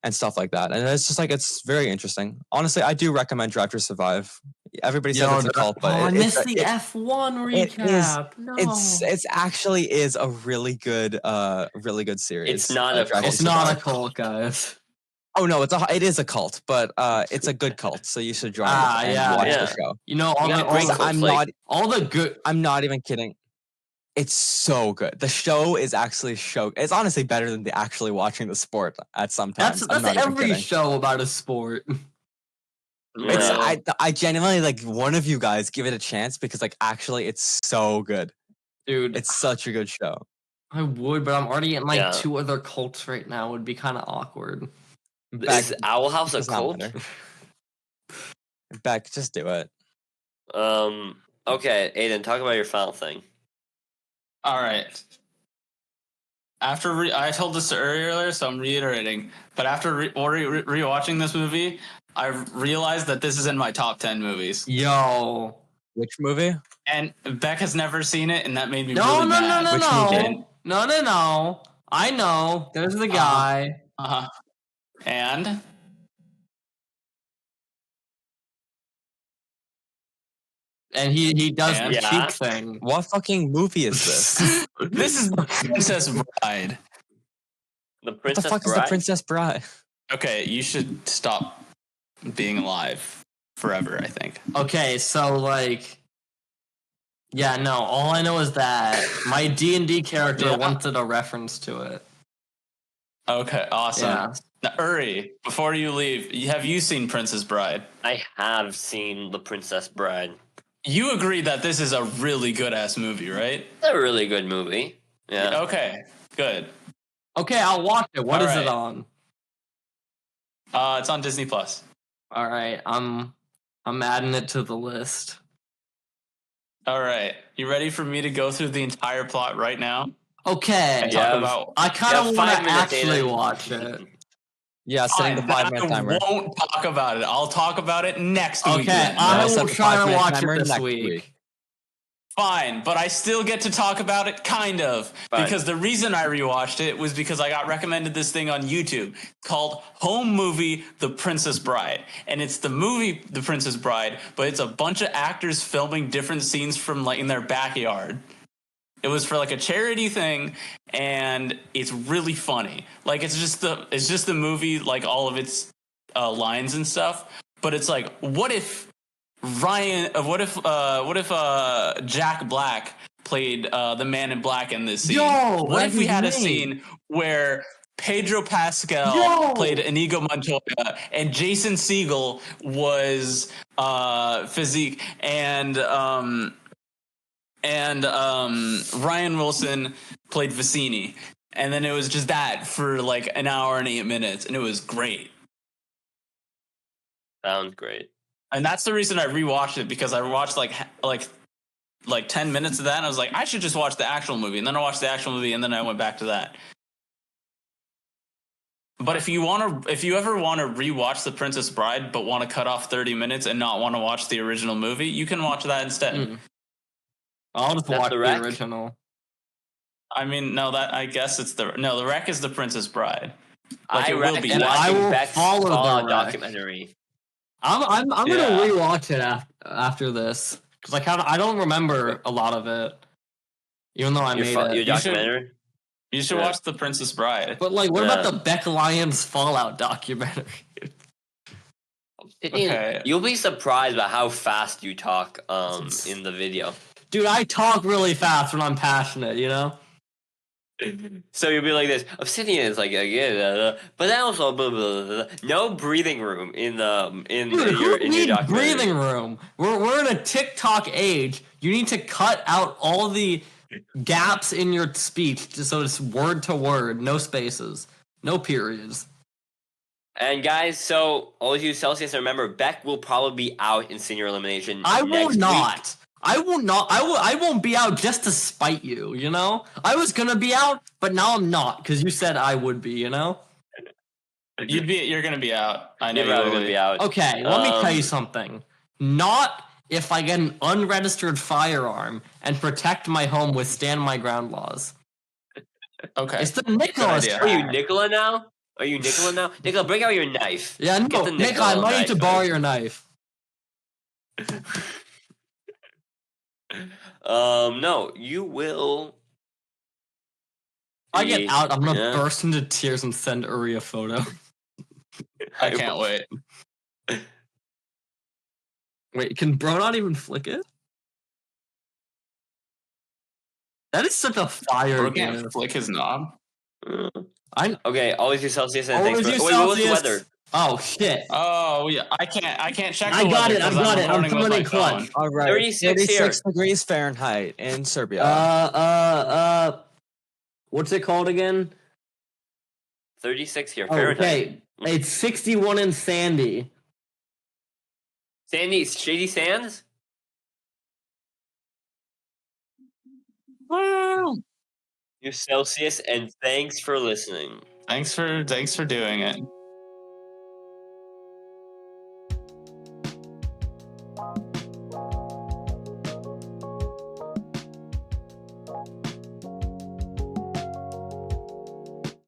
E: and stuff like that. And it's just like it's very interesting. Honestly, I do recommend Drive to Survive. Everybody says it's a cult, but
F: I missed the F1 recap. No,
E: it's actually is a really good series.
C: It's not a cult.
F: it's not a cult, guys.
E: Oh no, it is a cult, but it's a good cult, so you should join it and watch the show.
F: You know,
E: I'm not even kidding. It's so good. The show is actually It's honestly better than actually watching the sport at some times.
F: That's every show about a sport.
E: I genuinely like one of you guys give it a chance because like actually it's so good.
F: Dude,
E: it's such a good show.
F: I would, but I'm already in like 2 other cults right now. It would be kind of awkward.
C: Is Owl House a cult?
E: Beck, just do it.
C: Okay, Aiden, talk about your final thing.
D: All right. After I told this earlier, so I'm reiterating. But after rewatching this movie, I realized that this is in my top 10 movies.
F: Yo,
E: which movie?
D: And Beck has never seen it, and that made me really mad.
F: No. I know. There's the guy.
D: And
F: he does the cheek thing.
E: What fucking movie is this?
D: This is The Princess Bride.
C: The Princess
E: What the fuck is The Princess Bride?
D: Okay, you should stop being alive forever, I think.
F: Okay, so like all I know is that my D&D character wanted a reference to it.
D: Okay, awesome.
F: Yeah.
D: Now, Uri, before you leave, have you seen Princess Bride?
C: I have seen The Princess Bride.
D: You agree that this is a really good-ass movie, right?
C: It's a really good movie. Yeah.
D: Okay, good.
F: Okay, I'll watch it. What is it on?
D: It's on Disney Plus.
F: All right, I'm adding it to the list.
D: All right, you ready for me to go through the entire plot right now?
F: Okay.
D: And
C: Yeah.
D: talk about.
F: I kind of
C: have
F: want
C: 5
F: to
C: minutes,
F: actually
C: Aiden.
F: watch it.
E: Yeah, setting the
D: Fine, then
E: 5-minute timer.
D: I won't talk about it. I'll talk about it next week.
F: Okay,
D: then.
F: I
E: I'll set
F: will
E: the
F: try to
E: 5-minute
F: watch
E: timer
F: it this
E: next
F: week.
D: Fine, but I still get to talk about it, kind of.
C: Fine.
D: Because the reason I rewatched it was because I got recommended this thing on YouTube called Home Movie The Princess Bride. And it's the movie The Princess Bride, but it's a bunch of actors filming different scenes from like in their backyard. It was for like a charity thing, and it's really funny. Like it's just the movie, like all of its lines and stuff. But it's like, what if Jack Black played the Man in Black in this scene?
F: Yo,
D: what if we had a
F: that's his name.
D: scene where Pedro Pascal
F: Yo!
D: played Inigo Montoya and Jason Segel was Physique and Ryan Wilson played Vicini, and then it was just that for like an hour and 8 minutes, and it was great.
C: Sounds great.
D: And that's the reason I rewatched it, because I watched like 10 minutes of that, and I was like, I should just watch the actual movie. And then I watched the actual movie, and then I went back to that. But if you ever want to rewatch The Princess Bride, but want to cut off 30 minutes and not want to watch the original movie, you can watch that instead.
F: I'll just
C: That's
F: watch
C: the
F: the
C: Wreck?
F: original.
D: I mean, no, I guess it's the Wreck is The Princess Bride. Like,
C: I
D: it will be.
C: recommend
F: I will
C: watching Beck's
F: follow the
C: Swan
F: Wreck.
C: documentary.
F: I'm gonna
D: Yeah.
F: rewatch it after this because I don't remember a lot of it, even though I made
C: Your
F: it.
D: You should-
C: documentary?
D: You should
C: Yeah.
D: watch The Princess Bride.
F: But like, what about
C: Yeah.
F: the Beck Lions Fallout documentary?
D: Okay.
C: You'll be surprised by how fast you talk in the video.
F: Dude, I talk really fast when I'm passionate, you know?
C: So you'll be like this. Obsidian is like but then also blah, blah, blah, blah. No breathing room in
F: Dude,
C: your
F: who needs
C: documentary.
F: breathing room? We're in a TikTok age. You need to cut out all the gaps in your speech just so it's word to word, no spaces, no periods.
C: And guys, so all of you Celsius, remember Beck will probably be out in senior elimination.
F: I will
C: next
F: not.
C: Week.
F: I will not. I won't be out just to spite you, you know? I was gonna be out, but now I'm not, because you said I would be, you know?
D: You're gonna be out. I know
C: You're
D: you
C: probably
D: will
C: gonna be out.
F: Okay, let me tell you something. Not if I get an unregistered firearm and protect my home, withstand my ground laws.
D: Okay.
F: It's the Nikola
D: idea.
C: Are you
F: strat.
C: Nikola now? Are you Nikola now? Nikola, bring out your knife.
F: Yeah,
C: Get
F: no,
C: the
F: Nick,
C: Nikola
F: I might need to
C: knife.
F: borrow your knife.
C: No, you will.
F: I get out, I'm gonna
C: Yeah.
F: burst into tears and send Uri a photo.
D: I can't wait.
F: Wait, can bro not even flick it? That is such a fire
D: Bro
F: game.
D: can't flick his knob.
C: Okay, always use Celsius and thanks
F: Always
C: for.
F: use
C: Wait, what's the
F: Celsius.
C: weather?
F: Oh shit.
D: Oh yeah, I can't check.
F: I
D: the
F: got
D: weather
F: it, I
D: 'cause
F: got it, I'm
D: recording with
F: coming
D: my
F: in clutch.
D: phone.
E: All right,
C: 36 here.
E: degrees Fahrenheit in Serbia.
F: What's it called again?
C: 36 here. Fahrenheit.
F: Okay, it's 61 in Sandy.
C: Sandy, Shady Sands? Use Celsius and thanks for listening.
D: Thanks for doing it.